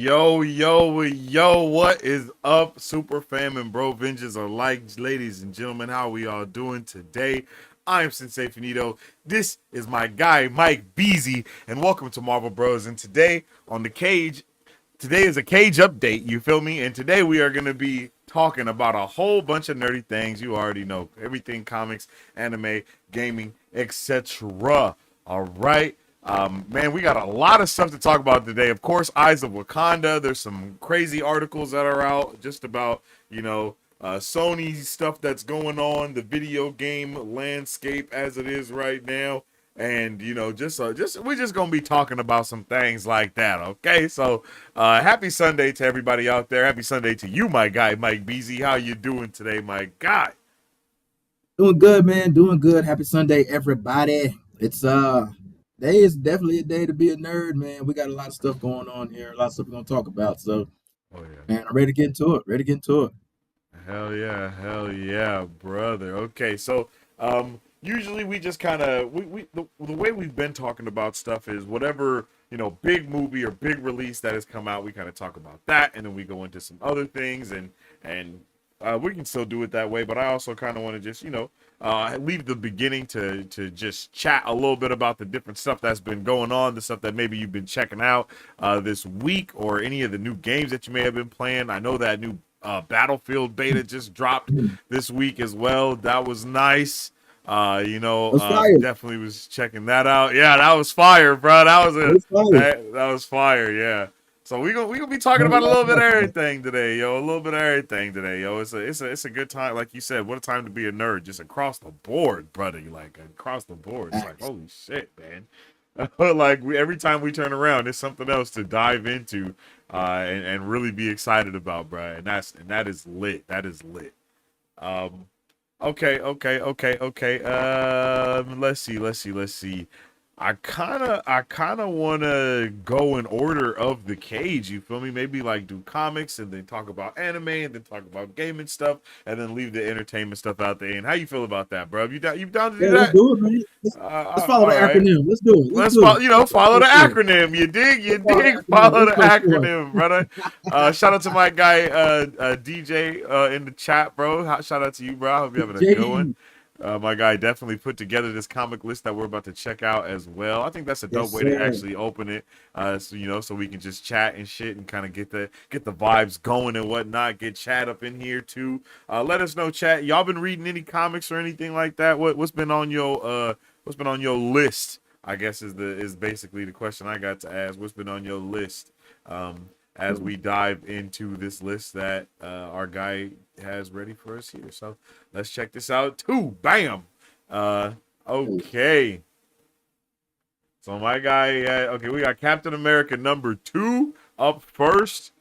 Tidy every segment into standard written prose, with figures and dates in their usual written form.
Yo, what is up, Super Fam and Bro Vengeance alike, ladies and gentlemen? How we all doing today? I'm Sensei Finito. This is my guy, Mike Beasy, and welcome to Marvel Bros. And today on the Cage, today is a Cage update, you feel me? And today we are going to be talking about a whole bunch of nerdy things. You already know everything comics, anime, gaming, etc. All right. Man, we got a lot of stuff to talk about today. Of course, Eyes of Wakanda. There's some crazy articles that are out just about, Sony stuff that's going on, the video game landscape as it is right now. And we're just gonna be talking about some things like that. Okay, so happy Sunday to everybody out there. Happy Sunday to you, my guy, Mike Beasy. How you doing today, my guy? Doing good, man. Doing good. Happy Sunday, everybody. It's Today is definitely a day to be a nerd, man. We got a lot of stuff going on here, a lot of stuff we're gonna talk about. So, Oh yeah. man, I'm ready to get into it. Ready to get into it. Hell yeah, brother. Okay, so usually we just kind of the way we've been talking about stuff is whatever, big movie or big release that has come out, we kind of talk about that, and then we go into some other things, and we can still do it that way, but I also kind of want to just, leave the beginning to just chat a little bit about the different stuff that's been going on, the stuff that maybe you've been checking out this week, or any of the new games that you may have been playing. I know that new Battlefield beta just dropped this week as well. That was nice. Let's fire. Definitely was checking that out. Yeah, that was fire, bro. That was Let's fire. that was fire. Yeah. So we gonna be talking about a little bit of everything today, yo. A little bit of everything today, yo. It's a good time, like you said. What a time to be a nerd, just across the board, brother. Like across the board. It's like holy shit, man. Like every time we turn around, there's something else to dive into, and really be excited about, bro. And that is lit. That is lit. Um, okay. Let's see. I kinda wanna go in order of the Cage. You feel me? Maybe like do comics and then talk about anime and then talk about gaming stuff and then leave the entertainment stuff out there. And how you feel about that, bro? You down to do Yeah, let's that? do it, man. Let's follow the All right. acronym. Let's do it. Let's Let's do follow, it. follow the Let's do it. acronym. You dig? You Let's follow dig? the acronym. Follow the Let's go for it. acronym, brother. Shout out to my guy, DJ, in the chat, bro. Shout out to you, bro. I hope you're having a good one. JD. My guy definitely put together this comic list that we're about to check out as well. I think that's a dope Yes, way to sir. actually open it. So we can just chat and shit and kind of get the vibes going and whatnot. Get chat up in here too. Let us know, chat. Y'all been reading any comics or anything like that? What's been on your list? I guess is basically the question I got to ask. What's been on your list? As we dive into this list that our guy has ready for us here. So let's check this out too. Bam. Okay. So my guy, okay, we got Captain America #2 up first.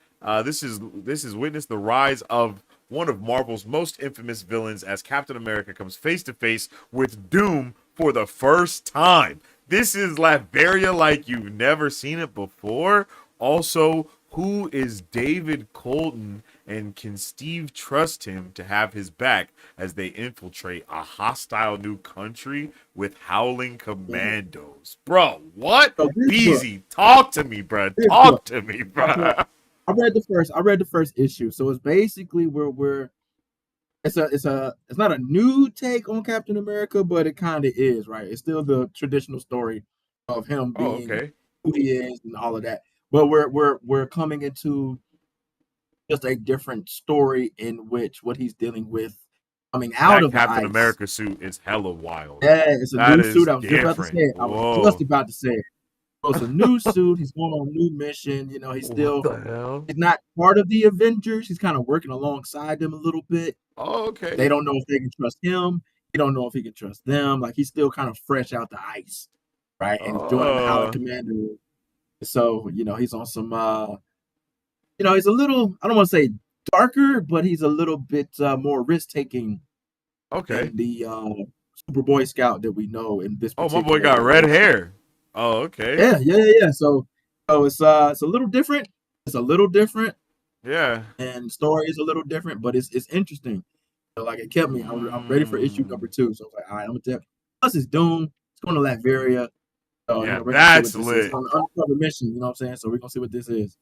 This is witness the rise of one of Marvel's most infamous villains as Captain America comes face to face with Doom for the first time. This is Latveria like you've never seen it before. Also, who is David Colton, and can Steve trust him to have his back as they infiltrate a hostile new country with howling commandos? Bro, what? So this book, Beezy, talk to me, bro. this book. Talk to me, bro. I read the first issue. So it's basically where we're it's not a new take on Captain America, but it kind of is, right? It's still the traditional story of him Oh, being okay. who he is and all of that. But we're coming into just a different story in which what he's dealing with coming out That of the Captain ice. America suit is hella wild. Yeah, it's a That new is suit. I was just about to say different. it. I was just Whoa. about to say it. So it's a new suit. He's going on a new mission. What the hell? He's not part of the Avengers. He's kind of working alongside them a little bit. Oh, They okay. don't know if they can trust him. He don't know if he can trust them. Like he's still kind of fresh out the ice, right? And he's joining the Howling Uh, Commando. So, he's on some he's a little, I don't want to say darker, but he's a little bit more risk taking okay. than the Super Boy Scout that we know in this Oh, my boy particular got red issue. hair. Oh, okay. Yeah. So it's a little different. It's a little different, Yeah. and the story is a little different, but it's interesting. So, like it kept me. I'm ready for issue Mm. #2. So I was like, all right, I'm gonna tell. Plus, it's Doom. It's going to Latveria. So Yeah, we're gonna see what that's this is. It's lit. on an undercover mission. You know what I'm saying? So we're gonna see what this is.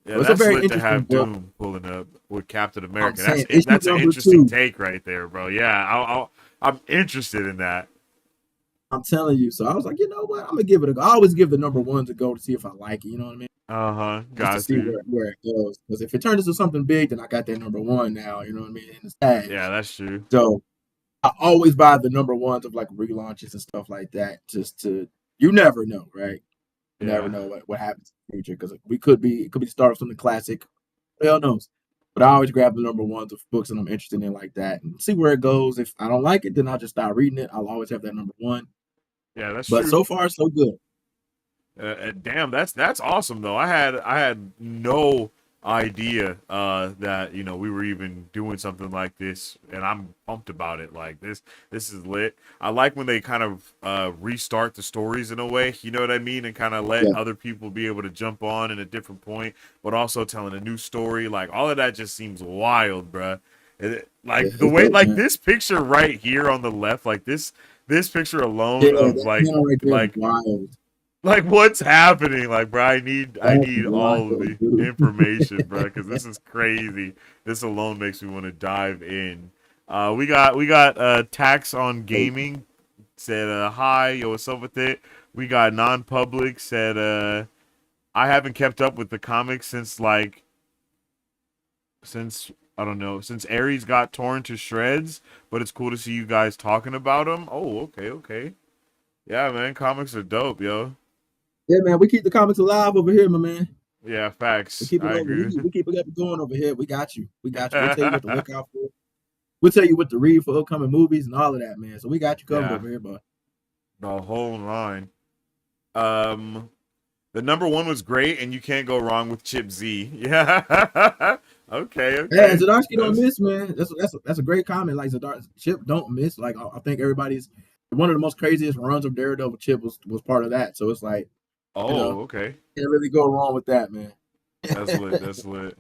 Yeah, So it's a that's very lit to interesting have book. Doom pulling up with Captain I'm America. saying issue That's an number interesting two. take right there, bro. Yeah, I'm interested in that. I'm telling you. So I was like, you know what? I'm gonna give it a go. I always give the number ones a go to see if I like it. You know what I mean? Uh huh. Just to Got see to. where it goes. Because if it turns into something big, then I got that number one now. You know what I mean? And it's Yeah, tags. that's true. So I always buy the number ones of like relaunches and stuff like that. Just to you never know, right? You never Yeah. know what happens in the future because it could be the start of something classic. Who the hell knows? But I always grab the number ones of books that I'm interested in like that and see where it goes. If I don't like it, then I'll just start reading it. I'll always have that number one. Yeah, that's But true. so far, so good. Damn, that's awesome though. I had no idea that we were even doing something like this, and I'm pumped about it. Like this is lit. I like when they kind of restart the stories in a way. You know what I mean, and kind of let Yeah, other people be able to jump on in a different point, but also telling a new story. Like all of that just seems wild, bruh. yeah, Like the it's way, dope, like man. this picture right here on the left, like this picture Yeah, alone of that panel right there is like wild. like what's happening? Like, bro, I That's need all of wild, the dude. information, bro, because this is crazy. This alone makes me want to dive in. We got tax on gaming said hi, yo, what's up with it? We got non-public said I haven't kept up with the comics since I don't know, since Ares got torn to shreds, but it's cool to see you guys talking about them. Oh, okay, okay. Yeah, man, comics are dope, yo. Yeah, man, we keep the comics alive over here, my man. Yeah, We facts. keep it I going. agree. We keep it going over here. We got you. We got you. We'll tell you what to look out for. We'll tell you what to read for upcoming movies and all of that, man. So we got you covered Yeah, over here, but the whole line. Um, the number one was great, and you can't go wrong with Chip Z. Yeah. Okay, yeah, okay. Zadarsky don't That's miss, man. That's a great comment. Like Zadar Chip don't miss. Like I think everybody's one of the most craziest runs of Daredevil. Chip was part of that. So it's like, you know, oh, okay. can't really go wrong with that, man. That's lit. That's lit.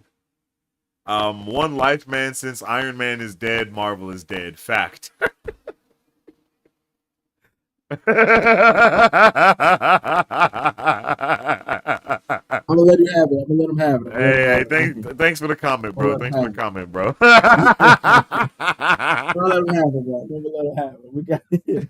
One life, man. Since Iron Man is dead, Marvel is dead. Fact. I'm gonna let you have it. I'm gonna let him have it. I'm gonna let him Hey, have hey, it. Thank you. thanks for the comment, I'm gonna bro. let him Thanks for the have comment, bro. it. I'm gonna let him have it, bro. I'm gonna let him have it. We got it.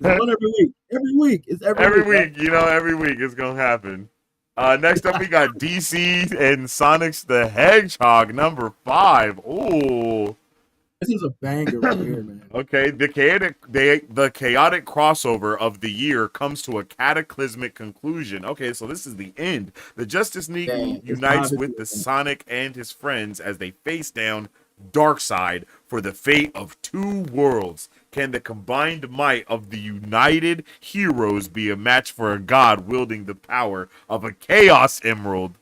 It's one every week. Every week. It's every Every week, right? week, every week it's gonna happen. Next up, we got DC and Sonic's the Hedgehog #5. Ooh. This is a banger right here, man. Okay, the chaotic crossover of the year comes to a cataclysmic conclusion. Okay, so this is the end. The Justice League Yeah, it's unites five issues. with the Sonic and his friends as they face down Darkseid for the fate of two worlds. Can the combined might of the united heroes be a match for a god wielding the power of a Chaos Emerald?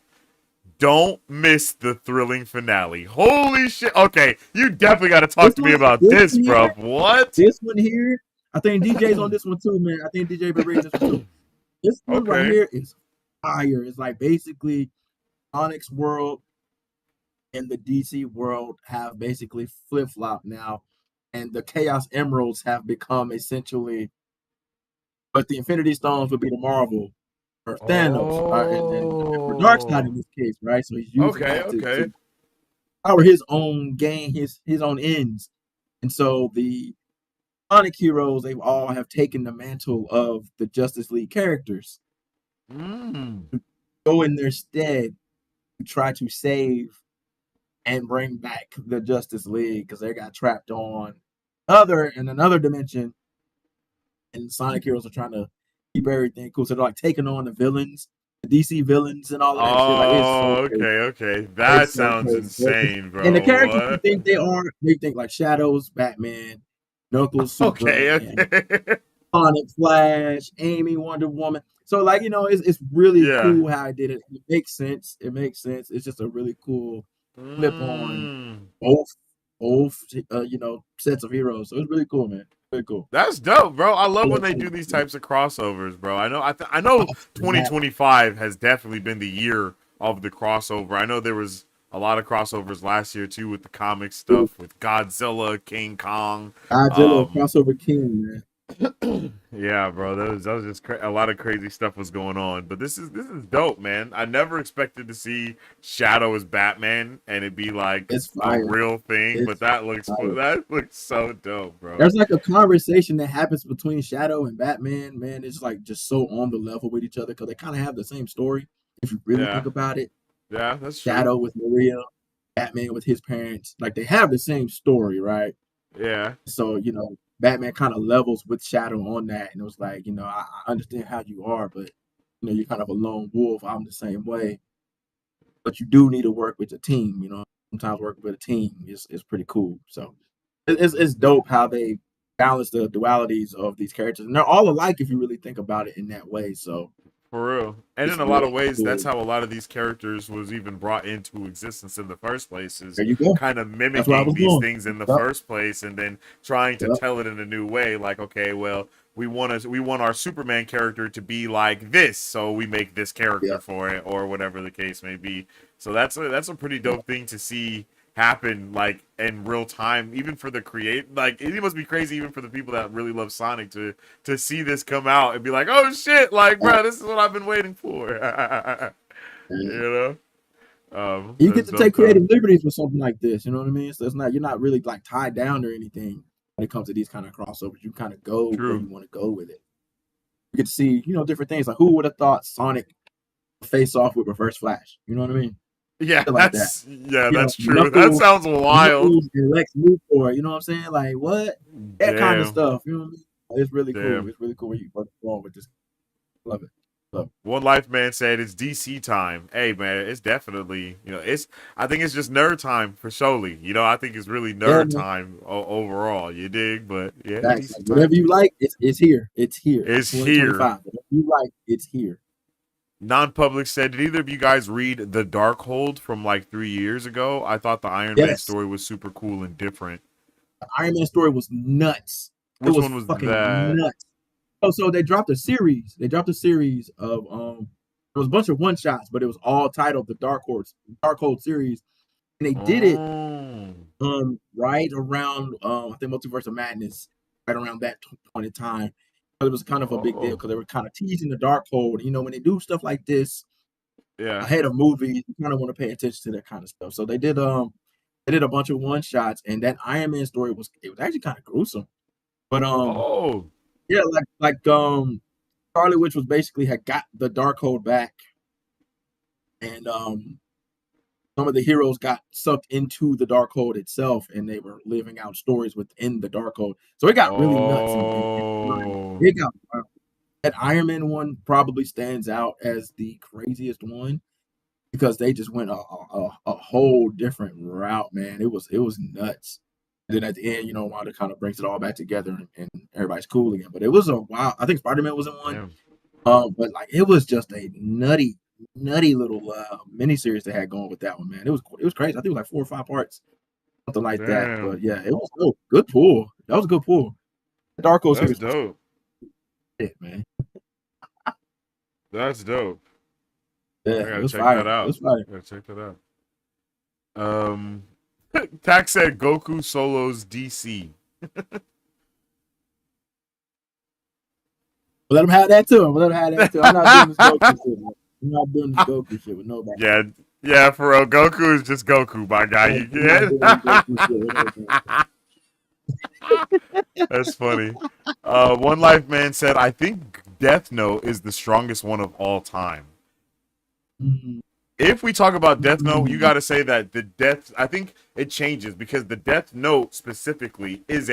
Don't miss the thrilling finale. Holy shit. Okay, you definitely got to talk to me about This this, one bro. here, What? this one here. I think DJ's on this one too, man. I think DJ been reading this one too. This one right Okay. here is fire. It's like basically Onyx World and the DC world have basically flip flopped now, and the Chaos Emeralds have become essentially, but the Infinity Stones would be the Marvel or Thanos, and for Darkseid in Oh. this case, right? So he's using Okay, that okay. to power his own gain, his own ends, and so the Sonic heroes they all have taken the mantle of the Justice League characters, Mm. go in their stead to try to save and bring back the Justice League because they got trapped on other in another dimension, and Sonic heroes are trying to keep everything cool. So they're like taking on the villains, the DC villains, and all of that shit. Like it's so Oh, crazy. okay, okay. That It's so sounds crazy. insane, And the bro. characters you What? think they think like Shadows, Batman, Knuckles, Okay, Superman, okay. Sonic, Flash, Amy, Wonder Woman. So like it's really Yeah. cool how I did it. It makes sense. It makes sense. It's just a really cool flip on Mm. both both sets of heroes. So it's really cool, man. Really cool. That's dope, bro. I love Oh, when they do these types of crossovers, bro. I know snap. 2025 has definitely been the year of the crossover. I know there was a lot of crossovers last year too with the comic stuff with Godzilla, King Kong. Godzilla Um crossover king, man. Yeah, bro, that was just a lot of crazy stuff was going on. But this is dope, man. I never expected to see Shadow as Batman and it be like It's a fire. real thing. But It's that looks fire. that looks so dope, bro. There's like a conversation that happens between Shadow and Batman. Man, it's like just so on the level with each other because they kind of have the same story. If you really Yeah, think about it, yeah, that's true. Shadow with Maria, Batman with his parents, like they have the same story, right? Yeah, So Batman kind of levels with Shadow on that, and it was like, I understand how you are, but you're kind of a lone wolf. I'm the same way, but you do need to work with a team. Sometimes working with a team is pretty cool. So it's dope how they balance the dualities of these characters, and they're all alike if you really think about it in that way. So for real. And it's in a lot of really ways, that's cool. how a lot of these characters was even brought into existence in the first place, is There you go. kind of That's where I mimicking was these going. things in the Yep, first place and then trying to yep, tell it in a new way. Like, okay, well, we want our Superman character to be like this, so we make this character yep, for it, or whatever the case may be. So that's a pretty dope thing to see happen like in real time, even for the create, like it must be crazy even for the people that really love Sonic to see this come out and be like, oh shit, like yep. bro, this is what I've been waiting for. you You get that's to take dope though. creative liberties with something like this. You know what I mean? So you're not really like tied down or anything when it comes to these kind of crossovers. You kind of go where True. you want to go with it. You get to see different things. Like, who would have thought Sonic would face off with Reverse Flash? You know what I mean? Yeah, Shit like that. that's true. That Knuckles, sounds wild. Knuckles and Lex Luthor. You know what I'm saying? Like what? That kind of Damn, stuff. You know what I mean? It's really cool. damn. It's really cool when you go along with this. Love it. Love it. One Life Man said it's DC time. Hey man, it's definitely it's. I think it's just nerd time for surely. I think it's really Yeah, nerd man. time overall. You dig? But yeah, it's Facts. DC Like, time whatever you too. like, it's here. It's here. It's here. 2025. Whatever you like, it's here. Non-public said, did either of you guys read The Darkhold from like 3 years ago? I thought the Iron Man Yes. story was super cool and different. The Iron Man story was nuts. It Which was one was fucking that? nuts. So they dropped a series. They dropped a series of there was a bunch of one shots, but it was all titled the Darkhold series. And they did it Oh, right around I think Multiverse of Madness, right around that point in time. But it was kind of a big deal oh, because they were kind of teasing the Darkhold. When they do stuff like this yeah. ahead of movies, you kind of want to pay attention to that kind of stuff. So they did a bunch of one shots, and that Iron Man story was actually kind of gruesome. But Oh, yeah, Scarlet Witch was basically had got the Darkhold back, and some of the heroes got sucked into the Darkhold itself, and they were living out stories within the Darkhold. So it got really nuts and wild. oh, It got wild. That Iron Man one probably stands out as the craziest one because they just went a whole different route, man. It was nuts. And then at the end, Wanda kind of brings it all back together and everybody's cool again. But it was a wow. I think Spider-Man was in one. damn, But like it was just a nutty little miniseries they had going with that one, man. It was crazy. I think it was like 4 or 5 parts, something like that. damn. But yeah, it was good pull. That was a good pull. The Darko That's series was dope. it, man. That's dope. I Yeah, it gotta was check that fire. It was out. fire. I gotta check that out. Um, Tax said Goku solos DC. But let them have that too. Let them have that too. I'm not doing this Goku shit, man. I'm not doing this Goku shit with nobody. Yeah, yeah, for real. Goku is just Goku, my guy. I'm You not get? doing this Goku shit with nobody. That's funny. One Life Man said, I think Death Note is the strongest one of all time. Mm, If we talk about Death Note, you mm, got to say that I think it changes because the Death Note specifically is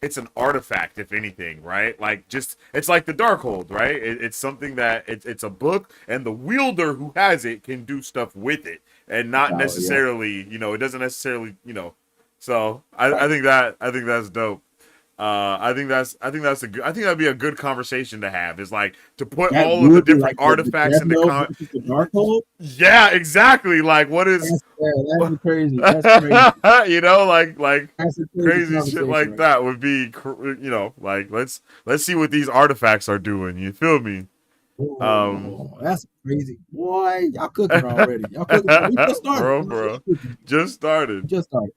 it's an artifact, if anything, right? Like, just, it's like the Darkhold, right? It's something that, it's a book, and the wielder who has it can do stuff with it, and not yeah. necessarily, it doesn't necessarily, so Right. I think that's dope. I think that'd be a good conversation to have. Is like to put That all of the would be different like the artifacts Death in the Note versus the Darkhold. Yeah, exactly. Like, what is, That's crazy. That's crazy. like That's a crazy crazy shit conversation like right that would be, like let's see what these artifacts are doing. You feel me? Um, Oh, that's crazy. Boy, y'all cooking already. Y'all cooking. We just started. bro, We're bro, just cooking. just We started. just started.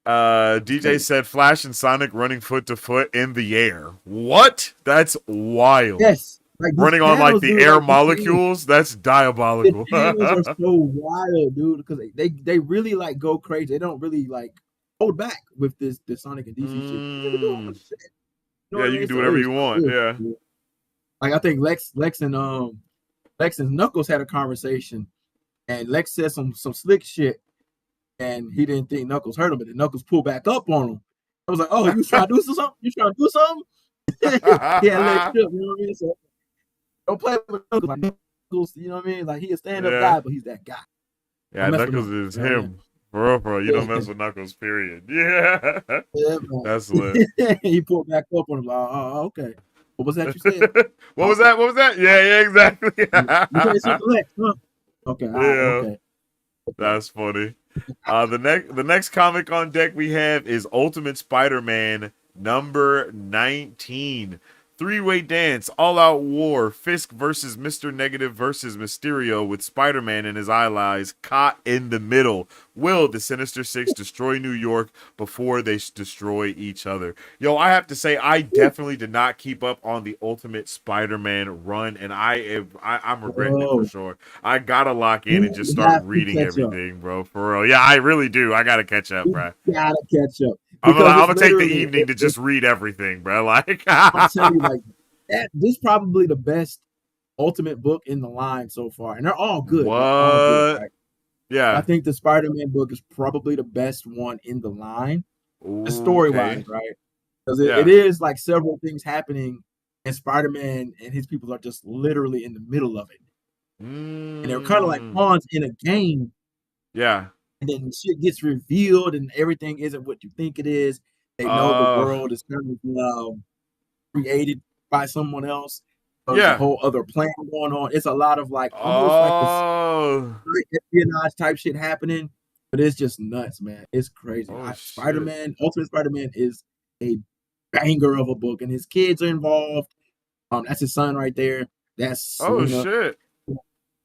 DJ said Flash and Sonic running foot to foot in the air. What? That's wild. Yes, like these Running on like panels, the dude. air Like molecules. That's the diabolical. panels are so wild, dude, because they really like go crazy. They don't really like hold back with this Sonic and DC shit. You can do all the shit. You know Yeah, what I you mean? can do So it whatever is you want. cool. Yeah. Like I think Lex and Knuckles had a conversation, and Lex said some slick shit, and he didn't think Knuckles heard him, but then Knuckles pulled back up on him. I was like, "Oh, you trying to do something? You trying to do something?" Yeah, let it trip. You know what I mean? So don't play with Knuckles. Like Knuckles, you know what I mean? Like he a stand up Yeah. guy, but he's that guy. Yeah, Don't mess with Knuckles Knuckles. is You know what I mean? him. For real. You don't mess with Knuckles, period. Yeah. Yeah, That's lit. he pulled back up on him. Like, oh, okay. What was that you said? What was that? What was that? Yeah, exactly. You said something Lex, huh? Okay, all right, Yeah. okay. That's funny. The next comic on deck we have is Ultimate Spider-Man number 19. Three-way dance, all-out war, Fisk versus Mr. Negative versus Mysterio with Spider-Man and his allies caught in the middle. Will the Sinister Six destroy New York before they destroy each other? Yo, I have to say, I definitely did not keep up on the Ultimate Spider-Man run, and I'm regretting it for Oh, sure. I gotta lock in and just you start have to reading catch up. everything, bro. For real. Yeah, I really do. I gotta catch up, You bro. gotta catch up I'm gonna, because I'm it's gonna take the literally. evening to just read everything, bro. Like, I'm telling you, like that. This is probably the best Ultimate book in the line so far, and they're all good. They're all good, what? right? I Yeah. think the Spider-Man book is probably the best one in the line, story wise, Okay. right? Because it Yeah. is like several things happening, and Spider-Man and his people are just literally in the middle of it, and they're kind of like Mm. pawns in a game. Yeah. And then shit gets revealed, and everything isn't what you think it is. They know the Uh. world is kind of created by someone else. So there's a Yeah. whole other plan going on. It's a lot of like almost like this Oh. espionage type shit happening, but it's just nuts, man. It's crazy. Oh shit. Spider-Man, Ultimate Spider-Man is a banger of a book, and his kids are involved. That's his son right there. That's Oh Selena. shit.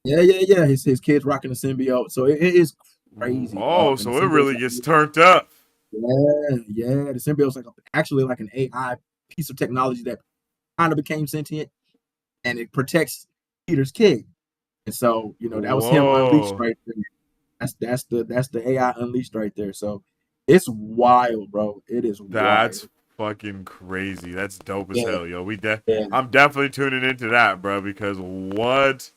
Yeah. His kids rocking the symbiote, so it is crazy, Oh, dog. And the so it symbiote's really like, gets turned up. yeah. The symbiote's like actually like an AI piece of technology that kind of became sentient, and it protects Peter's kid. And so, that was him unleashed Whoa. right there. That's the AI unleashed right there. So it's wild, bro. It is That's wild. fucking crazy. That's dope as Yeah, hell, yo. yeah, I'm definitely tuning into that, bro, because what?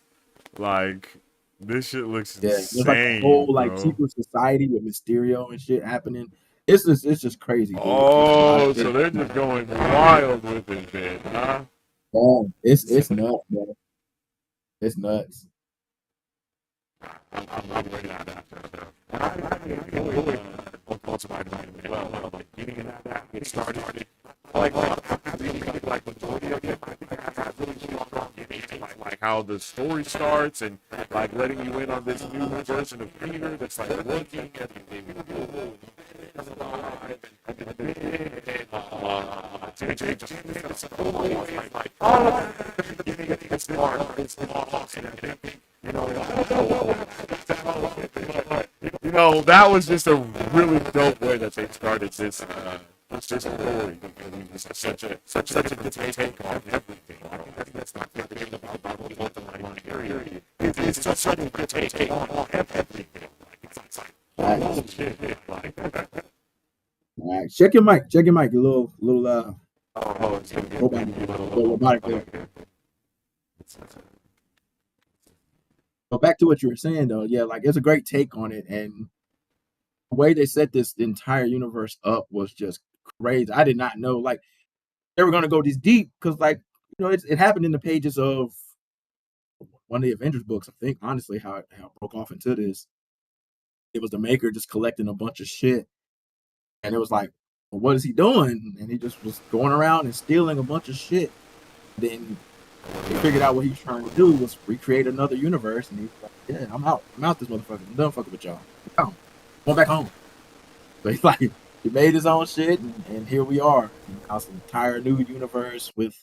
Like, this shit looks yeah. There's like a whole insane, like bro. secret society with Mysterio and shit happening. It's just crazy, dude. It's a lot of Oh, shit. so they're just going wild with it, then, huh? Yeah, it's nuts, bro. It's nuts. I'm ready on that. And I really on Spider-Man as well. Like, getting into that, get started. I really like majority of it. I think I really strong in like how the story starts and like letting you in on this new version of Peter that's like looking at that was just a really dope way that they started this story. It's such a good take on everything. I think that's not the thing about what the line period. It's just such a good take on everything. It's like All shit. Like, right. Check your mic. Check your mic. A little it's gonna get robotic, a little robotic there. little. But back to what you were saying though, yeah, like it's a great take on it, and the way they set this entire universe up was just crazy. I did not know like they were gonna go this deep because like it happened in the pages of one of the Avengers books. I think honestly how it broke off into this. It was the Maker just collecting a bunch of shit, and it was like, well, what is he doing? And he just was going around and stealing a bunch of shit. Then they figured out what he was trying to do was recreate another universe, and he's like, "Yeah, I'm out. I'm out this motherfucker. I'm done fucking with y'all. I'm going back home." So he's like, he made his own shit, and here we are. Now it's an entire new universe with.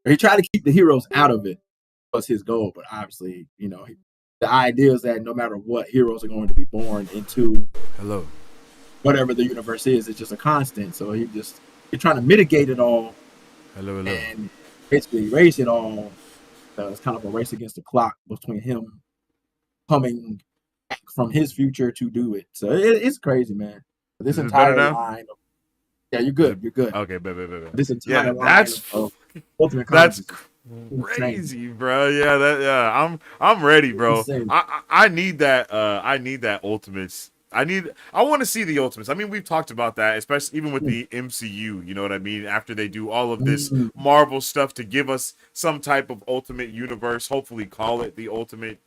He tried to keep the heroes out of it. Was his goal, but obviously, the idea is that no matter what, heroes are going to be born into Hello. whatever the universe is, it's just a constant. So you're trying to mitigate it all Hello, hello. and basically erase it all. It's kind of a race against the clock between him coming back from his future to do it. So it's crazy, man. This Is this better entire now? line of, yeah, you're Is it good. You're good. okay? Bet. This entire Yeah, line of Ultimate Comics that's is insane. crazy, bro. I'm ready, bro. Insane. I need that. I need that Ultimates. I want to see the Ultimates. I mean, we've talked about that, especially even with the MCU. You know what I mean? After they do all of this Mm. Marvel stuff to give us some type of Ultimate Universe, hopefully call it the Ultimate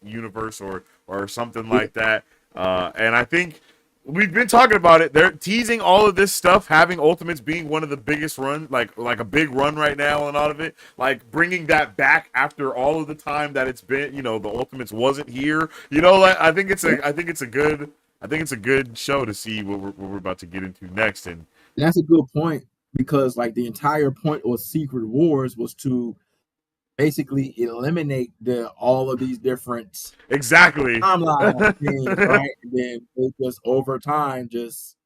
Universe or something like that. And I think we've been talking about it. They're teasing all of this stuff, having Ultimates being one of the biggest run, like a big run right now, and all of it, like bringing that back after all of the time that it's been. You know, the Ultimates wasn't here. You know, like I think it's a good show to see what we're about to get into next. And That's a good point because like the entire point of Secret Wars was to basically eliminate all of these different exactly. timeline things, right? And then it just over time just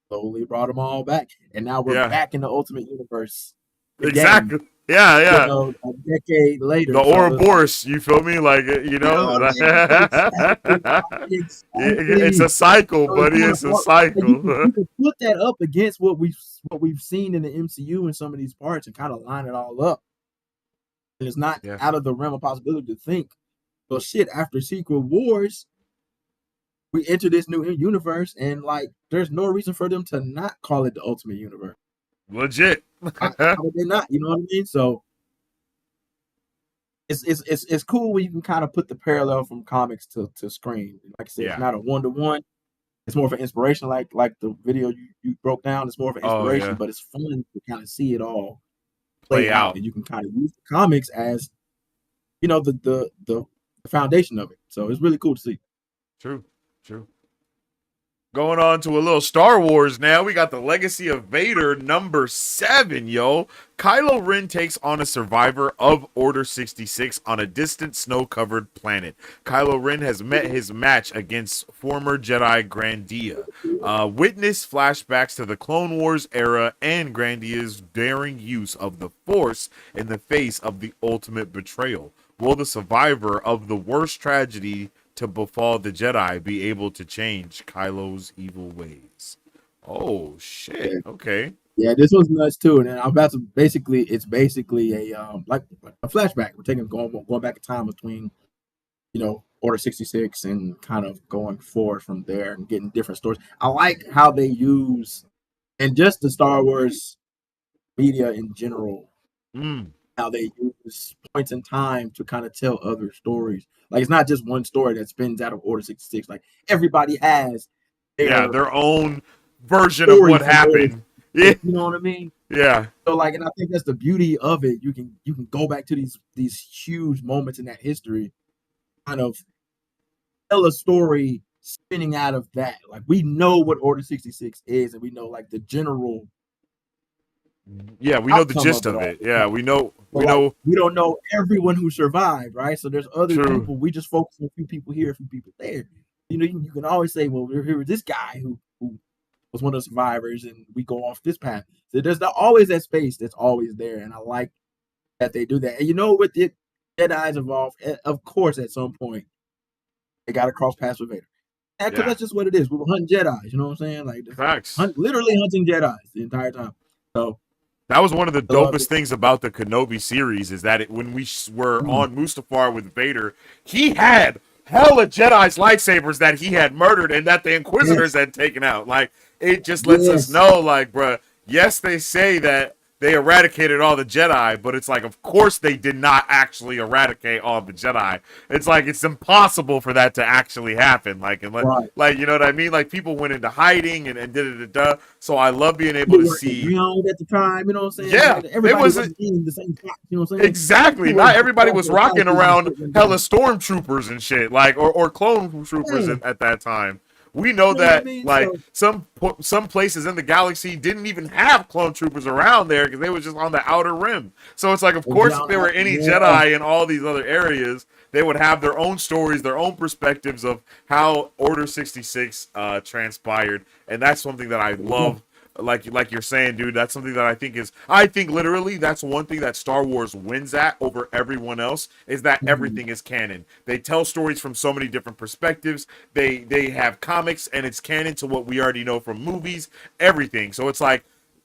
slowly brought them all back, and now we're Yeah. back in the Ultimate Universe again. Exactly. Yeah. A decade The later. So Ouroboros, you feel me? Like, you know, it's exactly. a cycle, So buddy. It's a cycle. you can put that up against what we've seen in the MCU in some of these parts and kind of line it all up. And it's not Yeah. out of the realm of possibility to think, well, shit, after Secret Wars, we enter this new universe, and like, there's no reason for them to not call it the Ultimate Universe. Legit. How would they not? You know what I mean? So it's cool when you can kind of put the parallel from comics to screen. Like I said, It's not a 1-to-1. It's more of an inspiration, like the video you broke down. It's more of an inspiration, but it's fun to kind of see it all play out, and you can kind of use the comics as the foundation of it. So it's really cool to see. True. Going on to a little Star Wars now. We got the Legacy of Vader #7, yo. Kylo Ren takes on a survivor of Order 66 on a distant snow-covered planet. Kylo Ren has met his match against former Jedi Grandia. Witness flashbacks to the Clone Wars era and Grandia's daring use of the Force in the face of the ultimate betrayal. Will the survivor of the worst tragedy to befall the Jedi be able to change Kylo's evil ways? Oh shit! Okay. Yeah, this was nuts too. And I'm about to it's basically a like a flashback. We're going back in time between Order 66 and kind of going forward from there and getting different stories. I like how they use, and just the Star Wars media in general, how they use points in time to kind of tell other stories. Like, it's not just one story that spins out of Order 66. Like, everybody has their own version of what happened. Yeah. You know what I mean? Yeah. So like, and I think that's the beauty of it. You can go back to these huge moments in that history, kind of tell a story spinning out of that. Like, we know what Order 66 is, and we know like the general. Yeah, we know the gist of it. Yeah, we know. We don't know everyone who survived, right? So there's other people. We just focus on a few people here, a few people there. You can always say, well, here was this guy who was one of the survivors, and we go off this path. So there's always that space that's always there, and I like that they do that. And with the Jedi's involved, of course, at some point they got to cross paths with Vader. Because that's just what it is. We were hunting Jedi's. You know what I'm saying? Like, facts. Literally hunting Jedi's the entire time. So that was one of the dopest things about the Kenobi series, is that when we were on Mustafar with Vader, he had hella Jedi's lightsabers that he had murdered and that the Inquisitors had taken out. Like, it just lets us know, like, bruh, yes, they say that they eradicated all the Jedi, but it's like, of course they did not actually eradicate all the Jedi. It's like, it's impossible for that to actually happen. Like, unless, like, you know what I mean? Like, people went into hiding and did. So I love being able to see. At the time, you know what I'm saying? Yeah, like, everybody wasn't in the same spot, you know what I'm saying? Exactly. Not everybody was rocking around hella stormtroopers and shit, like, or clone troopers at that time. We know You know what I that mean? like So some places in the galaxy didn't even have clone troopers around there because they were just on the outer rim. So it's like, of course, if there were any yeah. Jedi in all these other areas, they would have their own stories, their own perspectives of how Order 66 transpired, and that's something that I love. Like you're saying, dude, that's something that I think literally that's one thing that Star Wars wins at over everyone else is that Mhm. everything is canon. They tell stories from so many different perspectives. They have comics and it's canon to what we already know from movies, everything. So it's like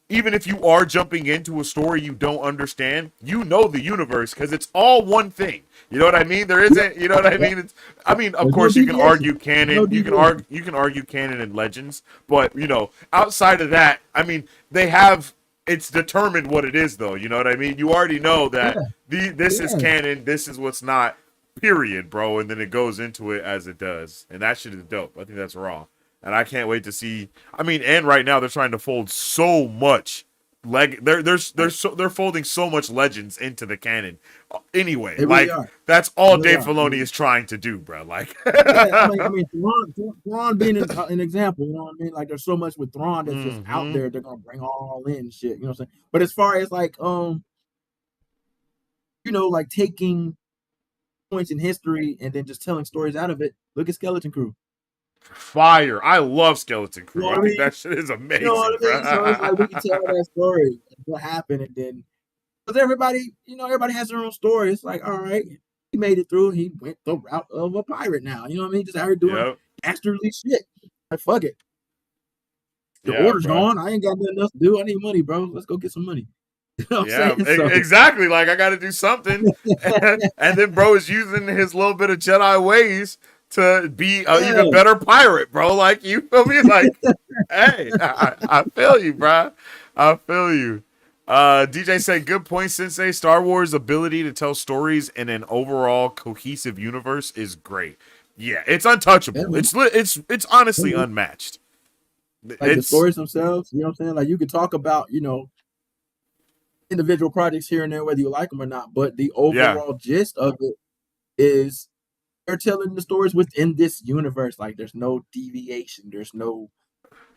even if you are jumping into a story you don't understand, you know the universe because it's all one thing. You know what I mean? There Yeah, isn't. You know what I yeah. mean? I mean, of There's no course, you can deviation. argue There's no canon. deviation. You can argue canon and legends, but outside of that, I mean, they have. It's determined what it is, though. You know what I mean? You already know that Yeah, this is yeah. canon. This is what's not. Period, bro. And then it goes into it as it does, and that shit is dope. I think that's raw, and I can't wait to see. I mean, and right now they're trying to fold so much they're folding so much legends into the canon. Anyway, They really like are. that's They all really Dave are. Filoni is trying to do, bro. Like, Yeah, I mean, Thrawn being an example, you know what I mean? Like, there's so much with Thrawn that's just out mm-hmm. there. They're gonna bring all in shit, you know what I'm saying? But as far as like, like taking points in history and then just telling stories out of it. Look at Skeleton Crew. Fire. I love Skeleton You know Crew. I what I think mean? that shit is You know what amazing, I mean? So it's like we can tell bro. that story, what happened, and then because everybody has their own story. It's like, all right, he made it through. He went the route of a pirate now. You know what I mean? Just out here doing Yep. dastardly shit. Like, fuck it. The Yeah, order's bro. gone. I ain't got nothing else to do. I need money, bro. Let's go get some money. You know what I'm Yeah, saying? So exactly. Like I got to do something, and then bro is using his little bit of Jedi ways to be an even yeah, better pirate, bro. Like you feel me? Like, hey, I feel you, bro. I feel you. DJ said, "Good point, Sensei. Star Wars' ability to tell stories in an overall cohesive universe is great. Yeah, it's yeah, untouchable. man. It's honestly Yeah, unmatched. like the It's stories themselves. You know what I'm saying? Like you could talk about, individual projects here and there, whether you like them or not. But the yeah, overall gist of it is they're telling the stories within this universe. Like there's no deviation. There's no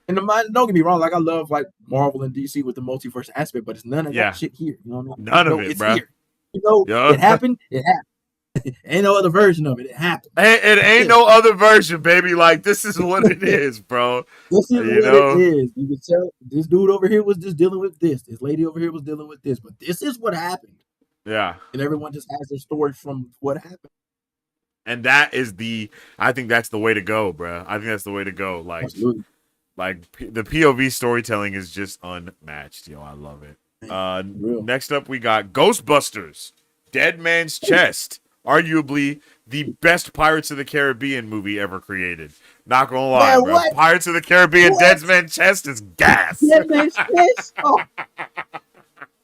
and don't get me wrong. Like I love like Marvel and DC with the multiverse aspect, but it's none of that yeah, shit here. You know what I mean? none of it, It's bro. here. It Yeah." happened. It happened. Ain't no other version of it. It happened. It ain't this no other version, baby. Like this is what it is, bro. is You what it know? is. You can tell this dude over here was just dealing with this. This lady over here was dealing with this. But this is what happened, Yeah. and everyone just has their story from what happened. And that is I think that's the way to go, bro. I think that's the way to go. Absolutely. The POV storytelling is just unmatched. Yo, I love it. Man, for real. Next up we got Ghostbusters, Dead Man's Chest, arguably the best Pirates of the Caribbean movie ever created. Not gonna lie, Man, bro. what? Pirates of the Caribbean, What? Dead Man's Chest is gas. That makes sense. Oh,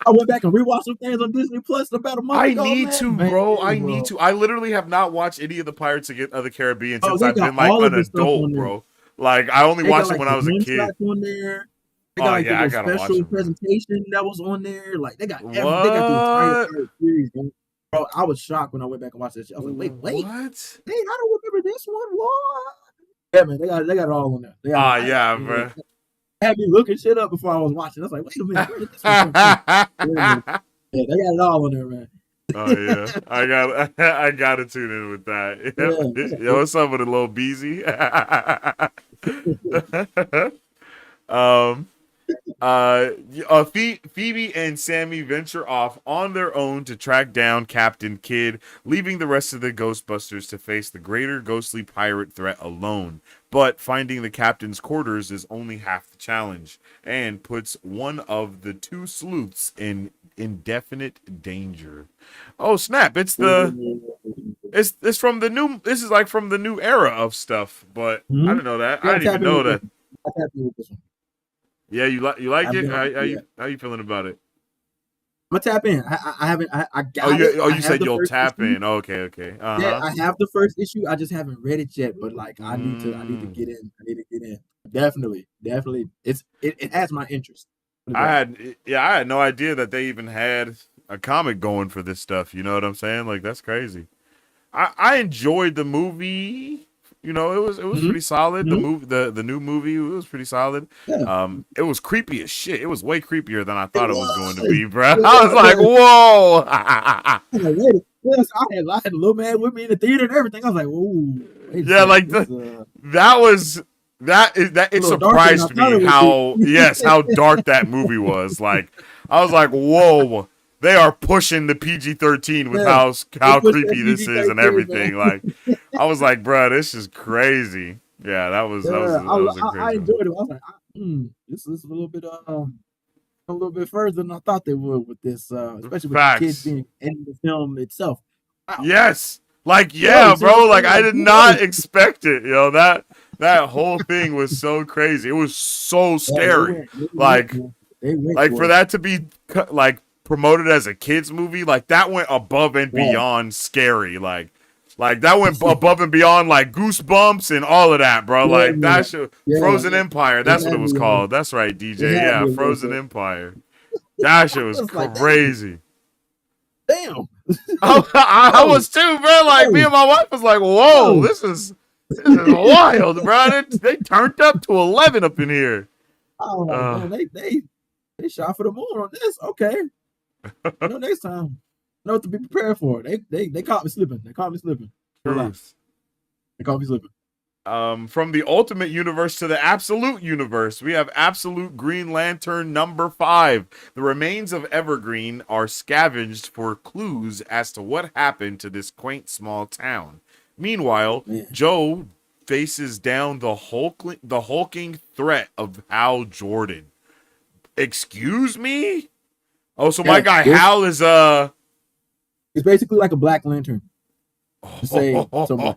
I went back and rewatched some things on Disney Plus about a month I ago, need man. to, Man, bro. I need bro. to. I literally have not watched any of the Pirates of the Caribbean Oh, since they I've got been like all an of the stuff on adult, there. bro. Like I only They got watched it like when the I was a one kid. shots on there. They got Oh like the yeah, I little gotta watch special them, bro. presentation that was on there. Like they got the entire What? pirate series, man. Bro, I was shocked when I went back and watched that shit. I was like, wait, What? I don't remember this one. What? Yeah, man, they got it all on there. They got Ah, I yeah, you know bro. had me looking shit up before I was watching. I was like, wait a minute, where did this one come from? Yeah, man. Yeah, they got it all on there, man. Oh yeah, I gotta tune in with that. Yeah, that's Yep. a Yo, what's up with a little Beezy? um, Phoebe and Sammy venture off on their own to track down Captain Kidd, leaving the rest of the Ghostbusters to face the greater ghostly pirate threat alone. But finding the captain's quarters is only half the challenge, and puts one of the two sleuths in indefinite danger. Oh snap! It's from the new. This is like from the new era of stuff. But I Mm-hmm. didn't know that. I Yeah, didn't even tap in know with this that. one. I tap in with this one. Yeah, you like I've it? been on. Yeah, How you feeling about it? I'm gonna tap in. I haven't. I Oh, got it. I you have said the you'll first tap issue. in. Okay. Uh Yeah, huh. I have the first issue. I just haven't read it yet. But like, I need to Mm. get in. I need to get in. Definitely. It has my interest. Put it that way. I had no idea that they even had a comic going for this stuff. You know what I'm saying? Like that's crazy. I enjoyed the movie. You know, it was Mm-hmm. pretty solid. The Mm-hmm. movie, the new movie, it was pretty solid. Yeah, It was creepy as shit. It was way creepier than I it thut it was going to was. be, bro. I was like, Yeah. whoa. I was like, wait, yes, I had a little man with me in the theater and everything. I was like, whoa, wait a Yeah, second, like this that was that a it little darker than I surprised thought me it would be. how yes how dark that movie was. Like I was like, whoa, they are pushing the PG-13 with Yeah, they how pushed that creepy this PG is and 13, man. everything. Like I was like, bro, this is crazy. Yeah, Yeah, that was a I crazy one. enjoyed it. I was like, this is a little bit further than I thought they would with this, especially with the kids Facts. being in the film itself. Wow. Yes. Like Yeah, you yeah, see what bro. I'm Like saying? I Like, did yeah, not expect it. You know that whole thing was so crazy. It was so yeah, scary. Like they went Like for for it. that to be like promoted as a kids movie, like that went above and Right. beyond scary. Like that went above and beyond like Goosebumps and all of that, bro. Yeah, Like that man. should Yeah, Frozen Empire. it That's what it had was me, called. That's right, it DJ. had Yeah, me a little Frozen bit. Empire. That shit I was was like, crazy. damn. I Oh, was too, bro. Like me oh, and my wife was like, "Whoa, oh. this is wild, bro." They turned up to 11 up in here. I was like, Uh, man, they shot for the moon on this. Okay. Next time. Know what to be prepared for. They caught me slipping. They caught me slipping. No lie. Truth. They caught me slipping. From the Ultimate Universe to the Absolute Universe, we have Absolute Green Lantern #5. The remains of Evergreen are scavenged for clues as to what happened to this quaint small town. Meanwhile, Man. Joe faces down the hulking threat of Hal Jordan. Excuse me? Oh, so my Yeah, guy this Hal is it's basically like a Black Lantern. To say so much.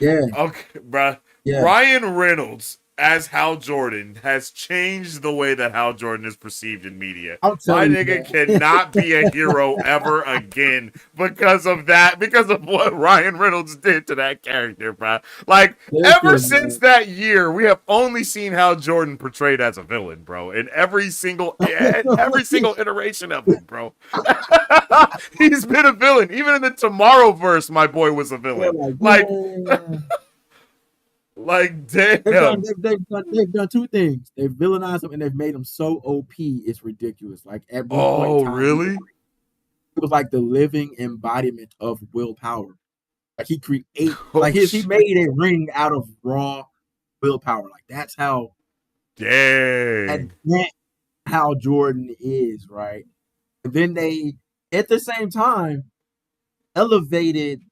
Yeah, Okay, bruh. yeah. Ryan Reynolds as Hal Jordan has changed the way that Hal Jordan is perceived in media. I'm My telling you, nigga man. cannot be a hero ever again because of that, because of what Ryan Reynolds did to that character, bruh. Like, ever Listen, since man. that year, we have only seen Hal Jordan portrayed as a villain, bro. In every single iteration of him, bro. He's been a villain. Even in the Tomorrowverse, my boy was a Yeah, villain. like, Like, yeah. like, They've done damn. they've done two things. They've villainized him and they've made him so OP. It's ridiculous. Like at one point in Oh, time, really? he was like the living embodiment of willpower. Like Oh, he made a ring out of raw willpower. Like that's how dang. advanced how Jordan is, right? And then they at the same time elevated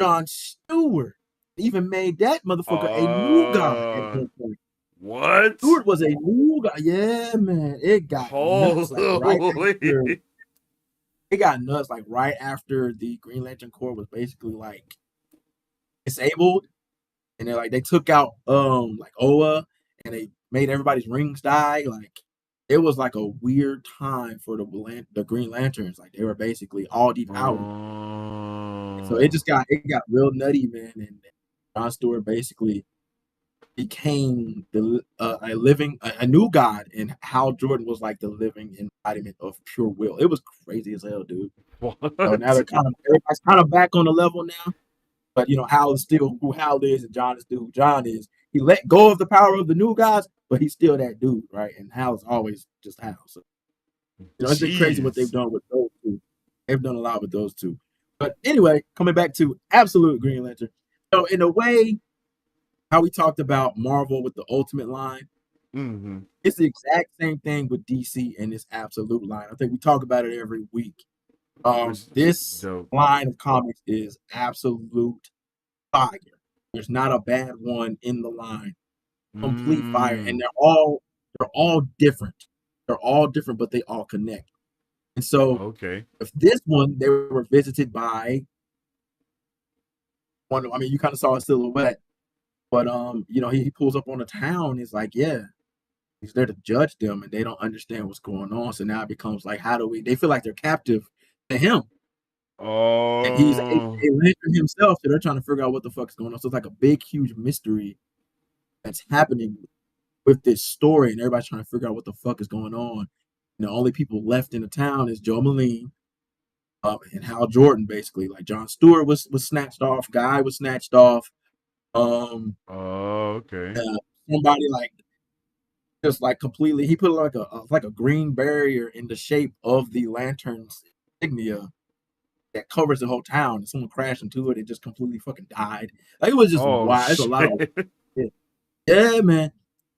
John Stewart, even made that motherfucker a new god at Uh, one point. what? Stewart was a new guy. Yeah, man. It got nuts like right after Holy. it got nuts like right after the Green Lantern Corps was basically like disabled. And they took out like Oa and they made everybody's rings die. Like it was like a weird time for the Green Lanterns. Like they were basically all depowered. So it got real nutty, man. And John Stewart basically became a new god, and Hal Jordan was like the living embodiment of pure will. It was crazy as hell, dude. So now What? everybody's kind of back on the level now. But Hal is still who Hal is, and John is still who John is. He let go of the power of the new gods, but he's still that dude, right? And Hal is always just Hal. So it's just crazy what they've Jeez. done with those two. They've done a lot with those two. But anyway, coming back to Absolute Green Lantern. So in a way, how we talked about Marvel with the Ultimate line, Mm-hmm. it's the exact same thing with DC and this Absolute line. I think we talk about it every week. Which This dope. line of comics is absolute fire. There's not a bad one in the line. Complete fire, and Mm. they're all different. They're all different, but they all connect. And so, Okay. if this one they were visited by one, I mean, you kind of saw a silhouette, but he pulls up on a town. He's like, yeah, he's there to judge them, and they don't understand what's going on. So now it becomes like, how do we? They feel like they're captive to him, and he's Oh. a lantern himself. So they're trying to figure out what the fuck is going on. So it's like a big, huge mystery that's happening with this story, and everybody's trying to figure out what the fuck is going on. And the only people left in the town is Joe Moline, and Hal Jordan, basically. Like John Stewart was snatched off, Guy was snatched off, Um, Oh, okay. somebody like just like completely, he put like a green barrier in the shape of the lantern's insignia that covers the whole town. And someone crashed into it, it just completely fucking died. Like it was just Oh wild. It's a lot of shit. shit. Yeah, man.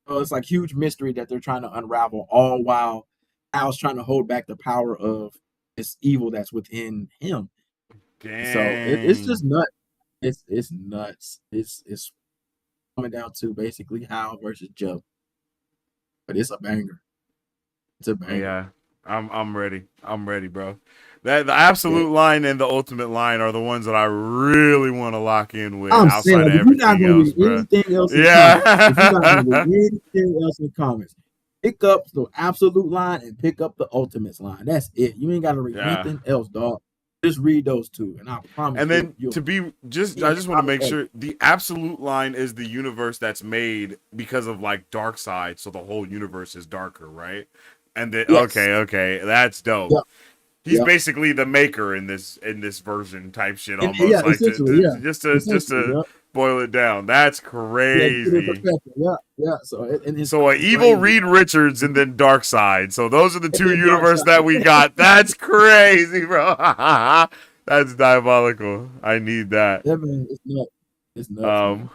So it's like huge mystery that they're trying to unravel, all while Al's trying to hold back the power of this evil that's within him. So it's just Dang. nuts. It's nuts. It's coming down to basically Hal versus Joe, but it's a banger. It's a banger. Yeah. I'm ready. I'm ready, bro. That the Yeah. absolute line and the ultimate line are the ones that I really want to lock in with I'm saying, outside like, of if you're not everything gonna else, read bro. anything else in comics, if you're not gonna read Yeah. anything else in comics, pick up the absolute line and pick up the ultimates line. That's it. You ain't gotta read Yeah. nothing else, dog. Just read those two, and I promise And then you'll to be just, see I the just want to comic make better. sure the absolute line is the universe that's made because of like dark side, so the whole universe is darker, right? And then Yes. okay, that's dope. Yep. He's Yep. basically the maker in this version type shit And yeah, almost like essentially, yeah. just Essentially, to yep. boil it down. That's Yeah, put it in crazy. perspective. Yeah, yeah. So and it's So a fucking evil crazy. Reed Richards and then Dark Side. So those are the And two then Dark universe Side. that we got. That's crazy, bro. That's diabolical. I need that. Yeah, man, it's nuts. It's nuts, man. Um,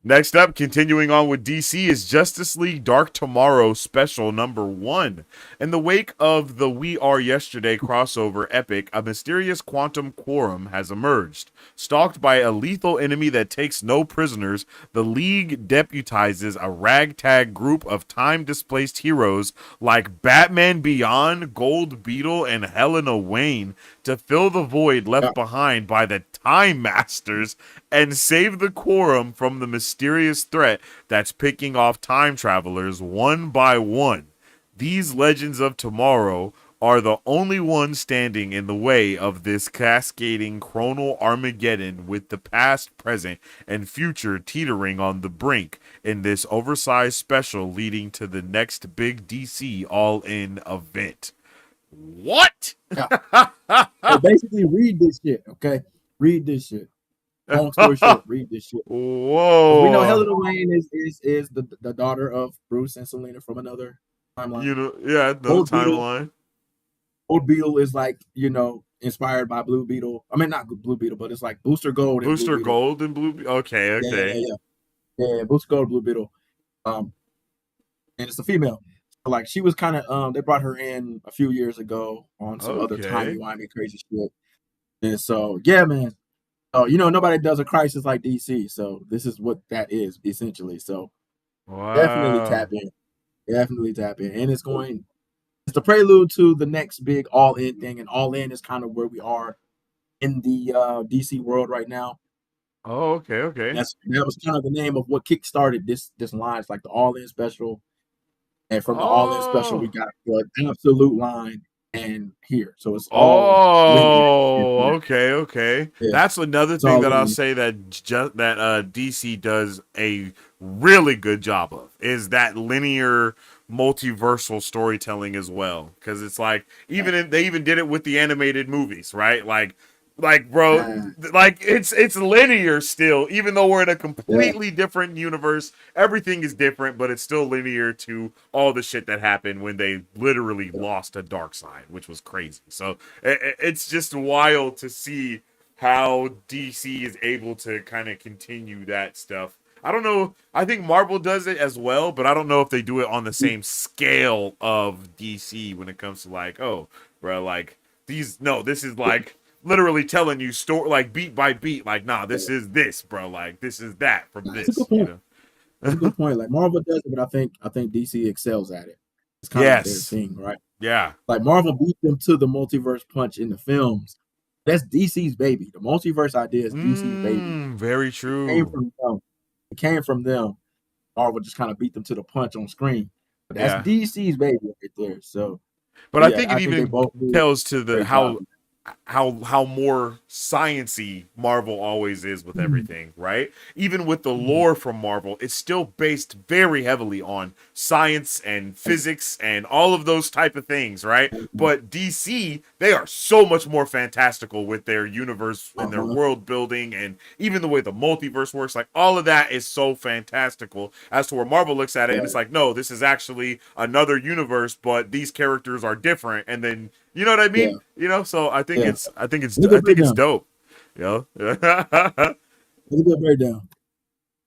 Next up, continuing on with DC, is Justice League Dark Tomorrow Special number 1. In the wake of the We Are Yesterday crossover epic, a mysterious quantum quorum has emerged. Stalked by a lethal enemy that takes no prisoners, the League deputizes a ragtag group of time-displaced heroes like Batman Beyond, Gold Beetle, and Helena Wayne to fill the void Yeah, left behind by the Time Masters and save the quorum from the mysterious threat that's picking off time travelers one by one. These legends of tomorrow are the only ones standing in the way of this cascading chronal Armageddon, with the past, present, and future teetering on the brink in this oversized special leading to the next big DC all-in event. What? yeah. So basically, read this shit. Okay, read this shit. Long story short, read this shit. Because we know Whoa. Helena Wayne is the daughter of Bruce and Selena from another timeline. You know, yeah, another Gold Beetle, timeline. Gold Beetle is like inspired by Blue Beetle. I mean, not Blue Beetle, but it's like Booster Gold and Blue Booster Beetle. Gold and Blue. Okay, Yeah, yeah, okay. yeah, yeah. Yeah, Booster Gold, Blue Beetle. Um, and it's a female. So, like she was kind of they brought her in a few years ago on some other timey Okay. wimey crazy shit. And so yeah, man. Oh, nobody does a crisis like DC. So this is what that is essentially. So definitely tap Wow. in. Definitely tap in. And it's the prelude to the next big all in thing. And all in is kind of where we are in the DC world right now. Oh, okay, okay. That was kind of the name of what kickstarted this line. It's like the all in special. And from the all in special, we Oh. got the absolute line and here. So it's all linear. Oh, okay, okay. Yeah, That's another it's thing all that I'll linear. say that DC does a really good job of is that linear multiversal storytelling as well. Because it's like they even did it with the animated movies, right? Like bro, Uh, like it's linear still, even though we're in a yeah, completely different universe. Everything is different, but it's still linear to all the shit that happened when they literally yeah. lost a dark side, which was crazy. So it's just wild to see how DC is able to kind of continue that stuff. I don't know. I think Marvel does it as well, but I don't know if they do it on the same scale of DC when it comes to like, oh, bro, like these. No, this is like literally telling you story like beat by beat. Like, nah, this is this, bro. Like, this is that from That's a good this. point. That's a good point. Like Marvel does it, but I think DC excels at it. It's kind of their Yes. thing, right? Yeah. Like Marvel beat them to the multiverse punch in the films. That's DC's baby. The multiverse idea is DC's baby. Very It came true. from them. It came from them. Marvel just kind of beat them to the punch on screen. But that's Yeah. DC's baby right there. So But I yeah, think it I think they even both do tells to a the great job. how how more sciency Marvel always is with Mhm. everything, right? Even with the Mhm. lore from Marvel, it's still based very heavily on science and physics and all of those type of things, right? But DC, they are so much more fantastical with their universe and their Uh-huh. world building and even the way the multiverse works. Like all of that is so fantastical as to where Marvel looks at it and Yeah, it's like, no, this is actually another universe, but these characters are different. And then you know what I yeah, mean? So yeah. I Look at think it's breakdown. dope. Yeah. Look at breakdown.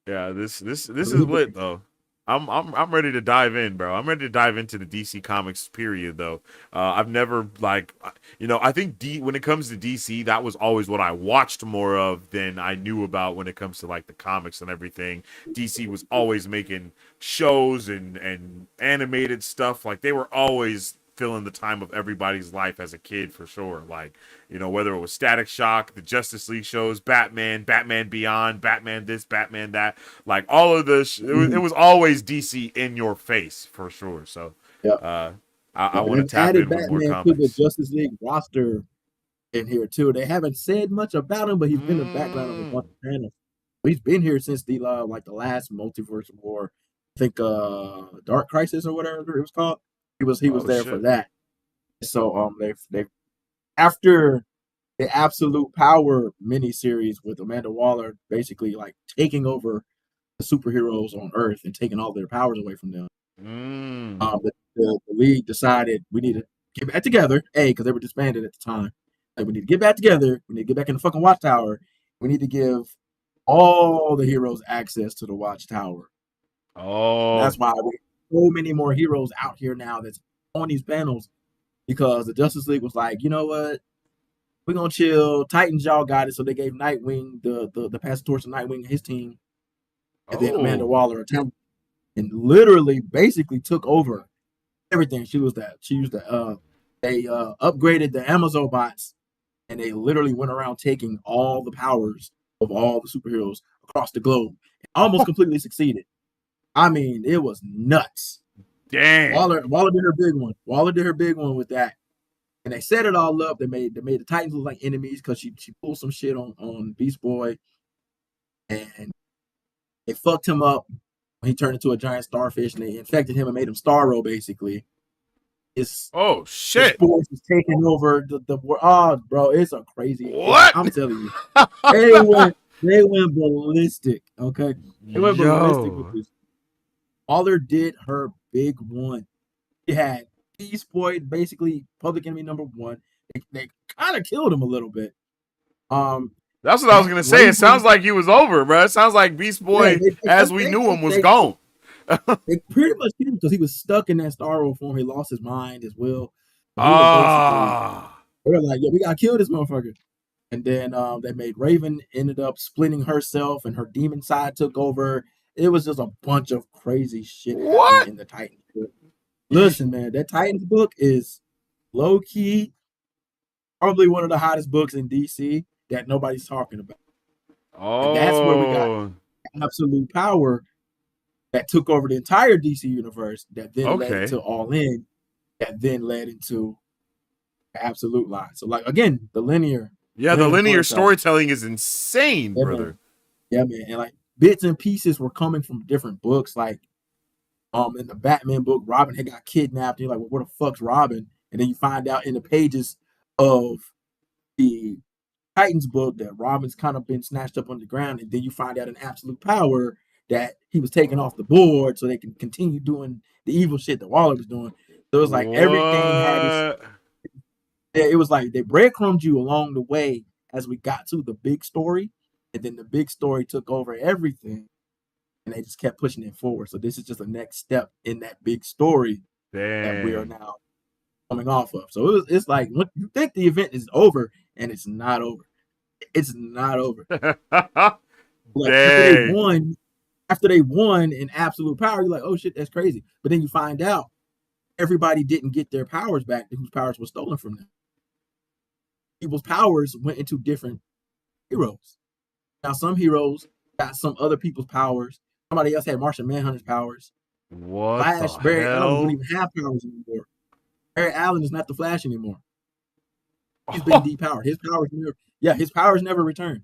Yeah, this is Look at lit though. I'm ready to dive in, bro. I'm ready to dive into the DC Comics period though. I've never I think when it comes to DC, that was always what I watched more of than I knew about when it comes to like the comics and everything. DC was always making shows and animated stuff. Like they were always filling the time of everybody's life as a kid for sure. Like whether it was Static Shock, the Justice League shows, Batman, Batman Beyond, Batman this, Batman that, like all of this, it Mhm. was always DC in your face for sure. So, Yeah, uh, I yeah. want to They've tap added in with more Batman to the comics. Justice League roster in here too. They haven't said much about him, but he's been in the background of a bunch Mm. of panels. He's been here since the last multiverse war. I think Dark Crisis or whatever it was called. He was Oh there for shit. that. So they've after the Absolute Power miniseries with Amanda Waller basically like taking over the superheroes on Earth and taking all their powers away from them. Mm. The league decided we need to get back together. Because they were disbanded at the time. Like we need to get back together. We need to get back in the fucking Watchtower. We need to give all the heroes access to the Watchtower. And Oh. that's why we so many more heroes out here now that's on these panels because the Justice League was like, you know what? We're gonna chill. Titans, y'all got it. So they gave Nightwing the pass torch to Nightwing and his team, and then Amanda Oh. Waller attacked and literally basically took over everything. She used that. They upgraded the Amazon bots, and they literally went around taking all the powers of all the superheroes across the globe. And almost completely succeeded. I mean, it was nuts. Dang. Waller did her big one. Waller did her big one with that. And they set it all up. They made the Titans look like enemies because she pulled some shit on Beast Boy, and they fucked him up when he turned into a giant starfish, and they infected him and made him Starro basically. His Oh his shit. force is taking over the oh bro, it's a crazy. What? I'm telling you, they went ballistic. Okay, they went ballistic with Yo. this. Waller did her big one. He had Beast Boy basically public enemy number one. They kind of killed him a little bit. Um, That's what I was had gonna say. It sounds Raven. like he was over, bro. It sounds like Beast Yeah, Boy, as we knew him, was they gone. they pretty much killed him because he was stuck in that Starro form. He lost his mind, his will. So he was basically Ah. they were like, yeah, we gotta kill this motherfucker. And then they made Raven ended up splitting herself, and her demon side took over. It was just a bunch of crazy shit happening What? in the Titans book. Listen, man, that Titans book is low key probably one of the hottest books in DC that nobody's talking about. And that's where we got Oh. absolute power that took over the entire DC universe that then led Okay. into All In, that then led into the absolute line. So like again, the Yeah, the linear linear storytelling. storytelling is insane, Yeah, man. brother. Yeah, man. And like bits and pieces were coming from different books. Like in the Batman book, Robin had got kidnapped. And you're like, well, where the fuck's Robin? And then you find out in the pages of the Titans book that Robin's kind of been snatched up on the ground, and then you find out in Absolute Power that he was taken off the board so they can continue doing the evil shit that Waller was doing. So it was like everything had this. What? It was like they breadcrumbed you along the way as we got to the big story, and then the big story took over everything, and they just kept pushing it forward. So this is just a next step in that big story that we are Dang. now coming off of. So it's like when you think the event is over, and it's not over. It's not over. Like Dang. after they won in absolute power, you're like, oh shit, that's crazy. But then you find out everybody didn't get their powers back, whose powers were stolen from them. People's powers went into different heroes. Now some heroes got some other people's powers. Somebody else had Martian Manhunter's powers. What the Flash, Barry Allen don't hell? even have powers anymore. Barry Allen is not the Flash anymore. He's been Oh, depowered. His powers never returned.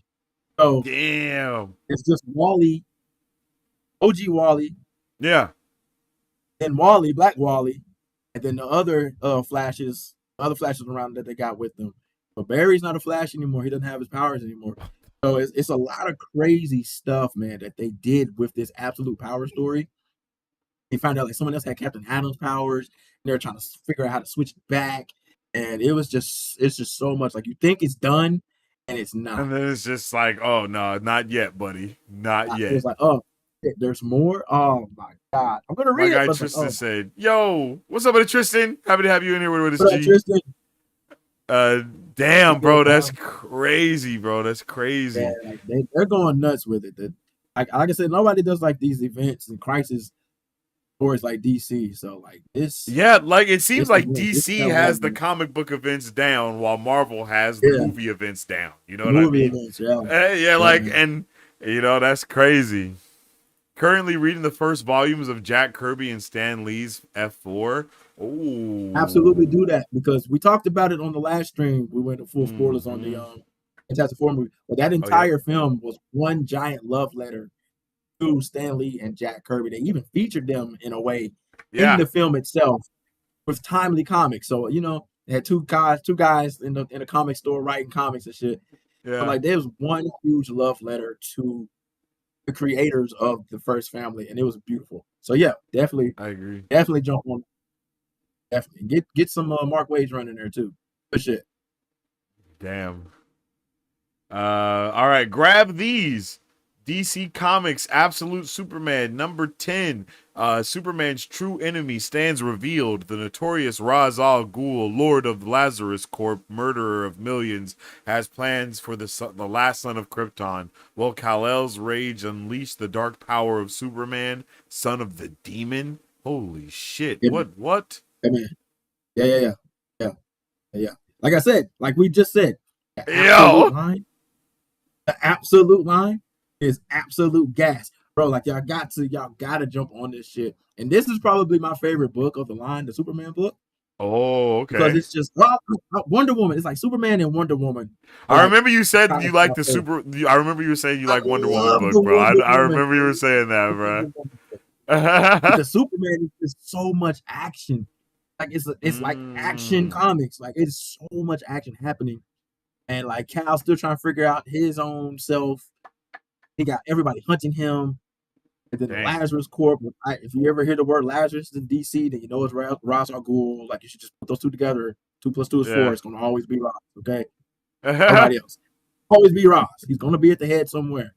So damn. it's just Wally, OG Wally, Yeah. and Wally, Black Wally, and then the other flashes around that they got with them. But Barry's not a Flash anymore. He doesn't have his powers anymore. So it's a lot of crazy stuff, man, that they did with this absolute power story. They found out like someone else had Captain Adam's powers, and they're trying to figure out how to switch it back. And it's just so much. Like you think it's done, and it's not. And then it's just like, oh no, not yet, buddy. Not It yet. was like, oh, there's more. Oh my god, I'm gonna My read it, guy but it's like, Tristan oh, said, "Yo, what's up, buddy, Tristan? Happy to have you in here with us, what up, G." Tristan? Uh, What's damn, good, bro, that's bro? crazy, bro. That's Yeah, crazy. like they're going nuts with it. Like I said, nobody does like these events and crisis stories like DC. So like Yeah, like it seems this is like what this DC level has of the it. comic book events down, while Marvel has the Yeah, movie events down. You know the what I movie mean? events. Yeah, Yeah, yeah, like, man. and that's crazy. Currently reading the first volumes of Jack Kirby and Stan Lee's F4. Absolutely Oh. do that because we talked about it on the last stream. We went to full spoilers on the Mm-hmm. Fantastic Four movie, but that Oh, yep. entire film was one giant love letter to Stan Lee and Jack Kirby. They even featured them in a way in Yeah. the film itself with timely comics. So they had two guys in the comic store writing comics and shit. But Yeah. like there was one huge love letter to the creators of the first family, and it was beautiful. So yeah, I agree. definitely jump on. Definitely get some Mark Wade's running there too. Good shit. Damn. All right, grab these. DC Comics Absolute Superman number 10. Superman's true enemy stands revealed. The notorious Ra's al Ghul, Lord of Lazarus Corp, murderer of millions, has plans for the last son of Krypton. Will Kal-El's rage unleash the dark power of Superman, son of the demon? Holy shit. Yeah, man. What? Yeah, man. Yeah. Yeah. Yeah. Like I said, like we just said, the absolute Yo! line, the absolute line is absolute gas. Bro, like y'all gotta jump on this shit. And this is probably my favorite book of the line, the Superman book, Oh, because okay. it's just Wonder Woman. It's like Superman and Wonder Woman are I like remember you said kind you of like my the favorite. super. I remember you were saying you I like Wonder Woman love book, the bro. I, Wonder I Woman. remember you were saying The Wonder that, Woman book. bro. Because Superman is just so much action. Like it's like action Mm, comics. Like it's so much action happening, and like Cal's still trying to figure out his own self. He got everybody hunting him, and then the damn. Lazarus Corp. If you ever hear the word Lazarus in DC, then you know it's Ra's al Ghul. Like you should just put those two together. 2 + 2 is 4. Yeah. It's gonna always be Ra's. Okay, nobody else. Always be Ra's. He's gonna be at the head somewhere.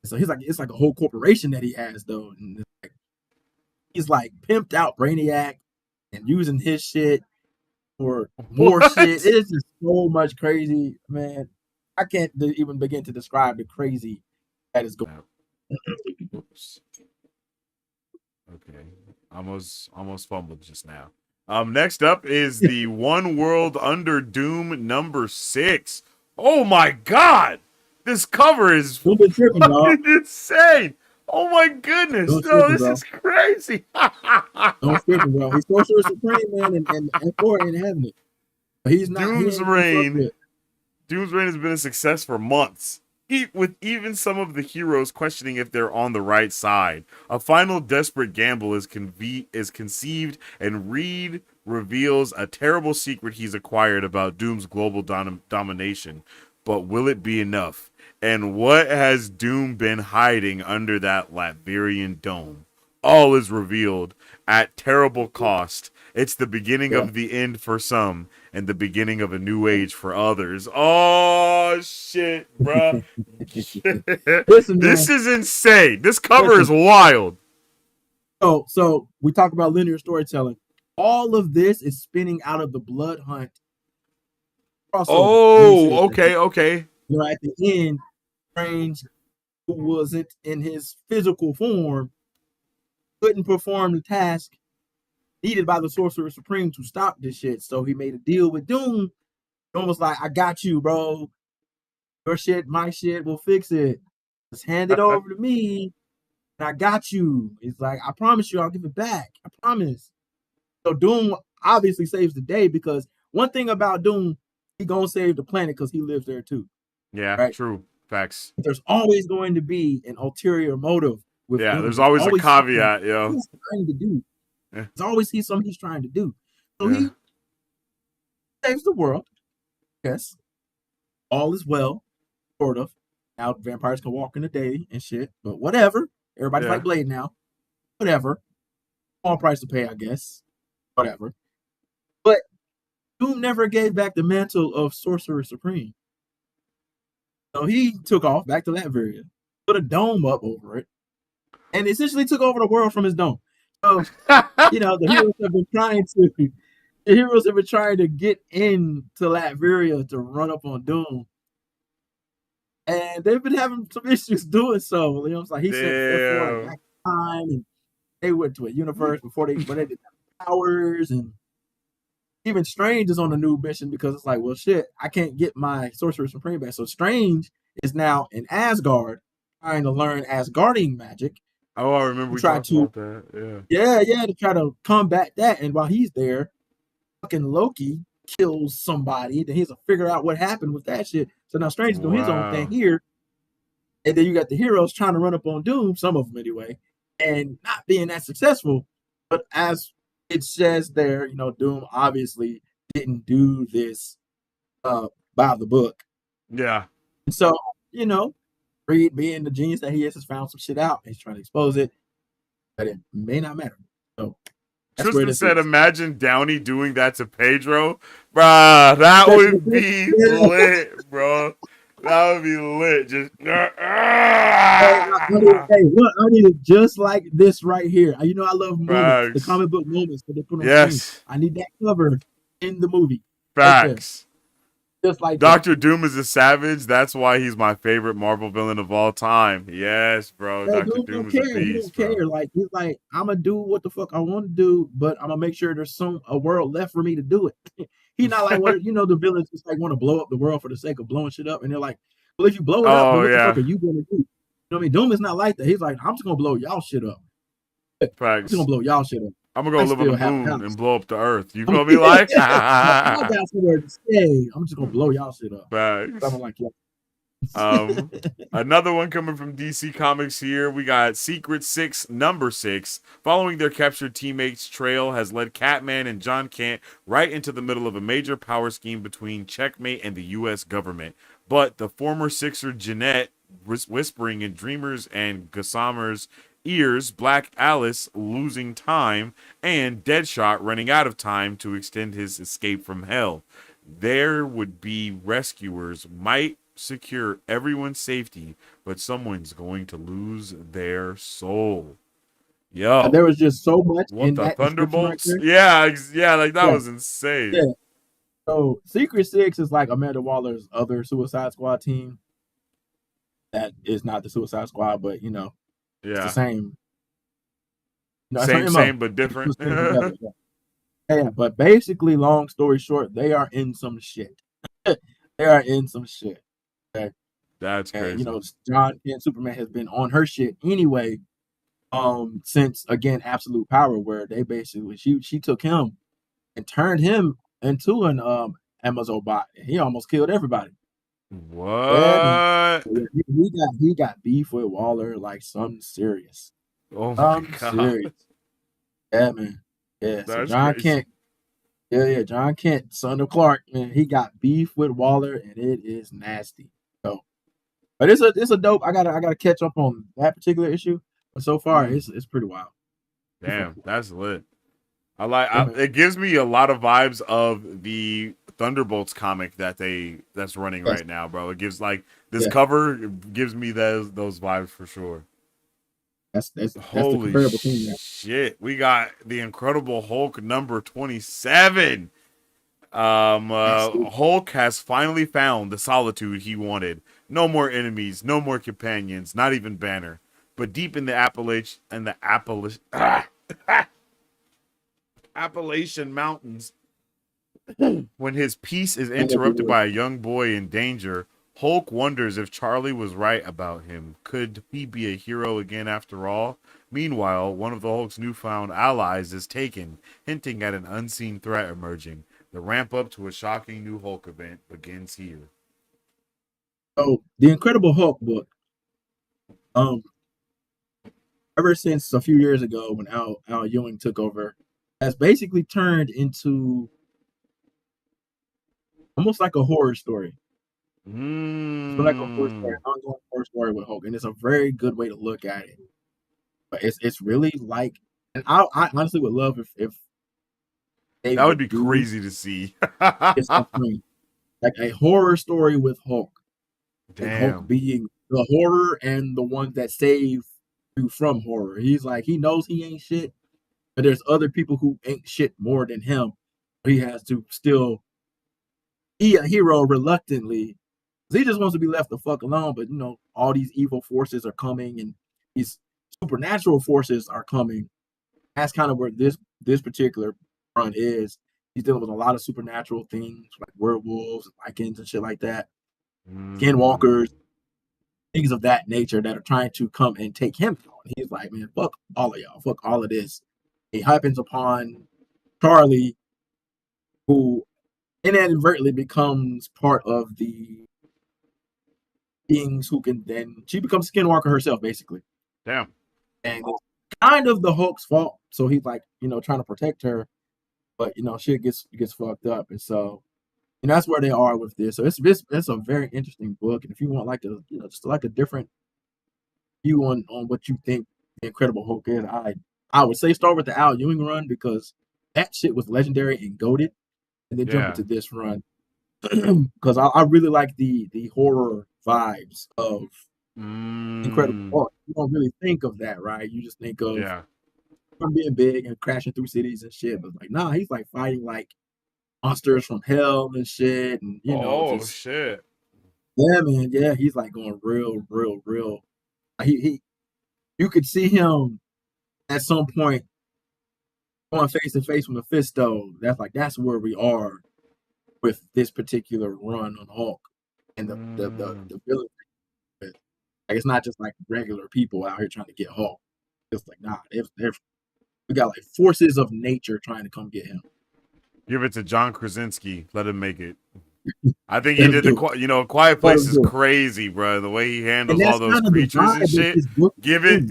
So he's like it's like a whole corporation that he has though. And he's like pimped out Brainiac and using his shit for more shit. What? It is just so much crazy, man. I can't even begin to describe the crazy that is going. Oops. Okay. Almost fumbled just now. Next up is the One World Under Doom number 6. Oh my god! This cover is Don't be tripping, dog. fucking insane! Oh my goodness! Don't No, tripping, this bro. is crazy! Don't tripping, bro. He's Sorcerer Supreme, man, and Thor ain't having it. But he's not. He Doom's ain't getting fucked Reign. with. Doom's Reign has been a success for months, with even some of the heroes questioning if they're on the right side. A final desperate gamble is conceived, and Reed reveals a terrible secret he's acquired about Doom's global domination. But will it be enough? And what has Doom been hiding under that Latvian dome? All is revealed at terrible cost. It's the beginning Yeah. of the end for some and the beginning of a new age for others. Oh shit, bruh. Listen, This man. is insane. This cover is Listen. wild. So we talk about linear storytelling. All of this is spinning out of the Blood Hunt crossover Oh, miniseries. okay. At the end, Strange, who wasn't in his physical form, couldn't perform the task needed by the Sorcerer Supreme to stop this shit. So he made a deal with Doom. Doom was like, I got you, bro. Your shit, my shit, we'll fix it. Just hand it over to me, and I got you. It's like, I promise you, I'll give it back. I promise. So Doom obviously saves the day because one thing about Doom, he gonna save the planet because he lives there too, Yeah, right? true. Facts. But there's always going to be an ulterior motive with Yeah, Doom. there's There's always a always something caveat, yo. he's trying to do. Yeah. There's always something he's trying to do. So Yeah. he saves the world. Yes, all is well, sort of. Now vampires can walk in the day and shit, but whatever. Everybody's Yeah. like Blade now. Whatever. Small price to pay, I guess. Whatever. But Doom never gave back the mantle of Sorcerer Supreme. So he took off back to Latveria, put a dome up over it, and essentially took over the world from his dome. So, the heroes have been trying to get into Latveria to run up on Doom. And they've been having some issues doing so. It's like he sent therefore like Damn. back in time, and they went to a universe before they did powers, and even Strange is on a new mission because it's like, well, shit, I can't get my Sorcerer Supreme back. So Strange is now in Asgard trying to learn Asgardian magic Oh, I remember to we try talked to, about that. to try to combat that. And while he's there, fucking Loki kills somebody. Then he's to figure out what happened with that shit. So now Strange is doing his own thing Wow. here. And then you got the heroes trying to run up on Doom, some of them anyway, and not being that successful. But as it says there, Doom obviously didn't do this by the book. Yeah. And so, Reed, being the genius that he is, has found some shit out. He's trying to expose it, but it may not matter. So that's where Tristan this said, is. imagine Downey doing that to Pedro. Bruh, that would be lit, bro. That would be lit. Just. I need it just like this right here. I love moments, the Facts. comic book moments that they put on screen. Yes. I need that cover in the movie right there, Facts. just like that. Dr. Doom is a savage. That's why he's my favorite Marvel villain of all time. Yes, bro. Yeah, Dr. Doom Doom don't is a care. He don't beast, bro. care. Like he's like, I'm gonna do what the fuck I want to do, but I'm gonna make sure there's a world left for me to do it. He's not like the villains just like want to blow up the world for the sake of blowing shit up, and they're like, well, if you blow it up, then Oh, what the fuck yeah. are you gonna do? You know what I mean? Doom is not like that. He's like, I'm just gonna blow y'all shit up. I'm just gonna Facts. blow y'all shit up. I'm gonna I go live on the still have a moon and house. blow up the earth. You feel me? Like, I got somewhere to stay. I'm just gonna blow y'all shit up. I'm facts. like, yeah. Um, Another one coming from DC Comics here. We got Secret 6, number 6. Following their captured teammates, trail has led Catman and John Kent right into the middle of a major power scheme between Checkmate and the U.S. government. But the former Sixer Jeanette, whispering in Dreamers and Gossamer's ears, Black Alice losing time, and Deadshot running out of time to extend his escape from hell. There would be rescuers, might secure everyone's safety, but someone's going to lose their soul. Yo, There was just so much what in the that description right Thunderbolts? there. Yeah, yeah, like that Yeah, was insane. yeah. So Secret Six is like Amanda Waller's other Suicide Squad team. That is not the Suicide Squad, but it's the Yeah, same. It's her same, MO. same, but They different. put things together. Yeah. Yeah, but basically, long story short, they are in some shit. They are in some shit. Okay. That's And crazy. John and Superman has been on her shit anyway. Since again, Absolute Power, where they basically she took him and turned him into an Amazon bot. He almost killed everybody. Yeah, man. What? He got beef with Waller like something serious. Oh my Something god, serious. Yeah, man. Yeah. So that's John crazy. Kent. Yeah. John Kent, son of Clark, man. He got beef with Waller, and it is nasty. So, but it's a dope. I gotta catch up on that particular issue. But so far, it's pretty wild. It's fucking Damn, wild. that's lit. Yeah, man. It gives me a lot of vibes of the Thunderbolts comic that's running Yes. right now, bro. It gives like this Yeah. cover gives me those vibes for sure. That's the Holy comparable thing there. shit. We got the Incredible Hulk number 27. Hulk has finally found the solitude he wanted. No more enemies, no more companions, not even Banner. But deep in the Appalachian Mountains, when his peace is interrupted by a young boy in danger, Hulk wonders if Charlie was right about him. Could he be a hero again after all? Meanwhile, one of the Hulk's newfound allies is taken, hinting at an unseen threat emerging. The ramp up to a shocking new Hulk event begins here. So the Incredible Hulk book, um, ever since a few years ago when Al Ewing took over, has basically turned into almost like a horror story. It's been like a horror story, Mm. an ongoing horror story with Hulk, and it's a very good way to look at it. But it's really like, and I honestly would love if they That would would be do crazy to see. something like a horror story with Hulk, and Hulk Damn. being the horror and the one that saved you from horror. He's like he knows he ain't shit, but there's other people who ain't shit more than him. He has to still be a hero reluctantly. He just wants to be left the fuck alone. But all these evil forces are coming, and these supernatural forces are coming. That's kind of where this particular run is. He's dealing with a lot of supernatural things like werewolves, Lycans, and shit like that. Skinwalkers, Mm. things of that nature that are trying to come and take him out. And he's like, man, fuck all of y'all, fuck all of this. It happens upon Charlie, who inadvertently becomes part of the beings who can then she becomes Skinwalker herself, basically. Damn. And it's kind of the Hulk's fault. So he's like, trying to protect her, but shit gets fucked up. And so that's where they are with this. So it's a very interesting book. And if you want like just like a different view on what you think the Incredible Hulk is, I would say start with the Al Ewing run because that shit was legendary and goated, and then jump Yeah. into this run because I really like the horror vibes of Incredible Mm. Hulk. You don't really think of that, right? You just think of Yeah. him being big and crashing through cities and shit, but like nah, he's like fighting like monsters from hell and shit, and Oh just shit. yeah, man, yeah, he's like going real, real, real. He you could see him at some point going face to face with Mephisto. That's where we are with this particular run on Hulk and Mm. the villain. Like it's not just like regular people out here trying to get Hulk. It's like nah, we got like forces of nature trying to come get him. Give it to John Krasinski. Let him make it. I think he Let him did the do it. Quiet Let Place him is do it. crazy, bro. The way he And handles all that's those kind of the creatures vibe and that shit. this book is in.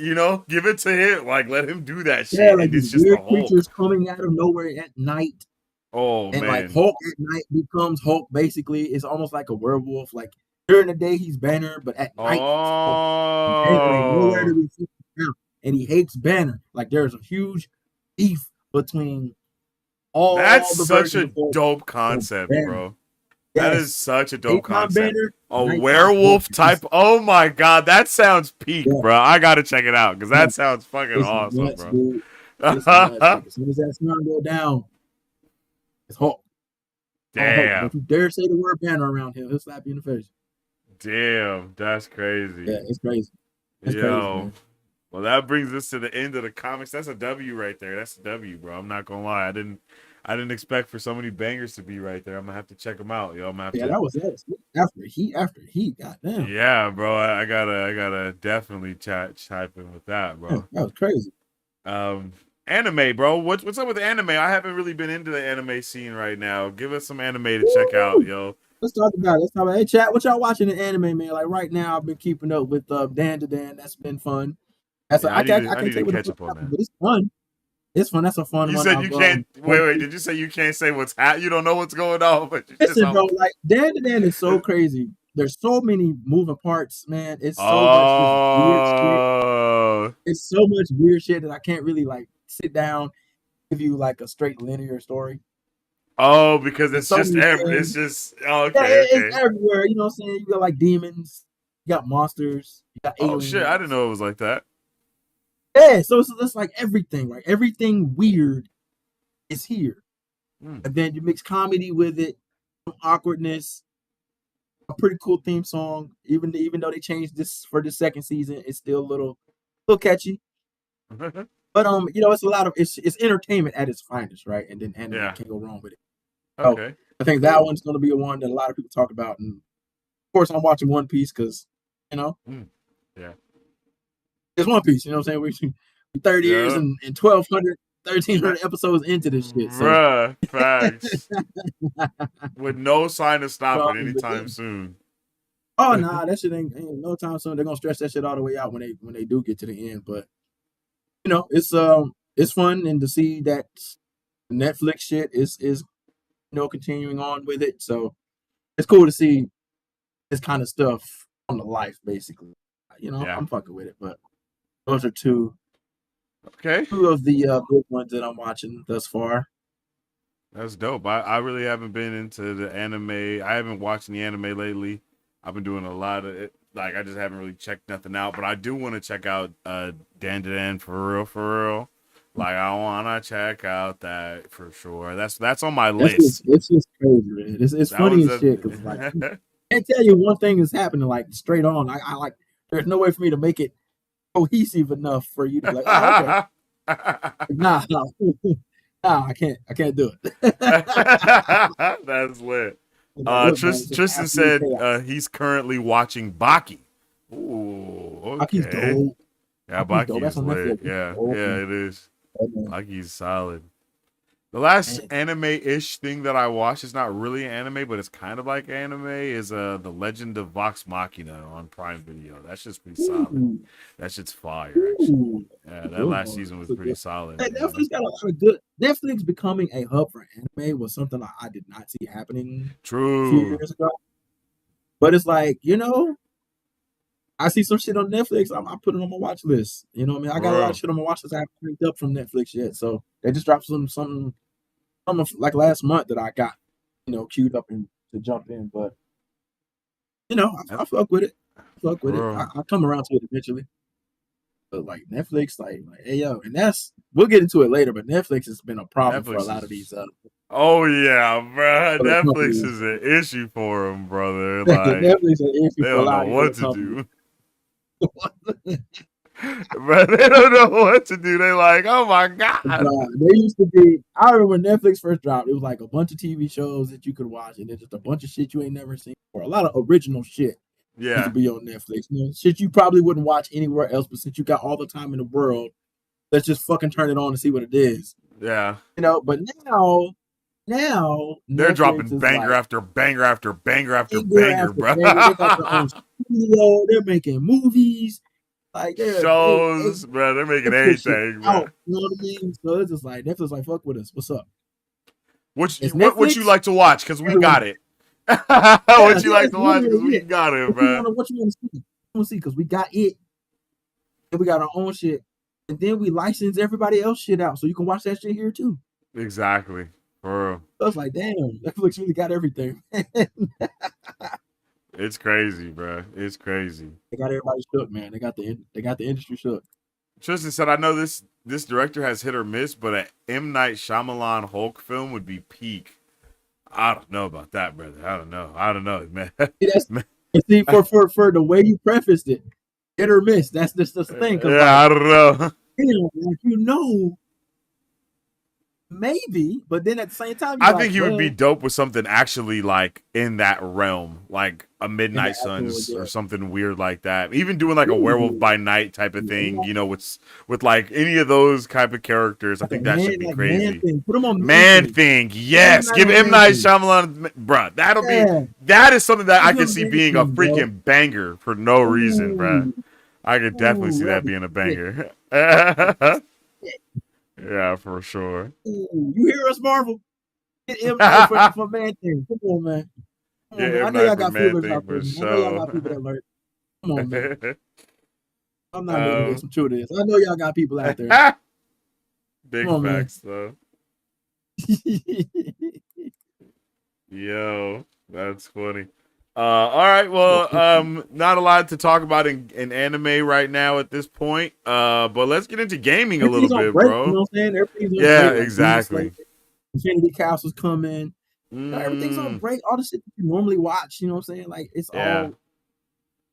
Give it to him. Like let him do that Yeah, shit, like and these it's just the weird Hulk. creatures coming out of nowhere at night. Oh And like man. Hulk at night becomes Hulk basically. It's almost like a werewolf. Like during the day he's Banner, but at night he's Hulk. And Banner ain't nowhere to Oh, be seen now. And he hates Banner. Like there's a huge beef between that's all the such versions a of Hulk dope and concept, Banner. bro. That is Yes. such a dope Daytime concept. Banner, A nighttime Hulk. werewolf type. Oh my god, that sounds peak, Yeah, bro. I gotta check it out because yeah. that sounds fucking It's awesome, nuts, bro. dude. It's nuts. Like as soon as that sun go down, it's Hulk. All Hulk. Damn. Don't you dare say the word Banner around him. He'll slap you in the face. Damn, that's crazy. Yeah, it's crazy. It's crazy, Yo. man. Well, that brings us to the end of the comics. That's a W right there. That's a W, bro. I'm not gonna lie. I didn't expect for so many bangers to be right there. I'm gonna have to check them out. Yo, I'm gonna have Yeah, to. that was after Heat. After Heat, goddamn, Yeah, bro. I gotta definitely type in with that, yeah, bro. that was crazy. Um, Anime, bro. What's up with anime? I haven't really been into the anime scene right now. Give us some anime to check out, Woo! yo. Let's talk about it. Let's talk about it. Hey, chat, what y'all watching in anime, man? Like right now, I've been keeping up with Dan to Dan. That's been fun. Yeah, I I need can't to tell you what the catch fuck up on happened, that. but it's fun. It's fun. That's a fun You one. said I've you can't. One Wait. Piece. Did you say you can't say what's happening? You don't know what's going on, but you just. Listen, bro, like Dan to Dan is so crazy. There's so many moving parts, man. It's so much just weird shit. Oh. It's so much weird shit that I can't really like sit down give you like a straight linear story. Oh, because There's it's so just many it's things. just oh, Yeah, okay, it's okay. everywhere. You know what I'm saying? You got like demons, you got monsters, you got Oh shit, I didn't aliens. know it was like that. Yeah, so it's like everything, right? Everything weird is here. Hmm. And then you mix comedy with it, some awkwardness, a pretty cool theme song. Even though they changed this for the second season, it's still a little catchy. But it's a lot of it's entertainment at its finest, right? And then anime Yeah. can't go wrong with it. So Okay. I think that Cool. one's gonna be a one that a lot of people talk about. And of course I'm watching One Piece because you know Yeah. it's One Piece, you know what I'm saying? We 30 years Yeah. and 1200. 1,300 episodes into this shit. So, Bruh, facts. With no sign of stopping but yeah. anytime soon. Oh nah, that shit ain't no time soon. They're gonna stretch that shit all the way out when they do get to the end. But it's fun and to see that Netflix shit is continuing on with it. So it's cool to see this kind of stuff on the life, basically. Yeah. I'm fucking with it. But those are two Okay. of the big ones that I'm watching thus far. That's dope. I really haven't been into the anime. I haven't watched any anime lately. I've been doing a lot of it. Like, I just haven't really checked nothing out. But I do want to check out Dan Dan for real, for real. Like, I want to check out that for sure. That's on my list. It's just crazy, man. It's That funny one's as shit because like I a can't tell you one thing is happening like straight on. I like there's no way for me to make it cohesive enough for you to be like, oh okay, nah, no, nah, I can't do it. That's lit. Like, look, man, it's just Tristan absolute said chaos. he's currently watching Baki. Ooh, Aki's okay. dope. Yeah, Aki's dope. Baki That's is on lit. Netflix. Yeah, Dope, yeah, man. it is. Man. Baki's solid. The last Man. anime-ish thing that I watched is not really anime, but it's kind of like anime. Is The Legend of Vox Machina on Prime Video. That's just pretty solid. Ooh, That shit's fire, actually. ooh, Yeah, that's a that good last one. season was That's a pretty good. solid. Hey, Yeah. Netflix got a lot of good. Netflix becoming a hub for anime was something I did not see happening a few True. years ago. But it's like, I see some shit on Netflix. I put it on my watch list. You know what I mean? I got a lot of Bro. shit on my watch list I haven't picked up from Netflix yet. So they just dropped something like last month that I got, queued up and to jump in. But I fuck with it. Fuck with it. Bro. I come around to it eventually. But like Netflix, like hey yo, and we'll get into it later. But Netflix has been a problem for a Netflix lot of is. these Oh yeah, bro. other Netflix companies. is an issue for them, brother. Like Netflix is an issue they for a don't lot know of these other what to companies. do, bro. They don't know what to do. They like, oh my god. They used to be. I remember when Netflix first dropped. It was like a bunch of TV shows that you could watch, and then just a bunch of shit you ain't never seen, or a lot of original shit used to Yeah, be on Netflix. Shit you probably wouldn't watch anywhere else. But since you got all the time in the world, let's just fucking turn it on and see what it is. yeah. But now They're Netflix dropping is banger like after banger after banger after banger banger, after bro. banger. They got their own studio. They're making movies. Like Shows, bro. They're making they put shit anything, bro. out. You know what I mean? So it's just like Netflix like fuck with us. What's up? It's What you Netflix. like to watch? Cause we got it. Yeah, What you yeah, like it's to watch? Cause literally we it. got it, What you bro. want to see? You want to see because we got it, and we got our own shit, and then we license everybody else shit out, so you can watch that shit here too. Exactly, for real. So it's like, damn, Netflix really got everything. It's crazy, bro. It's crazy. They got everybody shook, man. They got the industry shook. Tristan said, "I know this director has hit or miss, but an M Night Shyamalan Hulk film would be peak." I don't know about that, brother. I don't know, man. See, Man. see for the way you prefaced it, hit or miss. That's the thing, because Yeah, like, I don't know. like maybe, but then at the same time, you're I like, think he would be well, dope with something actually like in that realm, like a in the Midnight actual, Suns yeah. or something weird like that. Even doing like a Werewolf Ooh, by Night type of thing, yeah. with like any of those type of characters. I Like a think that should be man crazy. thing. Put them on man Man thing. Thing, Put M yes. Night Give on M man Night thing. Shyamalan, bruh. Yeah, That is something that put I him can on see man being a thing, bro. freaking banger for no reason, bruh. Ooh, I could definitely see that'd that be being a sick. banger. That'd be sick. Yeah, for sure. Ooh, you hear us, Marvel? Get M Night for man thing. Come on, man. Come on, Yeah, man. I M know Night y'all for got Man feelers out Thing there, for man. I know y'all got people sure. that lurk. Come on, man. I'm not gonna get some truth to this. I know y'all got people out there. Come Big on, man. facts though. Yo, that's funny. All right, well, not a lot to talk about in anime right now at this point. But let's get into gaming a little Everything's on bit, break, you bro. know what I'm saying? Everything's on Yeah, break, like Demon Slayer, exactly. Infinity Castle's coming. Everything's on Mm, break. All the shit that you normally watch, you know what I'm saying? Like it's yeah, all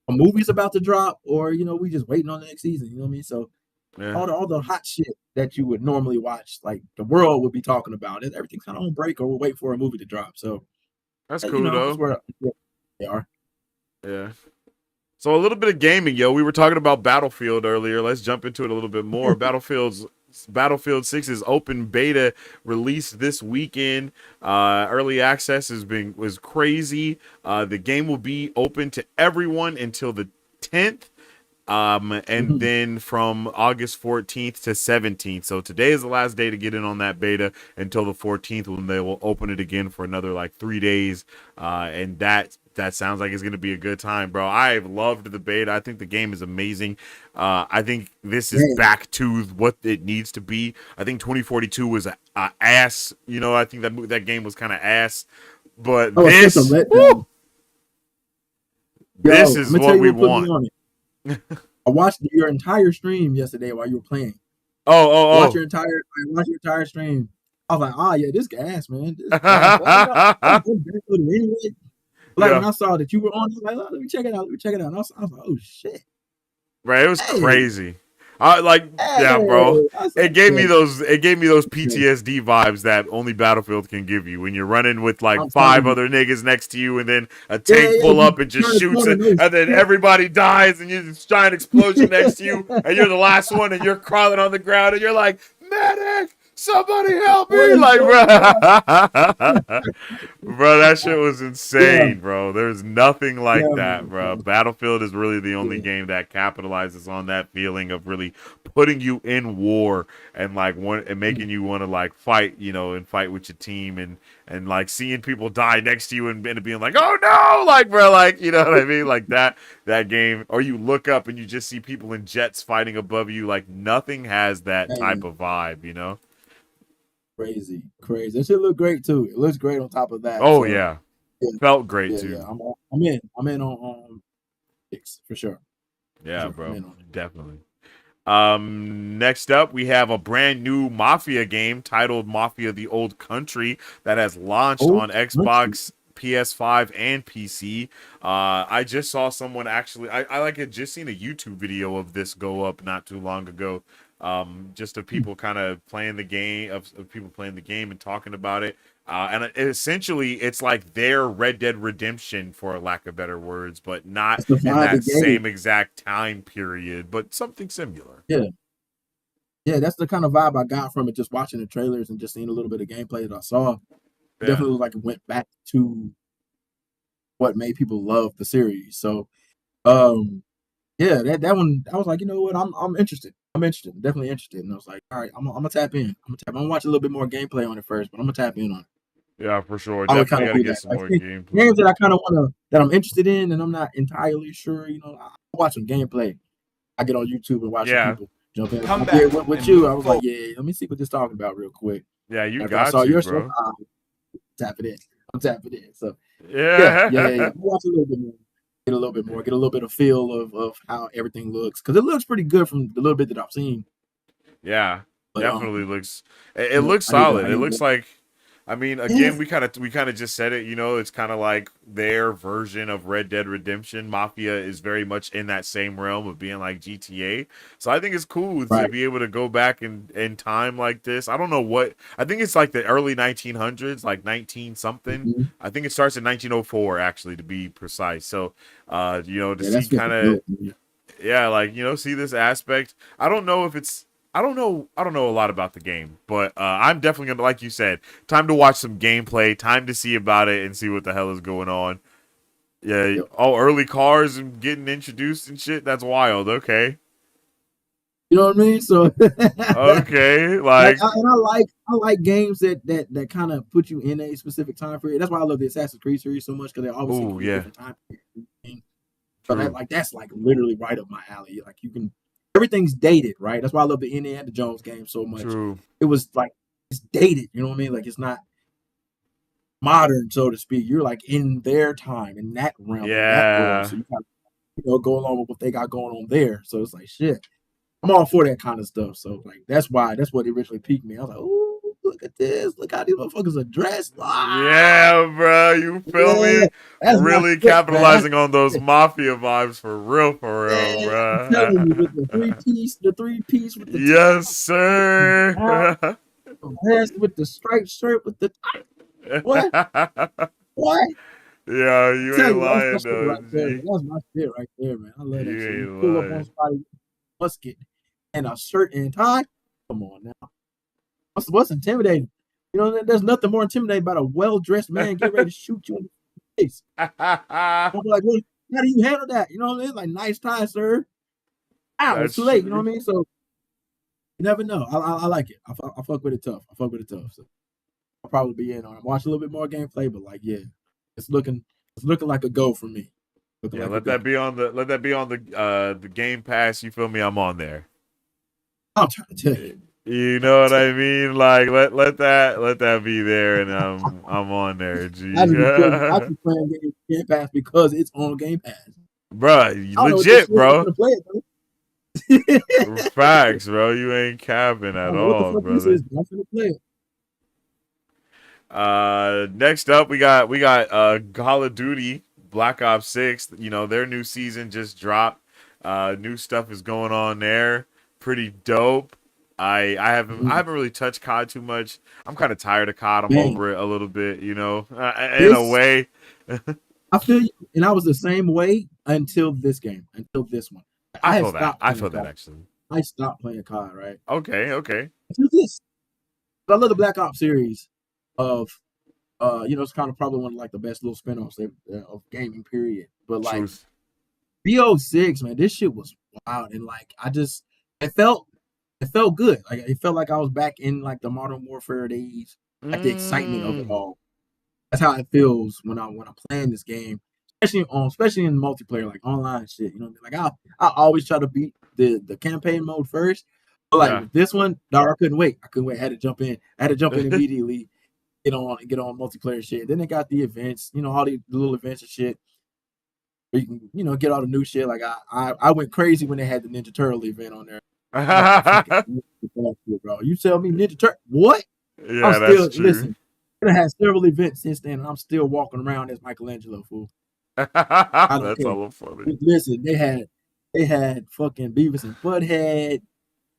a movie's about to drop, or we just waiting on the next season. You know what I mean? So yeah, all the hot shit that you would normally watch, like the world would be talking about it. Everything's kind of on break, or we'll wait for a movie to drop. So that's cool that's though. where they are. Yeah. So a little bit of gaming, yo. We were talking about Battlefield earlier. Let's jump into it a little bit more. Battlefield's Battlefield 6's open beta released this weekend. Early access was crazy. The game will be open to everyone until the 10th. And Mhm. then from August 14th to 17th. So today is the last day to get in on that beta until the 14th, when they will open it again for another like 3 days. And that sounds like it's going to be a good time, bro. I've loved the beta. I think the game is amazing. I think this is Yeah. back to what it needs to be. I think 2042 was a ass. You know, I think that game was kind of ass. But Oh, it's such a this, letdown. woo, this Yo, I'm is gonna tell what you we what put me want. on it. I watched your entire stream yesterday while you were playing. Oh, I watched your entire stream. I was like, oh. yeah, this gas, man, this gas. But I was gonna download it anyway. Like when Yeah. I saw that you were on, I was like, oh, let me check it out. Let me check it out. And I was like, oh shit, Right, it was hey, crazy. I like, hey. yeah, bro. I was It like, gave yeah, me those. It gave me those yeah. PTSD vibes that only Battlefield can give you when you're running with like I'm telling five you, other niggas next to you, and then a yeah, tank yeah. pull You up and just turn the shoots corner, it, no and then shit. everybody dies, and you just giant explosion next to you, and you're the last one, and you're crawling on the ground, and you're like, medic, somebody help me, Boy, like, boy, bro. boy. Bro, that shit was Yeah, insane, bro. There's nothing like yeah, that, man. bro. Battlefield is really the only Yeah, game that capitalizes on that feeling of really putting you in war and like and making you want to like fight, you know, and fight with your team, and like seeing people die next to you, and being like, oh no, like, bro, like, you know what I mean, like that game. Or you look up and you just see people in jets fighting above you. Like nothing has that type man, of vibe, you know. crazy, crazy. That shit look great too. It looks great on top of that. Oh So yeah, yeah, felt great yeah. too. I'm in on six for sure. For Yeah, sure, I'm bro, in on it. definitely. Next up, we have a brand new Mafia game titled Mafia: The Old Country that has launched Old on country. Xbox, PS5, and PC. I just saw someone actually, I like had just seen a YouTube video of this go up not too long ago. Just of people kind of playing the game, of people playing the game and talking about it. And essentially, it's like their Red Dead Redemption, for lack of better words, but not That's the in vibe that it gave. same exact time period, but something similar. Yeah, yeah. That's the kind of vibe I got from it. Just watching the trailers and just seeing a little bit of gameplay that I saw. It Yeah. definitely looked like it went back to what made people love the series. So, yeah, that one. I was like, you know what? I'm interested. I'm interested. I'm definitely interested. And I was like, all right, I'm gonna tap in. I'm gonna watch a little bit more gameplay on it first, but I'm gonna tap in on it. Yeah, for sure. I would Definitely kind of got to do get that. some Like more games gameplay. that I kind of wanna that I'm interested in, and I'm not entirely sure. I watch some gameplay. I get on YouTube and watch some Yeah. people jump in. Come I did back with and you. move I was like, forward. yeah, let me see what this talking about real quick. Yeah, you After I got saw to, your stuff, bro. I tap it in. I'm tapping it in. So yeah. Yeah. Watch a little bit more. Get a little bit more. Get a little bit of feel of how everything looks because it looks pretty good from the little bit that I've seen. Yeah. But Definitely looks it looks I need to solid. It looks like, I mean, yeah, again, we kind of just said it, you know, it's kind of like their version of Red Dead Redemption. Mafia is very much in that same realm of being like GTA. So I think it's cool to right. be able to go back in time like this. I don't know what. I think it's like the early 1900s, like 19 something. Mhm. I think it starts in 1904 actually, to be precise. So you know, to Yeah, see that's kind fucking of, dope, man. yeah, like, you know, see this aspect. I don't know if it's, I don't know a lot about the game, but I'm definitely gonna, like you said, time to watch some gameplay, time to see about it and see what the hell is going on. Yeah. Yep. Oh, early cars and getting introduced and shit, that's wild. Okay. You know what I mean? So Okay, like like, I like games that kind of put you in a specific time period. That's why I love the Assassin's Creed series so much because they're always taking oh you a yeah, different time period. So true. that's like literally right up my alley. Like you can everything's dated, right? That's why I love the Indiana Jones game so much. True. It was like it's dated, you know what I mean? Like it's not modern, so to speak. You're like in their time, in that realm, in that world. Yeah. So you got go along with what they got going on there. So it's like shit. I'm all for that kind of stuff. So like that's what originally piqued me. I was like, oh, look at this. Look how these motherfuckers are dressed. Ah, Yeah, bro. You feel yeah, me? that's my Really shit, man. capitalizing on those mafia vibes for real, Man, I'm telling you, with bro. the three piece with the Yes, top, sir. the vest with the striped shirt with the what? Yeah, What? I you tell ain't you, that's my lying shit though, right there. G. That's my shit right there, man. I love that You shit. You ain't pull up on lying. somebody musket and a shirt and tie. Come on now. What's intimidating? You know, there's nothing more intimidating about a well-dressed man getting ready to shoot you in the face. I'm like, well, how do you handle that? You know what I mean? Like, nice try, sir. Ow, it's That's too late. You know true. what I mean? So you never know. I like it. I fuck with it tough. I fuck with it tough. So I'll probably be in on it. Watch a little bit more gameplay, but like, yeah, it's looking like a go for me. Looking Yeah, like a go. let that be on the Game Pass. You feel me? I'm on there. I'm trying to tell you. You know what I mean? Like let that be there, and I'm on there. G, I just playing Game Pass because it's on Game Pass. bruh, I don't know what this legit, shit. I'm bro. gonna play it, bro. Facts, bro. You ain't capping I at don't know what the all, fuck this is, brother. but I'm gonna play it. Next up we got Call of Duty Black Ops 6. You know, their new season just dropped. New stuff is going on there. Pretty dope. I haven't really touched COD too much. I'm kind of tired of COD. I'm Man, over it a little bit, you know. In a this way. I feel you, and I was the same way until this game, until this one. I I had feel that. stopped I playing feel that COD. actually. I stopped playing COD, right? Okay, okay. Until this. But I love the Black Ops series of it's kind of probably one of like the best little spinoffs of gaming period. But like Truth. BO6, man, this shit was wild. And like it felt good. Like it felt like I was back in like the modern warfare days, like the excitement of it Mm. all. That's how it feels when I'm playing this game, especially in multiplayer, like online shit. You know, like I always try to beat the campaign mode first. But like Yeah. with this one, dog, I couldn't wait. I had to jump in. I had to jump in immediately, get on multiplayer shit. Then they got the events, all the little events and shit. Where you can, get all the new shit. Like I went crazy when they had the Ninja Turtle event on there. I fucking bro. You tell me Ninja Turtle what? I'm Yeah, that's still true. listen. I had several events since then, and I'm still walking around as Michelangelo, fool. I don't That's care. all funny. Listen, they had fucking Beavis and Butthead.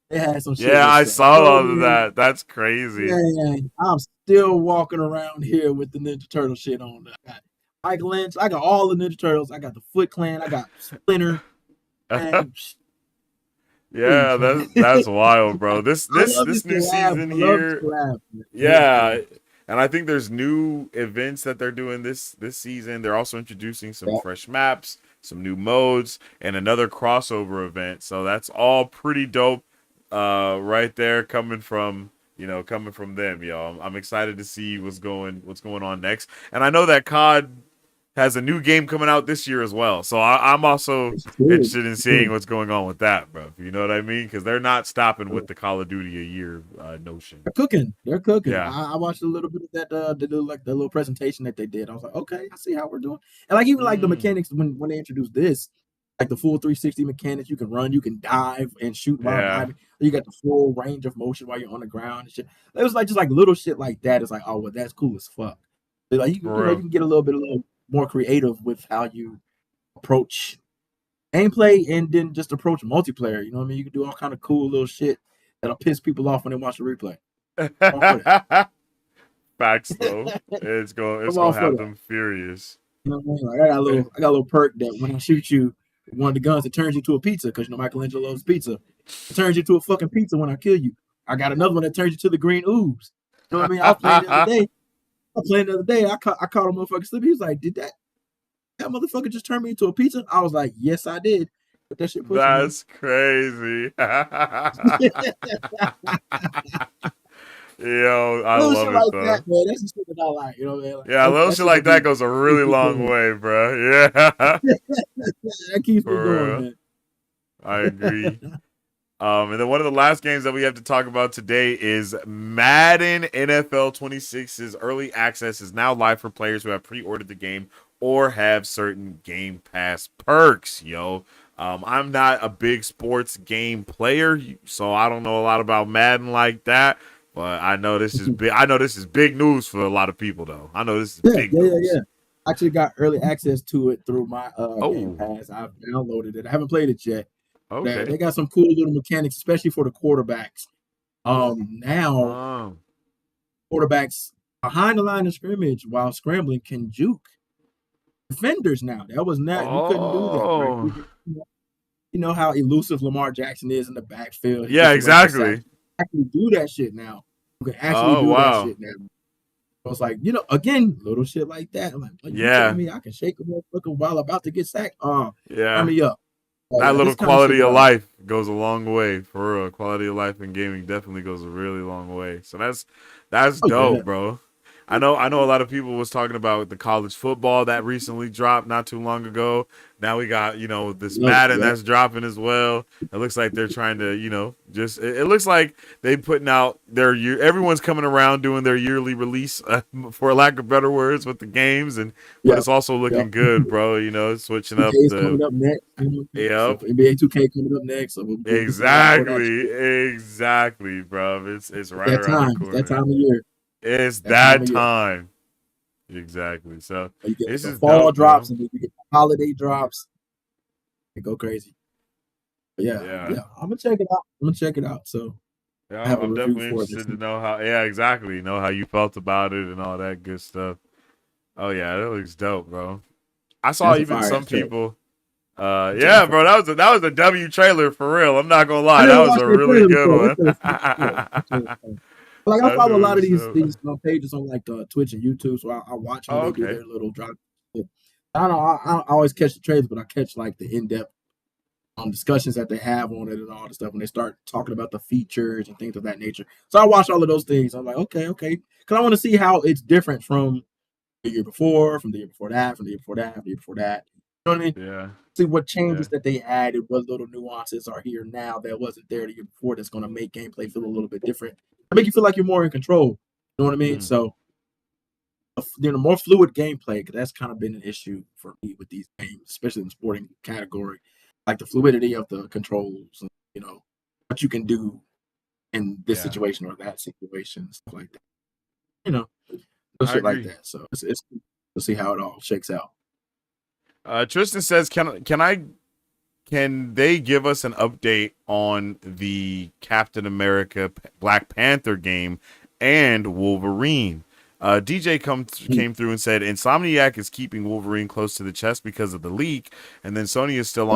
They had some shit Yeah, with I saw all of Spider-Man. that. That's crazy. Man, I'm still walking around here with the Ninja Turtle shit on. I got Michelangelo. I got all the Ninja Turtles. I got the Foot Clan. I got Splinter. And please, Yeah, man. that's wild, bro. This I this love this this new collab. season I love this here, collab. Man. This yeah, collab. and I think there's new events that they're doing this season. They're also introducing some Yeah, fresh maps, some new modes, and another crossover event. So that's all pretty dope, right there, coming from them, yo. I'm excited to see what's going on next, and I know that COD has a new game coming out this year as well. So I'm also it's true. interested in seeing what's going on with that, bro. You know what I mean? Because they're not stopping with the Call of Duty a year notion. They're cooking. They're cooking. Yeah. I watched a little bit of that the little presentation that they did. I was like, okay, I see how we're doing. And like even like the Mm, mechanics when they introduced this, like the full 360 mechanics, you can run, you can dive and shoot while yeah. diving. You got the full range of motion while you're on the ground and shit. It was like just like little shit like that. It's like, oh well, that's cool as fuck. But like For you real. can get a little more creative with how you approach gameplay and then just approach multiplayer. You know what I mean? You can do all kind of cool little shit that'll piss people off when they watch the replay. All for Facts though. that. It's I'm all gonna for have that. them furious. You know what I mean? Like I got a little perk that when I shoot you, one of the guns, it turns you to a pizza because Michelangelo loves pizza. It turns you to a fucking pizza when I kill you. I got another one that turns you to the green ooze. You know what I mean? I was playing the other day. I caught a motherfucker sleeping. He was like, "Did that motherfucker just turn me into a pizza?" I was like, "Yes, I did." But that shit pussy, man. That's crazy. Yo, I Little shit love it like that, though. man. That's the shit that I like. You know what I mean? Like, Yeah, a little that shit shit like that be that goes a really keeps me long going. way, bro. Yeah. That keeps me For going, real. man. I agree. And then one of the last games that we have to talk about today is Madden NFL 26's early access is now live for players who have pre-ordered the game or have certain Game Pass perks, yo. I'm not a big sports game player, so I don't know a lot about Madden like that. But I know this is big. I know this is big news for a lot of people, though. I know this is Yeah, big yeah, yeah, news. yeah. I actually got early access to it through my Game Oh, Pass. I've downloaded it. I haven't played it yet. okay. They got some cool little mechanics, especially for the quarterbacks. Now Um, quarterbacks behind the line of scrimmage while scrambling can juke defenders. Now that was not you couldn't do that, right? oh, You know how elusive Lamar Jackson is in the backfield. He yeah, gets away with a sack. exactly. actually do that shit now. You can actually Oh do that wow. shit now. So it's like, again, little shit like that. I'm like, you telling Yeah. me I can shake a motherfucker while about to get sacked? Turn Yeah. me up. That Yeah, little this kind of shit quality that of I like. life goes a long way for real. Quality of life in gaming definitely goes a really long way. So that's Oh yeah. dope, bro. I know a lot of people was talking about the college football that recently dropped not too long ago. Now we got, this Madden Yep. that's dropping as well. It looks like they're trying to, just it looks like they putting out their year. Everyone's coming around doing their yearly release, for lack of better words, with the games, but Yep. it's also looking Yep. good, bro. Switching 2K up is the coming up next. So yep. for NBA 2K coming up next. So we'll get some more of that Exactly, shit. exactly, bro. It's It's right that around the time. It's that corner. time of year. It's That time that of year. time. Exactly. So You get this the is fall dope, drops bro. and then you get the holiday drops. They go crazy. But Yeah. I'm gonna check it out. I'm gonna check it out. So Yeah, I have a I'm review definitely for it. interested to know how. Yeah, exactly. Know how you felt about it and all that good stuff. Oh yeah, that looks dope, bro. I saw That's a even fire some ass trailer. people. I'm checking Yeah, for bro, it. that was a W trailer for real. I'm not gonna I lie, that never was watched a that really trailer good before. That one. trailer sounds fire. That trailer sounds- Like I That's follow a lot really of these so. pages on like Twitch and YouTube, so I watch when Oh, they do okay. their little drop. I don't know. I always catch the trailers, but I catch like the in depth discussions that they have on it and all the stuff when they start talking about the features and things of that nature. So I watch all of those things. I'm like, okay, because I want to see how it's different from the year before, from the year before that, from the year before that, from the year before that. You know what I mean? Yeah, See what yeah. changes that they added, what little nuances are here now that wasn't there the year before that's going to make gameplay feel a little bit different. Make you feel like you're more in control. You know what I mean? Mm, So, more fluid gameplay, because that's kind of been an issue for me with these games, especially in the sporting category, like the fluidity of the controls, and, what you can do in this yeah, situation or that situation, stuff like that. You know, no I shit like agree. that. So it's cool to see how it all shakes out. Tristan says, can they give us an update on the Captain America Black Panther game and Wolverine? DJ came through and said Insomniac is keeping Wolverine close to the chest because of the leak, and then Sony is still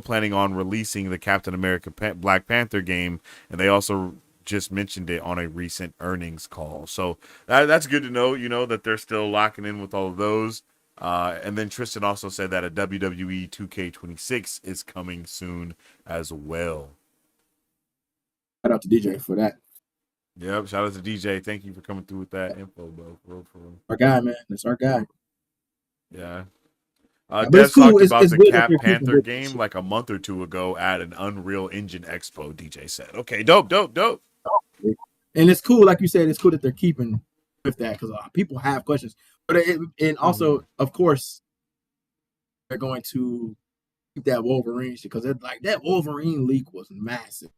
planning on releasing the Captain America Black Panther game, and they also just mentioned it on a recent earnings call. So that's good to know. That they're still locking in with all of those. And then Tristan also said that a WWE 2K26 is coming soon as well. Shout out to DJ for that. Yep. Shout out to DJ. Thank you for coming through with that info, bro. For real. Our guy, man. That's our guy. Yeah. But it's Devs cool. talked It's, about it's the good that they're Cap keeping Panther with that game shit. like a month or two ago at an Unreal Engine Expo, DJ said. Okay, dope, dope, dope. And it's cool, like you said, it's cool that they're keeping with that because people have questions. But and Mm-hmm. also, of course, they're going to keep that Wolverine shit because like that Wolverine leak was massive.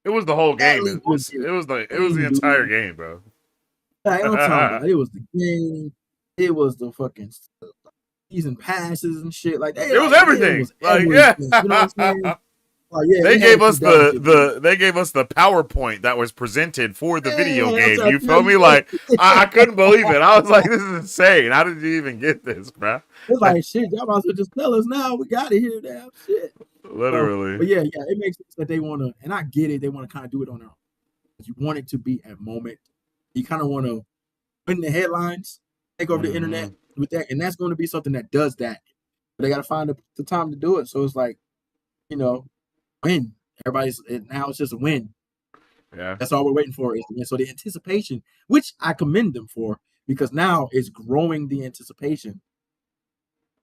It was the whole That game. leak was It was the insane, entire dude. game, bro. Like, I'm talking about it was the game, it was the fucking season passes and shit. Like It was it everything. was Like, everything. You know what I'm saying? yeah. Like yeah, They they had to gave us keep that the shit moving. the they gave us the PowerPoint that was presented for the video Man, I'm game. trying You to tell feel me? you. Like I couldn't believe it. I was like, this is insane. How did you even get this, bro? It's like shit. Y'all might as well just tell us now. We got to hear that shit. So, Literally. but yeah, it makes sense that they want to, and I get it. They want to kind of do it on their own. You want it to be a moment. You kind of want to win the headlines, take over the Mm-hmm. internet with that, and that's going to be something that does that. But they got to find the time to do it. So it's like, win. Now it's just a win. Yeah. That's all we're waiting for is the win. So the anticipation, which I commend them for, because now it's growing the anticipation.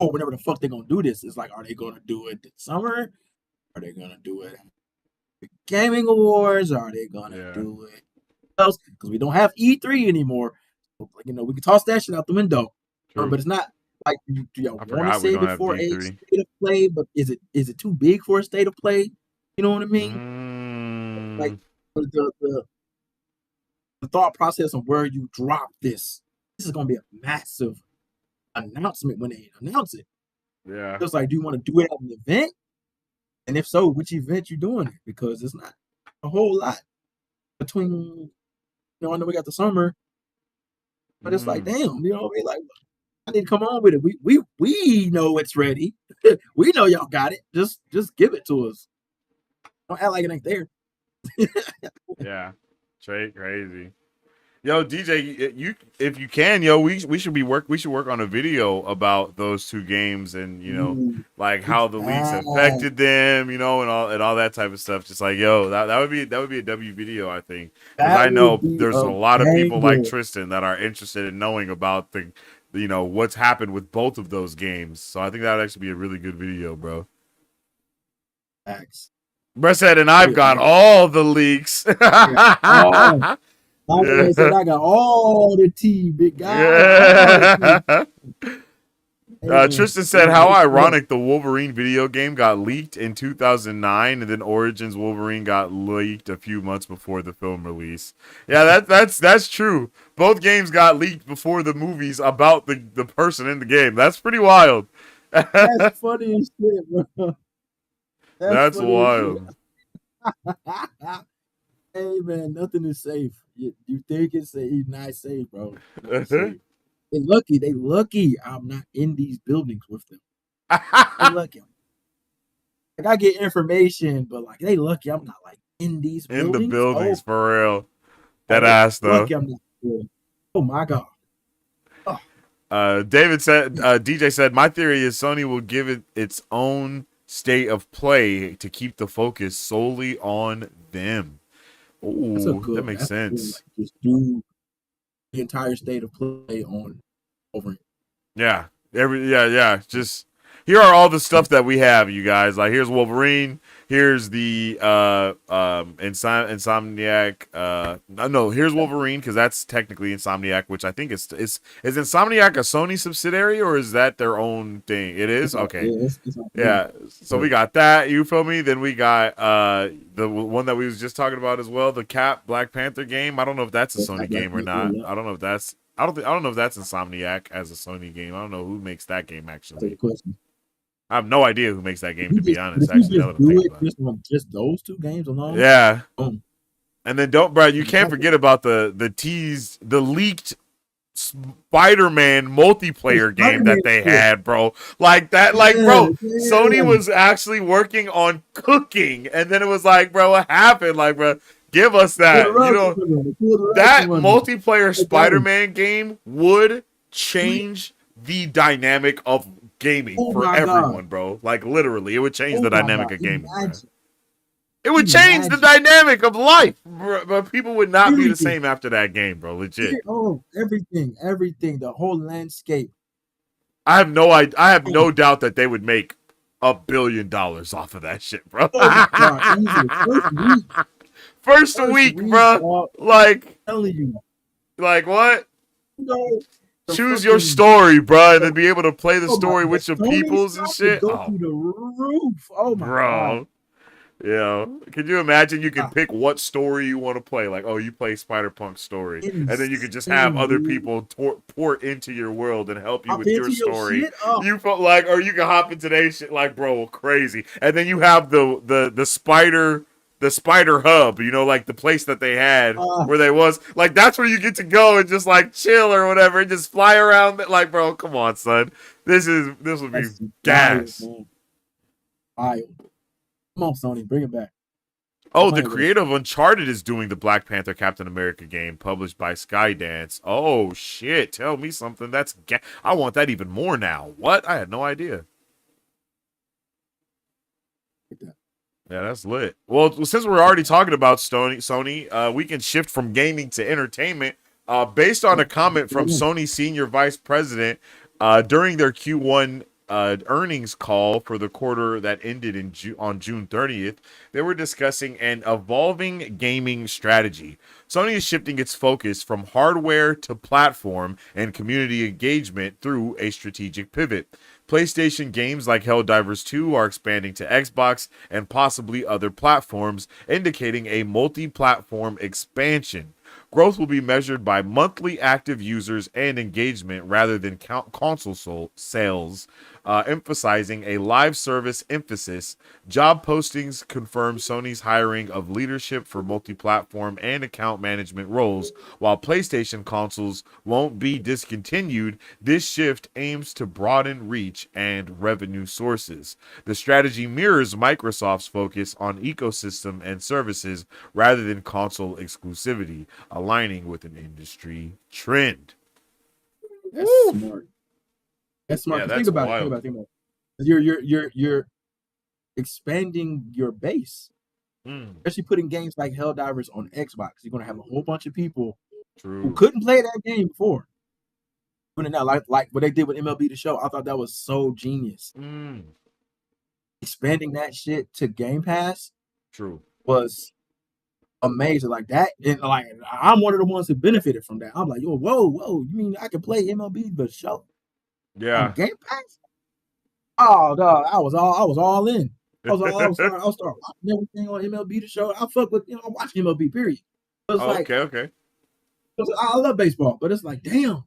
Oh, whenever the fuck they're gonna do this, it's like, are they gonna do it this summer? Are they gonna do it at the gaming awards? Are they gonna Yeah. do it else? Because we don't have E3 anymore. So, we can toss that shit out the window. True. But it's not like, do y'all I want to forgot we save don't it have for a D3. state of play? But is it too big for a state of play? You know what I mean? Like Mm, the thought process of where you drop this. This is gonna be a massive announcement when they announce it. yeah. It's like, do you want to do it at an event? And if so, which event you doing it? Because it's not a whole lot between, I know we got the summer, but it's like, Mm, damn, what I mean? Like, I need to come on with it. We know it's ready. We know y'all got it. Just give it to us. Don't act like it ain't there. Yeah, straight crazy. Yo, DJ, you if you can, yo, we should work on a video about those two games and Ooh, like how the leaks exact. affected them, and all that type of stuff. Just like yo, that would be a W video, I think, because That I would know be there's a a lot of people like banger. Tristan that are interested in knowing about what's happened with both of those games. So I think that would actually be a really good video, bro. Facts. Bro said, and I've Hey, got all the leaks. I got all. My man said Yeah. I got all the tea, big guy. All the tea. Yeah. Hey man, Tristan said, they "How yeah, ironic! The Wolverine video game got leaked in 2009, and then Origins Wolverine got leaked a few months before the film release." Yeah, that's true. Both games got leaked before the movies about the person in the game. That's pretty wild. that's funny as shit, bro. That's That's funny as shit. wild. Hey man, nothing is safe. You think it's safe? Not safe, bro. Not safe. They lucky. They lucky. I'm not in these buildings with them. They lucky. Like I get information, but like they lucky. I'm not like in these In the buildings. buildings, Oh, for real. That oh, they ass though. lucky. I'm not. Oh my god. Oh, David said, DJ said, my theory is Sony will give it its own state of play to keep the focus solely on them. that's a Ooh, that good. makes That's a good. sense. Like just do the entire state of play on over. Yeah. Yeah. Just here are all the stuff that we have, you guys. Like here's Wolverine. Here's the Insomniac. No, here's Wolverine because that's technically Insomniac, which I think is Insomniac a Sony subsidiary or is that their own thing? It is okay. It's yeah. Yeah. So we got that. You feel me? Then we got the one that we was just talking about as well, the Cap Black Panther game. I don't know if that's a Sony game or not. I don't know if that's I don't know if that's Insomniac as a Sony game. I don't know who makes that game That's a actually. question. I have no idea who makes that game to be honest. If you Actually, now just that I'm do thinking it about it. just on just those two games alone, Yeah. boom. And then don't, bro. You can't Exactly. forget about the leaked Spider-Man multiplayer game Spider-Man that they shit. had, bro. Like that, like, Yeah, bro. Sony yeah. was actually working on cooking, and then it was like, bro, what happened? Like, bro, give us Pull the that. rug from under me. Pull the rug That from under me. multiplayer I got him. Spider-Man game would change the dynamic of gaming Oh for my god. everyone, bro. Like literally, it would change Oh the my dynamic god. of gaming, bro. Imagine. It would change the Imagine. dynamic of life, bro. But people would not be the Everything. same after that game, bro. Legit. Oh, everything. Everything. The whole landscape. I have Oh, no doubt that they would make $1 billion off of that shit, bro. oh my god. Easily. First week. First First week, week, bro. dog. Like, I'm telling you. what? You know, the Choose your fucking story, bro, and then be able to play the oh my story the with your Sony peoples and stuff would shit. go Oh, through the roof. Oh my god. bro. Yeah. Could you imagine you could Ah, pick what story you want to play? Like, oh, you play Spider-Punk's story. And then you could just have insane, other dude. people pour into your world and help you Hop with your into your story. shit. Oh, You felt like, or you can hop into their shit like, bro, crazy. And then you have the spider hub, like the place that they had uh, where they was. Like, that's where you get to go and just like chill or whatever and just fly around. Like, bro, come on, son. This would be that's wild, gas. man. Wild. Come on, Sony, bring it back. Stop Oh, the playing with us. creator of Uncharted is doing the Black Panther Captain America game published by Skydance. Oh, shit. Tell me something. I want that even more now. What? I had no idea. Like that. Yeah, that's lit. Well, since we're already talking about Sony, we can shift from gaming to entertainment. Based on a comment from Sony Senior Vice President during their Q1 earnings call for the quarter that ended on June 30th, they were discussing an evolving gaming strategy. Sony is shifting its focus from hardware to platform and community engagement through a strategic pivot. PlayStation games like Helldivers 2 are expanding to Xbox and possibly other platforms, indicating a multi-platform expansion. Growth will be measured by monthly active users and engagement rather than console sales. emphasizing a live service emphasis. Job postings confirm Sony's hiring of leadership for multi-platform and account management roles. While PlayStation consoles won't be discontinued, this shift aims to broaden reach and revenue sources. The strategy mirrors Microsoft's focus on ecosystem and services rather than console exclusivity, aligning with an industry trend. That's Woo! smart. That's smart. Yeah, Because think that's about it. Think wild. about it. Think about it. You're expanding your base, Mm, especially putting games like Helldivers on Xbox. You're gonna have a whole bunch of people who true. couldn't play that game before. Put it now, like what they did with MLB The Show. I thought that was so genius. Mm, Expanding that shit to Game Pass true. was amazing. Like that, and like I'm one of the ones who benefited from that. I'm like, yo, whoa, you mean I can play MLB The Show on Yeah. Game Pass? Oh, dog, I was all in. I was start watching everything on MLB The Show. I fuck with, I watch MLB. Period. But it's Oh, like, okay, okay. I love baseball, but it's like, damn,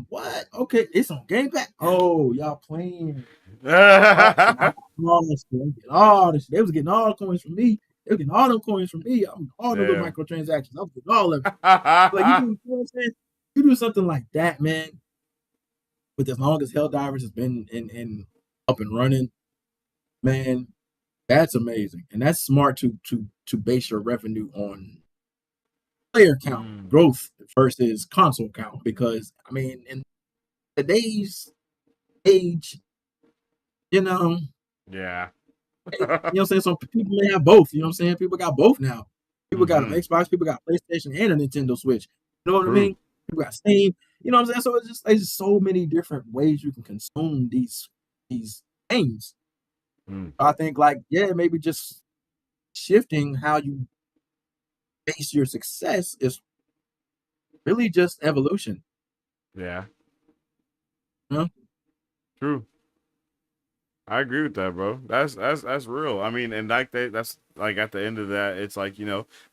what? Okay, it's on Game Pass. Oh, y'all playing? Oh, all this. They was getting all the coins from me. They were getting all them coins from me. All the little Damn. microtransactions. I was getting all of it. Like you know what I'm saying? You do something like that, man. With as long as Helldivers has been in up and running, man, that's amazing, and that's smart to base your revenue on player count Mm, growth versus console count. Because I mean, in today's age, you know, yeah. what I'm saying. So people may have both. You know what I'm saying? People got both now. People got an Mm-hmm. Xbox. People got PlayStation and a Nintendo Switch. You know what I True. mean? People got Steam. You know what I'm saying? So it's just so many different ways you can consume these games. Mm, I think like maybe just shifting how you base your success is really just evolution. yeah. You know? True. I agree with that, bro. That's real. I mean, and like that's like at the end of that, it's like,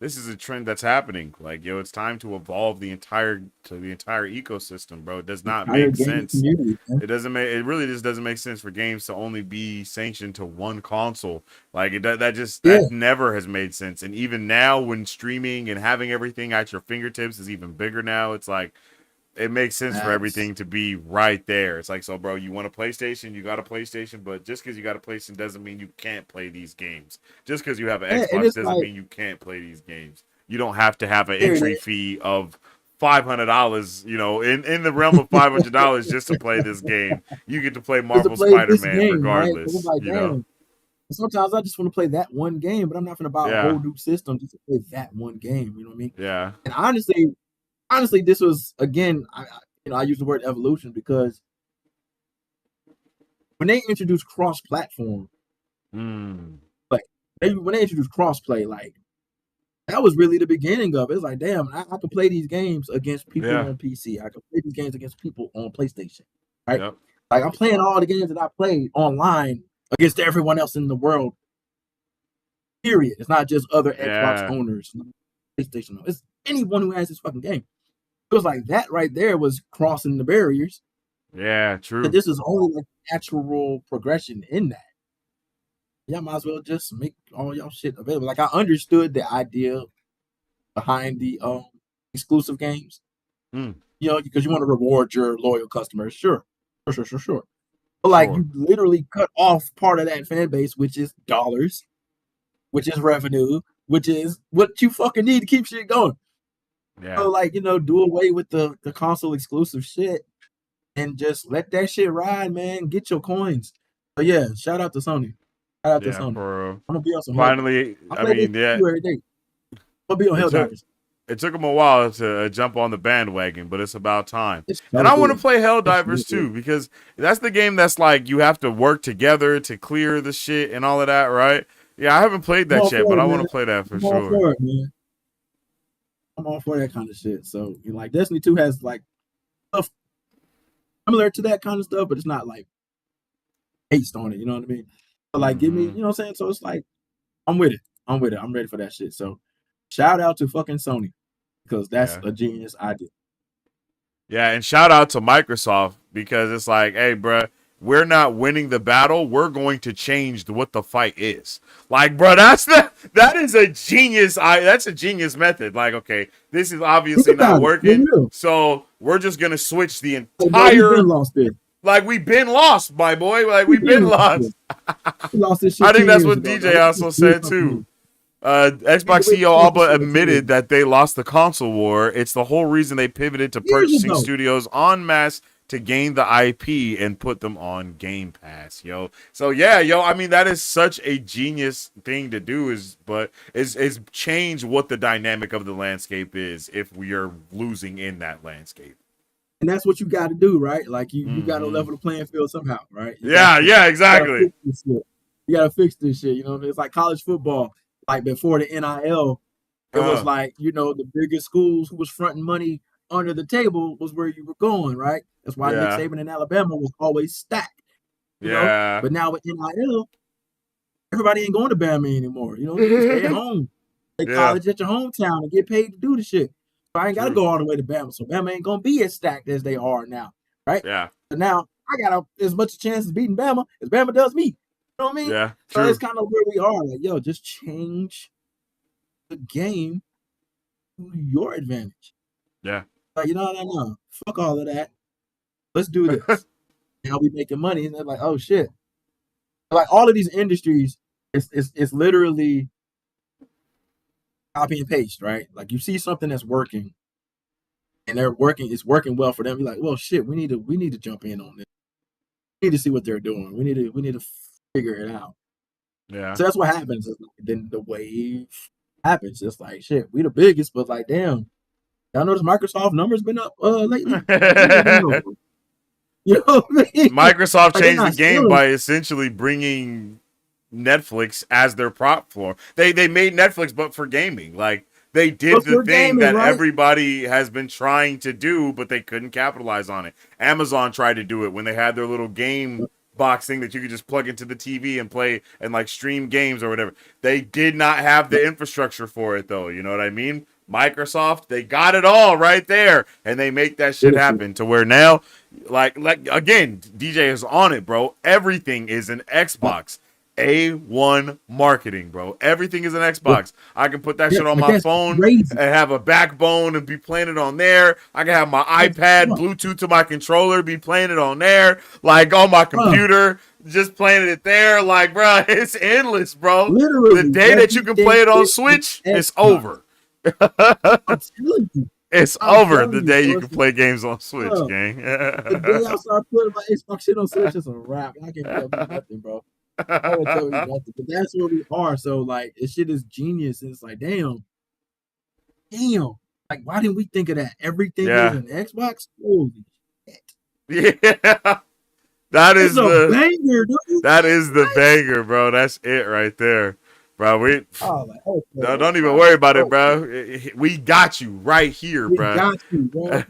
this is a trend that's happening. Like, it's time to evolve the entire ecosystem, bro. It does not Entire make gaming sense. community, man. It really just doesn't make sense for games to only be sanctioned to one console. Like Yeah, that never has made sense. And even now, when streaming and having everything at your fingertips is even bigger now, it's like it makes sense for facts. everything to be right there. It's like, so, bro, you want a PlayStation, you got a PlayStation, but just because you got a PlayStation doesn't mean you can't play these games. Just because you have an Yeah, and Xbox it's doesn't like mean you can't play these games. You don't have to have an there entry it fee of $500, in the realm of $500 just to play this game. You get to play is to Marvel play this Spider-Man game, right? Because I'm regardless, like, damn. Sometimes I just want to play that one game, but I'm not going to buy a Yeah, whole new system just to play that one game. You know what I mean? yeah. And honestly, this was again, I use the word evolution because when they introduced cross-platform, Mm, like when they introduced crossplay, like that was really the beginning of it. It's like, damn, I could play these games against people yeah, on PC. I could play these games against people on PlayStation, right? yep, Like I'm playing all the games that I played online against everyone else in the world. Period. It's not just other Xbox yeah, owners, PlayStation owners. It's anyone who has this fucking game. It was like that right there was crossing the barriers. yeah, But true. this is only like natural progression in that. Y'all might as well just make all y'all shit available. Like I understood the idea behind the exclusive games, Mm, because you want to reward your loyal customers. Sure. Sure. But like sure. you literally cut off part of that fan base, which is dollars, which is revenue, which is what you fucking need to keep shit going. Yeah, So like, do away with the console exclusive shit and just let that shit ride, man. Get your coins. But yeah, shout out to Sony. Shout out to yeah, Sony. for I'm gonna be on some Helldivers. finally, I I play this mean, yeah, every day. I'm gonna be on it took Helldivers. it took them a while to jump on the bandwagon, but it's about time. It's And so I want to good. play It's so Helldivers good. too, because that's the game that's like you have to work together to clear the shit and all of that, right? Yeah, I haven't played I'm that all yet, for but it, I want man. to play that for I'm all sure. for it, man. I'm all for that kind of shit. So, like Destiny 2 has like stuff similar to that kind of stuff, but it's not like based on it, you know what I mean? But like give me, Hmm. you know what I'm saying? So it's like I'm with it. I'm with it. I'm ready for that shit. So shout out to fucking Sony because that's Yeah. a genius idea. Yeah, and shout out to Microsoft because it's like, hey, bruh, we're not winning the battle. We're going to change what the fight is. Like, bro, that is a genius. That's a genius method. Like, okay, this is Think obviously not about it. For working, real. so we're just gonna switch the Hey, bro, we've entire. been lost there. Like, we've been lost, my boy. Like, We've we've been been lost there. lost. We lost this I shit think 10 that's years what ago, DJ dog. We also just do said something too. new. We Xbox we CEO lost this Alba shit like 10 years admitted that they lost the console war. It's the whole reason they pivoted to years purchasing ago. studios en masse to gain the IP and put them on Game Pass, yo. So yeah, yo, I mean that is such a genius thing to do is change what the dynamic of the landscape is if we are losing in that landscape. And that's what you got to do, right? Like you got to Mm-hmm. level the playing field somehow, right? Yeah, yeah, You got to exactly. fix this shit. You got to fix this shit. You know, it's like college football. Like before the NIL, it was Uh, like the biggest schools who was fronting money under the table was where you were going, right? That's why Nick yeah, Saban in Alabama was always stacked. yeah. But now with NIL, everybody ain't going to Bama anymore. You can stay at home, play Yeah, college at your hometown, and get paid to do the shit. So I ain't got to true. go all the way to Bama. So Bama ain't gonna be as stacked as they are now, right? Yeah, So now I got as much a chance of beating Bama as Bama does me. You know what I mean? yeah, So it's true. kind of where we are. Like, yo, just change the game to your advantage. Yeah. Like, no. Fuck all of that. Let's do this. Now we making money, and they're like, oh shit. Like all of these industries, it's literally copy and paste, right? Like you see something that's working and it's working well for them. You're like, well, shit, we need to jump in on this. We need to see what they're doing. We need to figure it out. Yeah. So that's what happens. Then the wave happens. It's like shit, we the biggest, but like, damn, y'all notice Microsoft numbers been up lately? Like, what are they doing over? You know what I mean? Microsoft Like they're changed the not game stealing. by essentially bringing Netflix as their prop floor. They made Netflix but for gaming. Like they did But the for thing gaming, that right? everybody has been trying to do, but they couldn't capitalize on it. Amazon tried to do it when they had their little game box thing that you could just plug into the TV and play and like stream games or whatever. They did not have the infrastructure for it though. You know what I mean? Microsoft, they got it all right there, and they make that shit happen to where now, like again, DJ is on it, bro. Everything is an Xbox. A1 marketing, bro. Everything is an Xbox. I can put that shit on Like my that's phone crazy. and have a backbone and be playing it on there. I can have my That's iPad, Bluetooth to my controller, be playing it on there. Like on my computer, just playing it there. Like, bro, it's endless, bro. The literally day that you can everything play it on is an Switch, it's Xbox. over. I'm telling you. It's I'm over telling the you, day you bro. can play games on Switch, Uh, gang. the day I start putting my Xbox shit on Switch, it's a wrap. I can't tell me nothing, bro. I can't tell me nothing. But that's where we are. So like, this shit is genius. And it's like, damn. Like, why didn't we think of that? Everything is Yeah. an Xbox. Holy shit! Yeah. That It's is a the banger, dude. that Like, is the what? banger, bro. That's it right there. Bro, we Oh, like, no, okay, don't even bro. worry about it, Okay, bro. We got you right here, we bro. got you, bro.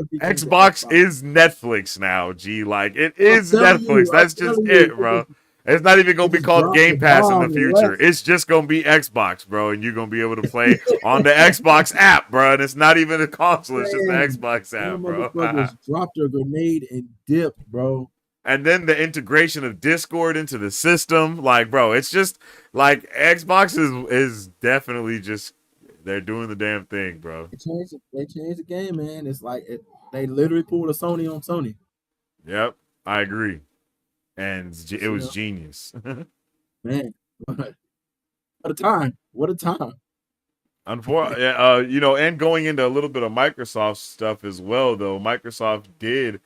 Everything's an Xbox Xbox. is Netflix now, G. Like it I'm is telling Netflix. you, I'm That's just telling you, it, bro. It's not even gonna they be just called dropped the Game Pass in the bomb and future. left. It's just gonna be Xbox, bro, and you're gonna be able to play on the Xbox app, bro. And it's not even a console; it's just the Man, Xbox app, them bro. motherfuckers dropped a grenade and dipped, bro. And then the integration of Discord into the system, like, bro, it's just like Xbox is definitely just they're doing the damn thing, bro. They changed the game, man. It's like they literally pulled a Sony on Sony. Yep, I agree, and it You was know, genius. man, what a time! What a time! Unfortunately, and going into a little bit of Microsoft stuff as well, though, Microsoft did,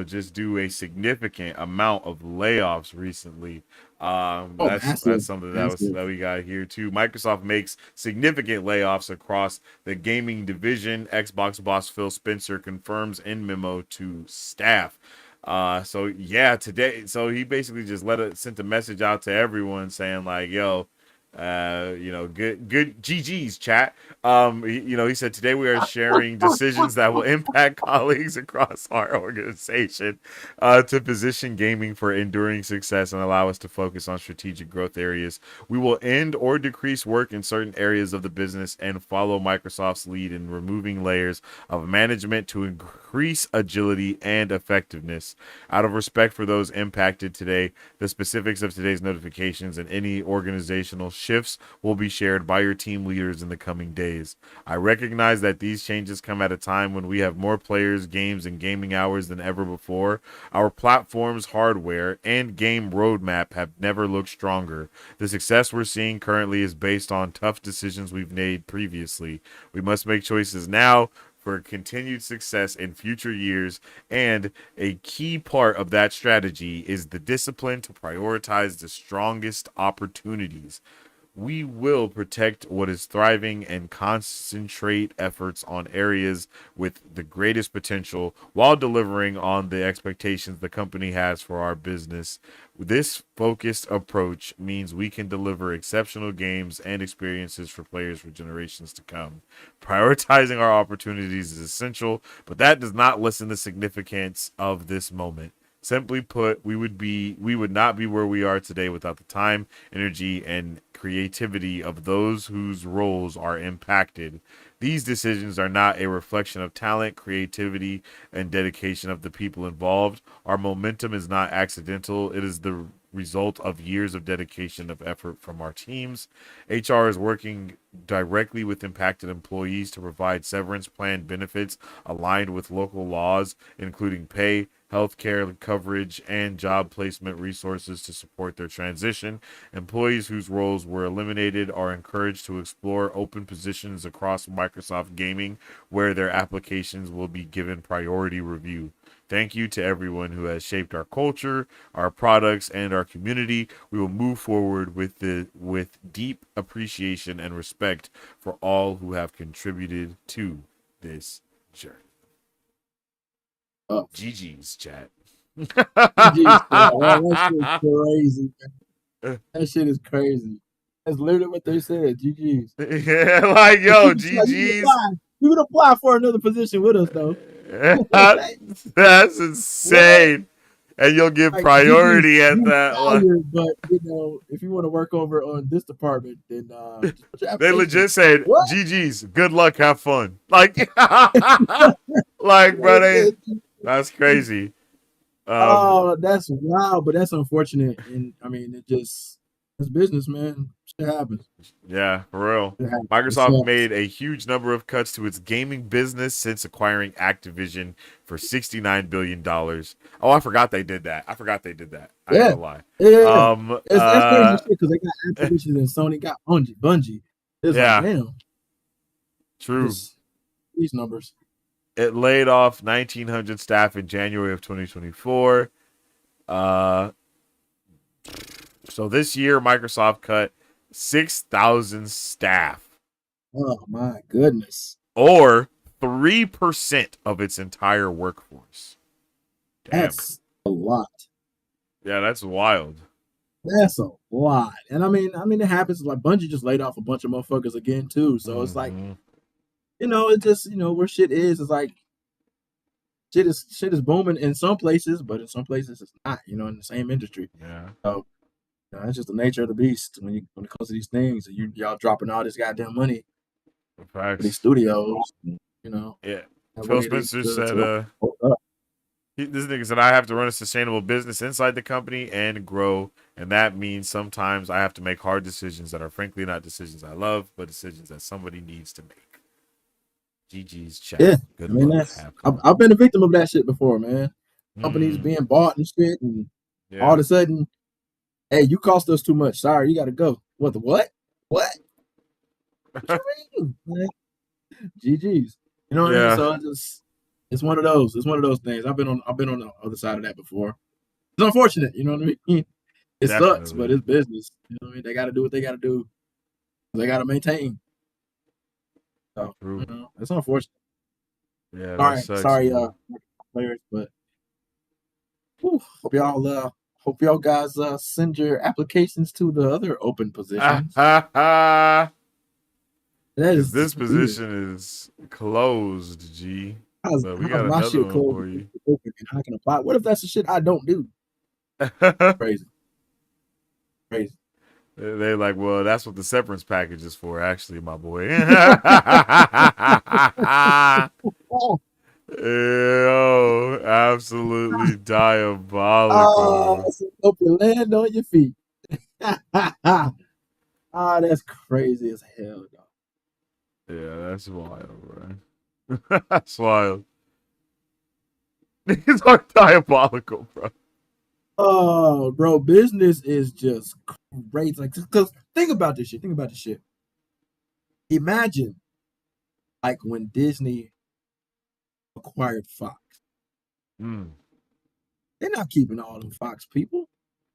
just do a significant amount of layoffs recently. Oh, That's massive, something massive. that we got here too. Microsoft makes significant layoffs across the gaming division. Xbox boss Phil Spencer confirms in memo to staff. So yeah, today, so he basically just sent a message out to everyone saying like, yo. Good GG's chat. He said today we are sharing decisions that will impact colleagues across our organization to position gaming for enduring success and allow us to focus on strategic growth areas. We will end or decrease work in certain areas of the business and follow Microsoft's lead in removing layers of management to increase agility and effectiveness. Out of respect for those impacted today, the specifics of today's notifications and any organizational shifts will be shared by your team leaders in the coming days. I recognize that these changes come at a time when we have more players, games, and gaming hours than ever before. Our platform's hardware and game roadmap have never looked stronger. The success we're seeing currently is based on tough decisions we've made previously. We must make choices now for continued success in future years, and a key part of that strategy is the discipline to prioritize the strongest opportunities. We will protect what is thriving and concentrate efforts on areas with the greatest potential while delivering on the expectations the company has for our business. This focused approach means we can deliver exceptional games and experiences for players for generations to come. Prioritizing our opportunities is essential, but that does not lessen the significance of this moment. Simply put, we would not be where we are today without the time, energy, and creativity of those whose roles are impacted. These decisions are not a reflection of talent, creativity, and dedication of the people involved. Our momentum is not accidental. It is the result of years of dedication of effort from our teams. HR is working directly with impacted employees to provide severance plan benefits aligned with local laws, including pay, healthcare coverage, and job placement resources to support their transition. Employees whose roles were eliminated are encouraged to explore open positions across Microsoft Gaming where their applications will be given priority review. Thank you to everyone who has shaped our culture, our products, and our community. We will move forward with deep appreciation and respect for all who have contributed to this journey. Oh, GG's chat. GG's. That shit is crazy. That shit is crazy. That's literally what they said. GG's. Yeah, like But yo, you can GG's. apply. You can apply for another position with us though. That's What? insane. And you'll get Like GG's, priority at you that one. hired, but if you want to work over on this department, then just put your They application in. legit said, What? GG's, good luck, have fun. Like, like, bro, that's crazy. Oh, that's wild, but that's unfortunate. And I mean, it's business, man. Shit happens. Yeah, for real. Shit happens. It Microsoft sucks. made a huge number of cuts to its gaming business since acquiring Activision for $69 billion. Oh, I forgot they did that. I ain't Yeah, gonna lie. yeah. Um, That's crazy uh, shit because they got Activision and Sony got Bungie. It's like, yeah, damn, true. just these numbers. It laid off 1,900 staff in January of 2024. Uh, so this year, Microsoft cut 6,000 staff, Oh my goodness, or 3% of its entire workforce. Damn. that's a lot. Yeah, that's wild. That's a lot. And it happens. Like Bungie just laid off a bunch of motherfuckers again too. So it's like, Mm-hmm. it just where shit is like shit is booming in some places, but in some places it's not. In the same industry. Yeah, So it's just the nature of the beast when it comes to these things. And y'all dropping all this goddamn money for these facts. studios. Yeah. What Phil do you need Spencer said, to hold up? this nigga said, I have to run a sustainable business inside the company and grow. And that means sometimes I have to make hard decisions that are frankly not decisions I love, but decisions that somebody needs to make. GG's chat. Yeah, Good luck. that's Have I've, fun. I've been a victim of that shit before, man. Companies Mm, being bought and shit, and all of yeah. a sudden, hey, you cost us too much. Sorry, you got to go. What the what? What? What you mean? Like, GG's. You know what I mean? Yeah. So it's one of those. It's one of those things. I've been on the other side of that before. It's unfortunate. You know what I mean? It sucks, but Definitely. it's business. You know what I mean? They got to do what they got to do. They got to maintain. So True. it's unfortunate. Yeah, that Sorry, sucks, sorry, man. players, but whew, hope y'all Hope y'all guys send your applications to the other open positions. Because That is this just weird. position is closed, G. But we How's got my another shit one closed for and you. it's open and I can apply? What if that's the shit I don't do? Crazy, crazy. They're like, well, that's what the severance package is for, actually, my boy. Oh, Yo, absolutely diabolical. so hope you land on your feet. Ah, that's crazy as hell, dog. Yeah, that's wild, bro. That's wild. These are diabolical, bro. Oh, bro, business is just crazy. Like, because think about this shit. Think about this shit. Imagine, like, when Disney acquired Fox. Mm, They're not keeping all them Fox people.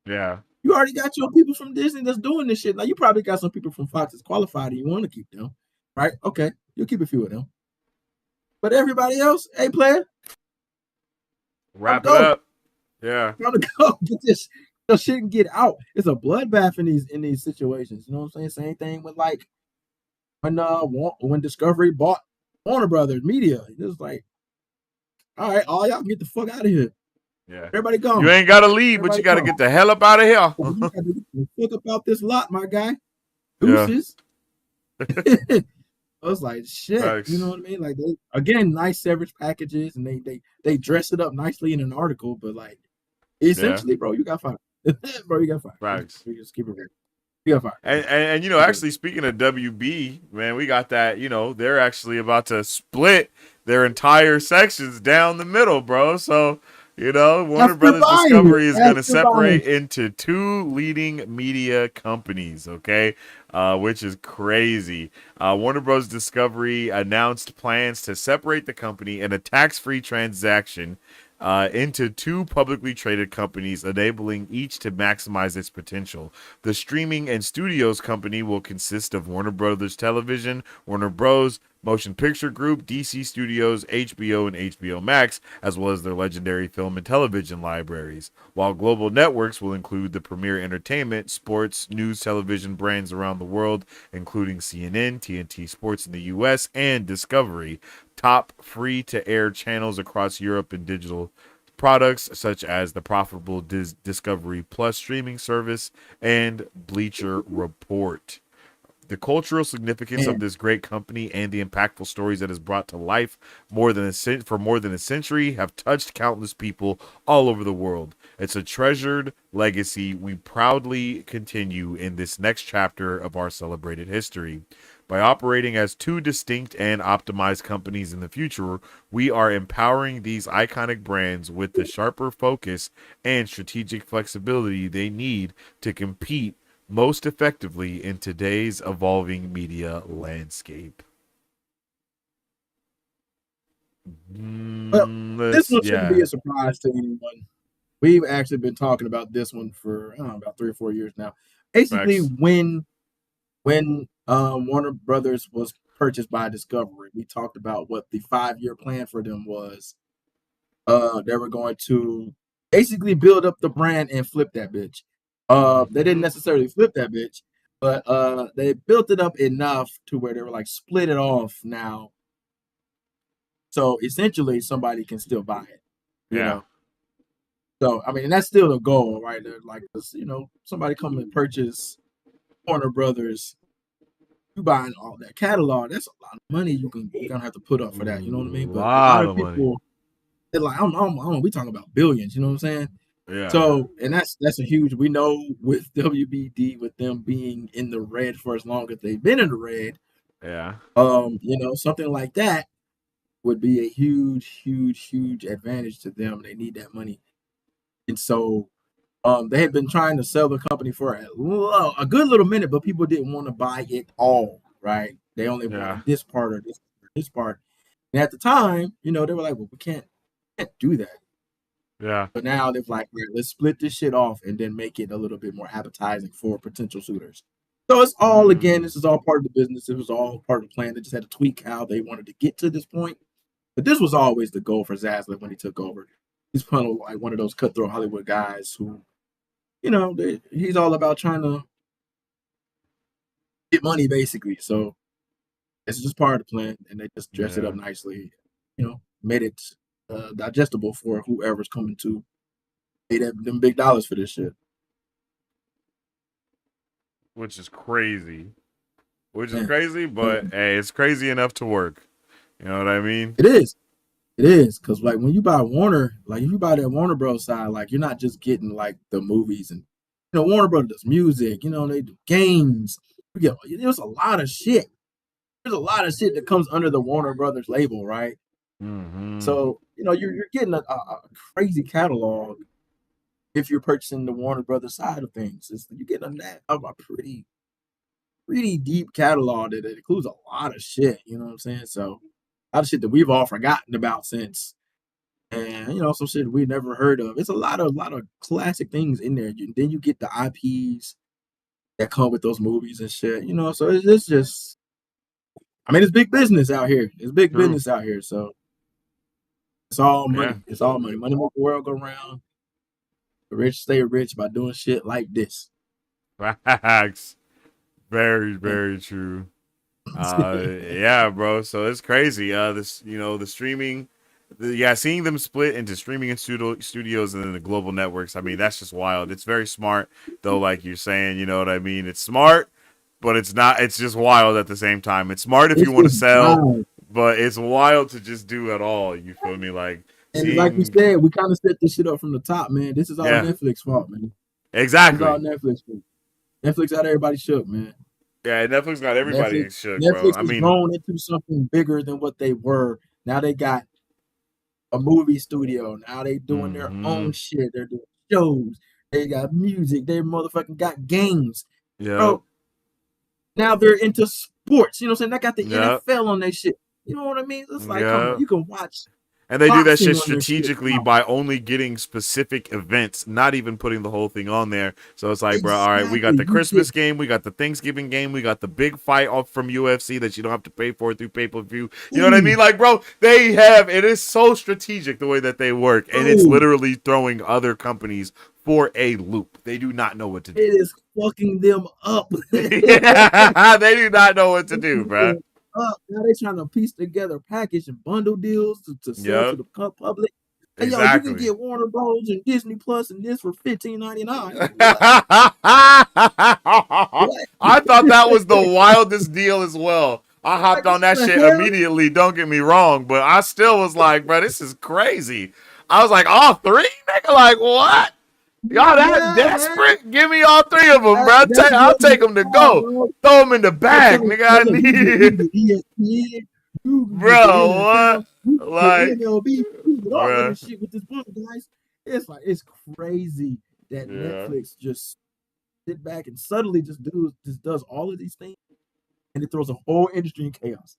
yeah, You already got your people from Disney that's doing this shit. Now, you probably got some people from Fox that's qualified and you want to keep them, right? Okay, you'll keep a few of them. But everybody else, hey, player, time to wrap it go. up. Yeah, Time to go. Get this shit and get out. It's a bloodbath in these situations. You know what I'm saying? Same thing with like when Discovery bought Warner Brothers Media. It was like, all right, all y'all can get the fuck out of here. yeah. Everybody You gone. ain't got to leave, but you Everybody got to gone. get the hell up out of here. Well, you got to get the fuck up out this lot, my guy. Yeah, Deuces. I was like, shit. You know facts. what I mean? Like they again, nice severance packages, and they dress it up nicely in an article, but like Yeah, essentially, bro, you got fired. Bro, you got fired. facts. We just keep it real. You got fired. And actually, speaking of WB, man, we got that. They're actually about to split their entire sections down the middle, bro. So, Warner After Brothers buying it. Discovery is going to After buying separate it. into two leading media companies, okay? Which is crazy. Warner Bros. Discovery announced plans to separate the company in a tax-free transaction into two publicly traded companies, enabling each to maximize its potential. The streaming and studios company will consist of Warner Brothers Television, Warner Bros. Motion Picture Group, DC Studios, HBO, and HBO Max, as well as their legendary film and television libraries. While global networks will include the premier entertainment, sports, news, television brands around the world, including CNN, TNT Sports in the US, and Discovery. Top free-to-air channels across Europe and digital products such as the profitable Discovery Plus streaming service and Bleacher Report. The cultural significance of Man, this great company and the impactful stories that has brought to life for more than a century have touched countless people all over the world. It's a treasured legacy we proudly continue in this next chapter of our celebrated history. By operating as two distinct and optimized companies in the future, we are empowering these iconic brands with the sharper focus and strategic flexibility they need to compete most effectively in today's evolving media landscape. well, this one shouldn't be Yeah, a surprise to anyone. We've actually been talking about this one for I don't know, about 3 or 4 years now. Basically, facts. when Warner Brothers was purchased by Discovery, we talked about what the 5 year plan for them was. They were going to basically build up the brand and flip that bitch. They didn't Mm-hmm. necessarily flip that bitch, but they built it up enough to where they were like split it off now. So essentially, somebody can still buy it, you Yeah, know. So I mean, that's still the goal, right? They're like, somebody come and purchase Warner Brothers, you buying all that catalog. That's a lot of money you're gonna have to put up a for that. You know what I mean? But a lot lot of of money. people, they're like, I don't know, we talking about billions. You know what I'm saying? Yeah, So, and that's a huge. We know with WBD, with them being in the red for as long as they've been in the red, yeah, something like that would be a huge, huge, huge advantage to them. They need that money, and so they had been trying to sell the company for a good little minute, but people didn't want to buy it all. Right? They only yeah, wanted this part or this part. And at the time, they were like, "Well, we can't do that." yeah. But now they've like, right, let's split this shit off and then make it a little bit more appetizing for potential suitors. So it's all again, Mm, this is all part of the business. It was all part of the plan. They just had to tweak how they wanted to get to this point. But this was always the goal for Zaslav when he took over. He's kind of like one of those cutthroat Hollywood guys who he's all about trying to get money, basically. So it's just part of the plan, and they just dress it up Yeah, nicely. Made it digestible for whoever's coming to pay them big dollars for this shit. which is crazy. Which is Man, crazy, but hey, it's crazy enough to work. You know what I mean? it is. It is because like when you buy Warner, like if you buy that Warner Bros. Side, like you're not just getting like the movies and Warner Bros. Does music, they do games. There's a lot of shit. There's a lot of shit that comes under the Warner Brothers label, right? Mm-hmm. So you're getting a crazy catalog if you're purchasing the Warner Brothers side of things. You're getting a pretty deep catalog that includes a lot of shit. You know what I'm saying? So a lot of shit that we've all forgotten about since, and some shit we never heard of. It's a lot of classic things in there. Then you get the IPs that come with those movies and shit. So it's just, I mean, it's big business out here. It's big True. business out here. So it's all Yeah. money. It's all money. Money make the world go round. The rich stay rich by doing shit like this. Facts. Very, Yeah. very true. Yeah, bro. So it's crazy. The streaming, seeing them split into streaming and studios and then the global networks. I mean, that's just wild. It's very smart, though. Like you're saying, you know what I mean. It's smart, but it's not. It's just wild at the same time. It's smart if you It's want to just sell, wild. but it's wild to just do it all. You feel me? Like And like we seeing, said, we kind of set this shit up from the top, man. This is all yeah, Netflix fault, man. This is all exactly. Netflix fault. Netflix had everybody shook, man. Yeah, Netflix got everybody Netflix shook, bro. Netflix I has mean, grown into something bigger than what they were. Now they got a movie studio. Now they doing their mm-hmm. own shit. They're doing shows. They got music. They motherfucking got games. Yep, Bro, now they're into sports. You know what I'm saying? They got the yep, NFL on their shit. You know what I mean? It's like, come on, yep. you can watch And they do that boxing shit on their shit strategically now. by only getting specific events, not even putting the whole thing on there. So it's like, bro, all right, we got Exactly. the You get Christmas game, we got the Thanksgiving game, we got the big fight off from UFC that you don't have to pay for through pay-per-view. You know what I ooh, mean? Like, bro, it is so strategic the way that they work, and it's bro. literally throwing other companies for a loop. They do not know what to do. It is fucking them up. Yeah, they do not know what to do, bro. Now they trying to piece together package and bundle deals to sell to Yep, the public. Hey, yo, you can exactly. get Warner Bros. And Disney Plus and this for $15.99. What? What? I thought that was the wildest deal as well. I hopped Like, on what that the shit hell? immediately. Don't get me wrong, but I still was like, bro, this is crazy. I was like, all three, nigga, like what? Y'all that Yeah, man. desperate? Give me all three of them, bro. That's I'll what take it's them to called, go. bro. Throw them in the They're bag, telling, nigga. I telling you need, get ESPN, you can get the bro. NFL, What? you can get Like, MLB, you can get all of bro. this shit with this bundle, guys. It's crazy that Yeah, Netflix just sit back and subtly just does all of these things, and it throws a whole industry in chaos.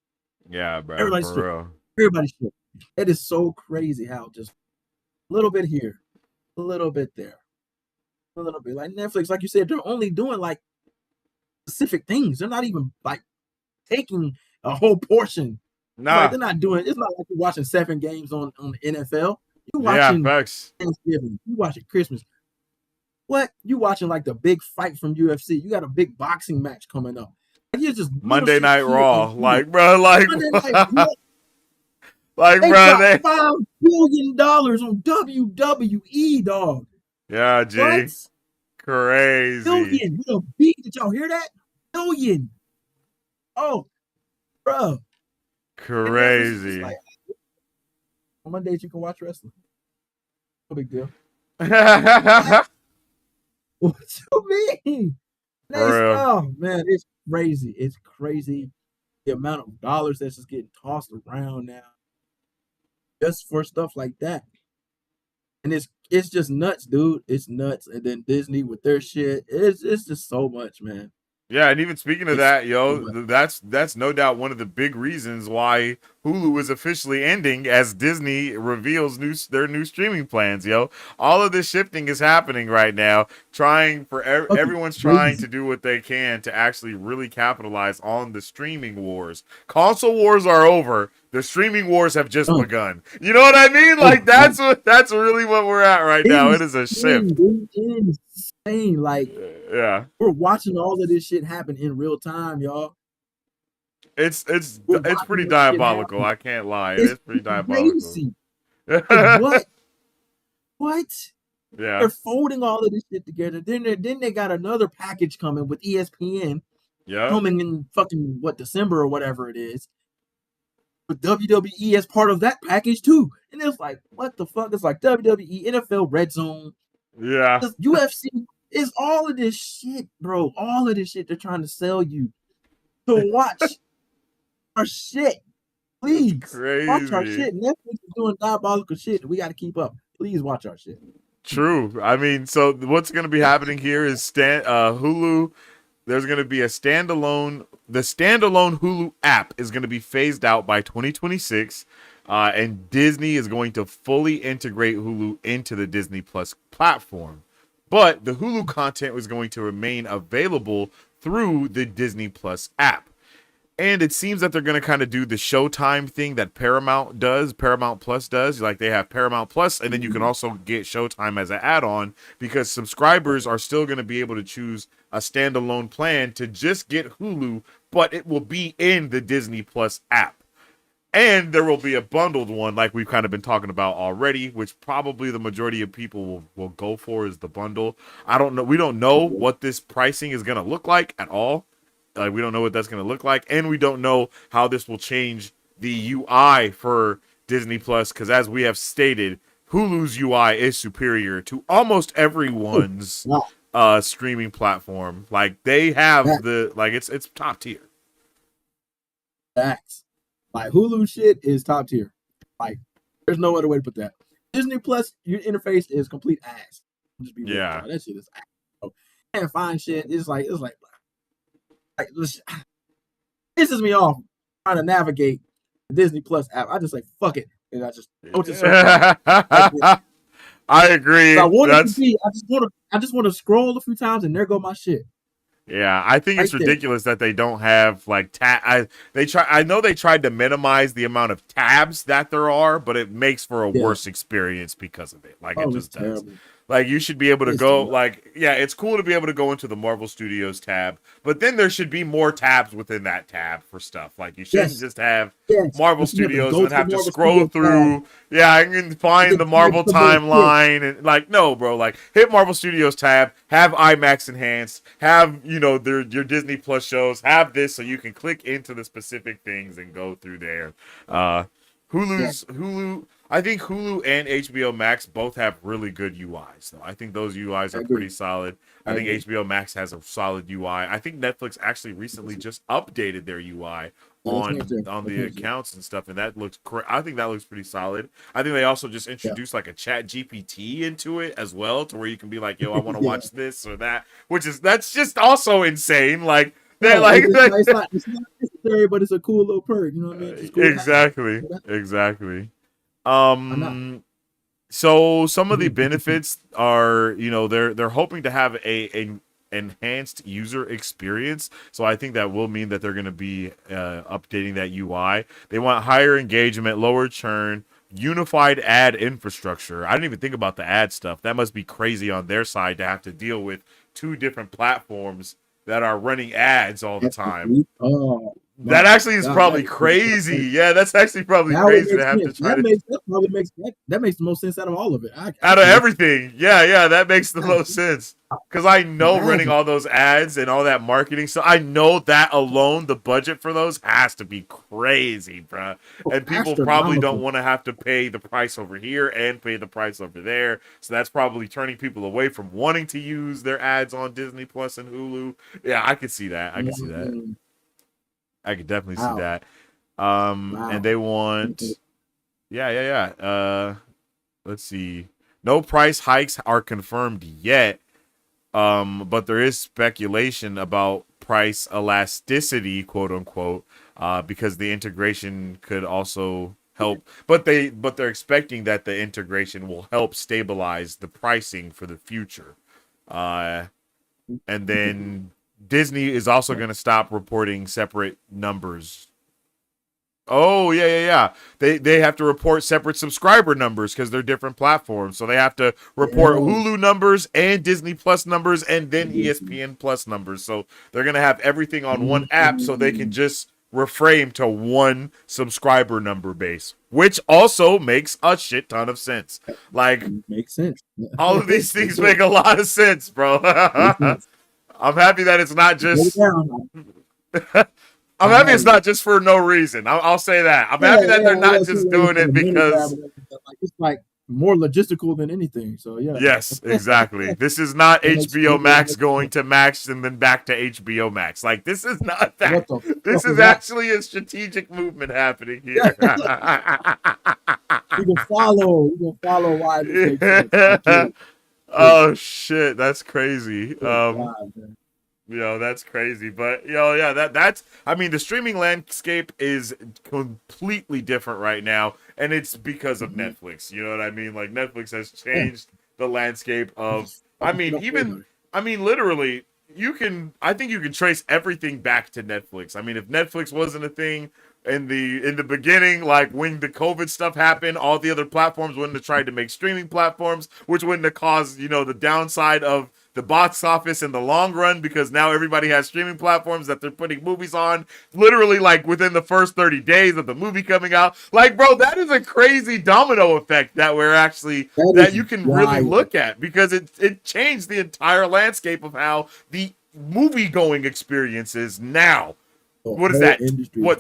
yeah, bro. Everybody's For shook. real. Everybody's shook. It is so crazy how just a little bit here, a little bit there, a little bit. Like Netflix, like you said, they're only doing like specific things. They're not even like taking a whole portion. It's like Nah. they're not doing. It's not like you're watching 7 games on the NFL. You're Yeah, watching facts. Thanksgiving. You watching Christmas. What? You watching like the big fight from UFC. You got a big boxing match coming up. Like it's just little Monday shit Night here and Raw, here. like, bro, like, Monday Night Raw, like, they bro, dropped they, $5 billion on WWE, dog. yeah, What? G, crazy, Billion with a B. Did y'all hear that? Billion. Oh, bro. And Netflix is just crazy. like, on Mondays you can watch wrestling. No big deal. What? For What you mean? real. Oh man, it's crazy. It's crazy the amount of dollars that's just getting tossed around now just for stuff like that. And it's just nuts, dude. It's nuts. And then Disney with their shit. It's just so much, man. Yeah, and even speaking of It's that, so yo, much. that's no doubt one of the big reasons why Hulu is officially ending as Disney reveals their new streaming plans, yo. All of this shifting is happening right now. Fucking Everyone's trying to crazy. do what they can to actually really capitalize on the streaming wars. Console wars are over. The streaming wars have just Done. begun. You know what I mean? Oh Like my God. that's really what we're at right now. It is a Insane, shift. dude. Insane. Like, Yeah. we're watching all of this shit happen in real time, y'all. We're It's watching pretty this shit diabolical. happen. I can't lie. It It's is pretty diabolical. crazy. Like, what? What? Yeah. They're folding all of this shit together. Then they got another package coming with ESPN Yep. coming in fucking December or whatever it is. With WWE as part of that package too. And it's like, what the fuck? It's like WWE, NFL Red Zone, Yeah. the UFC. It's all of this shit, bro. All of this shit they're trying to sell you to watch our shit. It's Please watch our crazy. shit. Netflix is doing diabolical shit. We got to keep up. Please watch our shit. True. I mean, so what's going to be happening here is Hulu. There's going to be the standalone Hulu app is going to be phased out by 2026, and Disney is going to fully integrate Hulu into the Disney Plus platform. But the Hulu content was going to remain available through the Disney Plus app. And it seems that they're going to kind of do the Showtime thing that Paramount Plus does. Like they have Paramount Plus, and then you can also get Showtime as an add-on because subscribers are still going to be able to choose a standalone plan to just get Hulu, but it will be in the Disney Plus app. And there will be a bundled one like we've kind of been talking about already, which probably the majority of people will go for is the bundle. I don't know. We don't know what this pricing is going to look like at all. We don't know what that's going to look like, and we don't know how this will change the UI for Disney Plus. Because as we have stated, Hulu's UI is superior to almost everyone's Wow. streaming platform. Like they have it's top tier. Facts. Like Hulu shit is top tier. Like there's no other way to put that. Disney Plus, your interface is complete ass. I'll just be real. Yeah. That shit is ass. So, can't find shit. It's like this pisses me off trying to navigate the Disney Plus app. I just like fuck it, and I just go to certain parts. I agree. I want it to be. I just want to scroll a few times, and there go my shit. Yeah, I think it's Right there. ridiculous that they don't have like I know they tried to minimize the amount of tabs that there are, but it makes for a worse experience because of it. Like it just does. Terrible. Like you should be able to go it's cool to be able to go into the Marvel Studios tab, but then there should be more tabs within that tab for stuff. Like you shouldn't just have Marvel Studios and then have to scroll through. Yeah, I can find the Marvel timeline and like no, bro. Like hit Marvel Studios tab, have IMAX enhanced, have your Disney Plus shows, have this so you can click into the specific things and go through there. Hulu. I think Hulu and HBO Max both have really good UIs, though. I think those UIs are pretty solid. I think HBO Max has a solid UI. I think Netflix actually recently just updated their UI on the accounts and stuff, and that looks I think that looks pretty solid. I think they also just introduced like a Chat GPT into it as well, to where you can be like, "Yo, I want to watch this or that," that's just also insane. Like it's not necessary, but it's a cool little perk. You know what I mean? It's cool exactly. So some of the benefits are, they're hoping to have a enhanced user experience. So I think that will mean that they're going to be updating that UI. They want higher engagement, lower churn, unified ad infrastructure. I didn't even think about the ad stuff. That must be crazy on their side to have to deal with two different platforms that are running ads all the time. That actually is probably crazy. Yeah, that's actually probably crazy to have to try that makes the most sense out of all of it. Out of everything. Yeah, that makes the most sense. Because I know running all those ads and all that marketing, so I know that alone, the budget for those has to be crazy, bro. And people probably don't want to have to pay the price over here and pay the price over there. So that's probably turning people away from wanting to use their ads on Disney Plus and Hulu. Yeah, I could see that. I could definitely see that. And they want let's see. No price hikes are confirmed yet. But there is speculation about price elasticity, quote unquote, because the integration could also help. But they're expecting that the integration will help stabilize the pricing for the future. Uh, and then Disney is also going to stop reporting separate numbers. Oh yeah. They have to report separate subscriber numbers because they're different platforms. So they have to report Hulu numbers and Disney Plus numbers and then ESPN Plus numbers. So they're gonna have everything on one app so they can just reframe to one subscriber number base, which also makes a shit ton of sense. Like makes sense. all of these things make a lot of sense, bro. I'm happy that it's not just. I'm happy it's not just for no reason. I'll say that. I'm happy that they're not just doing it because like, it's like more logistical than anything. So yeah. Yes, exactly. This is not HBO Max going to Max and then back to HBO Max. Like this is not that. This is actually a strategic movement happening here. You can follow. why this makes sense. Oh shit, that's crazy. That's crazy. But that's I mean the streaming landscape is completely different right now, and it's because of Netflix. You know what I mean? Like Netflix has changed the landscape of literally I think you can trace everything back to Netflix. I mean, if Netflix wasn't a thing in the beginning, like when the COVID stuff happened, all the other platforms wouldn't have tried to make streaming platforms, which wouldn't have caused, the downside of the box office in the long run, because now everybody has streaming platforms that they're putting movies on literally like within the first 30 days of the movie coming out. Like, bro, that is a crazy domino effect that you can really look at, because it changed the entire landscape of how the movie going experience is now. What is that?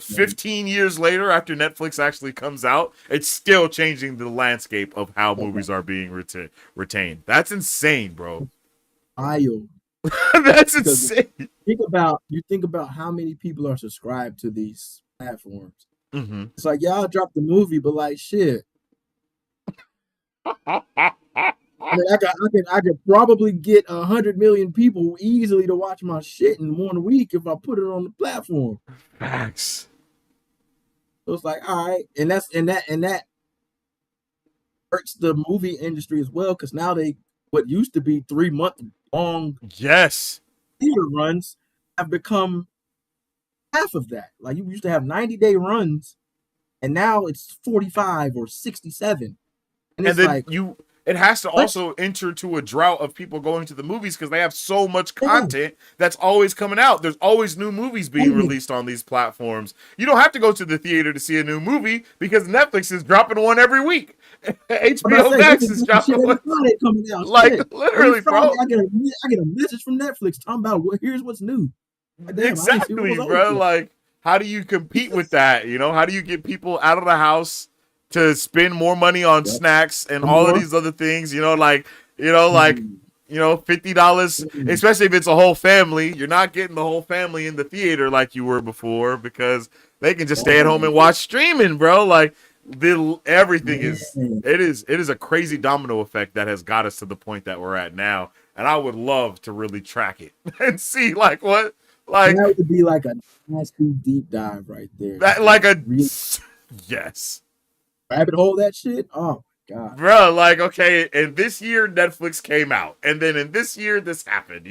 15 years later after Netflix actually comes out, it's still changing the landscape of how movies are being retained. That's insane, bro. That's insane. You think about how many people are subscribed to these platforms. Mm-hmm. It's like, I'll drop the movie, but like shit. I mean, I could probably get 100 million people easily to watch my shit in 1 week if I put it on the platform. Facts. So it's like, all right, and that hurts the movie industry as well, because now what used to be 3-month long theater runs have become half of that. Like you used to have 90-day runs, and now it's 45 or 67. And it's then it has to also enter to a drought of people going to the movies because they have so much content that's always coming out. There's always new movies being released on these platforms. You don't have to go to the theater to see a new movie because Netflix is dropping one every week. HBO Max is dropping one. Like, literally, bro. I get a message from Netflix talking about, here's what's new. Exactly, bro. Like, how do you compete with that? How do you get people out of the house to spend more money on snacks and all of these other things, $50, especially if it's a whole family. You're not getting the whole family in the theater like you were before because they can just stay at home and watch streaming, bro. Like everything it is a crazy domino effect that has got us to the point that we're at now. And I would love to really track it and see that would be like a nasty deep dive right there. Yes. Rabbit hole that shit. Oh my god, bro! Like, okay, and this year Netflix came out, and then in this year this happened.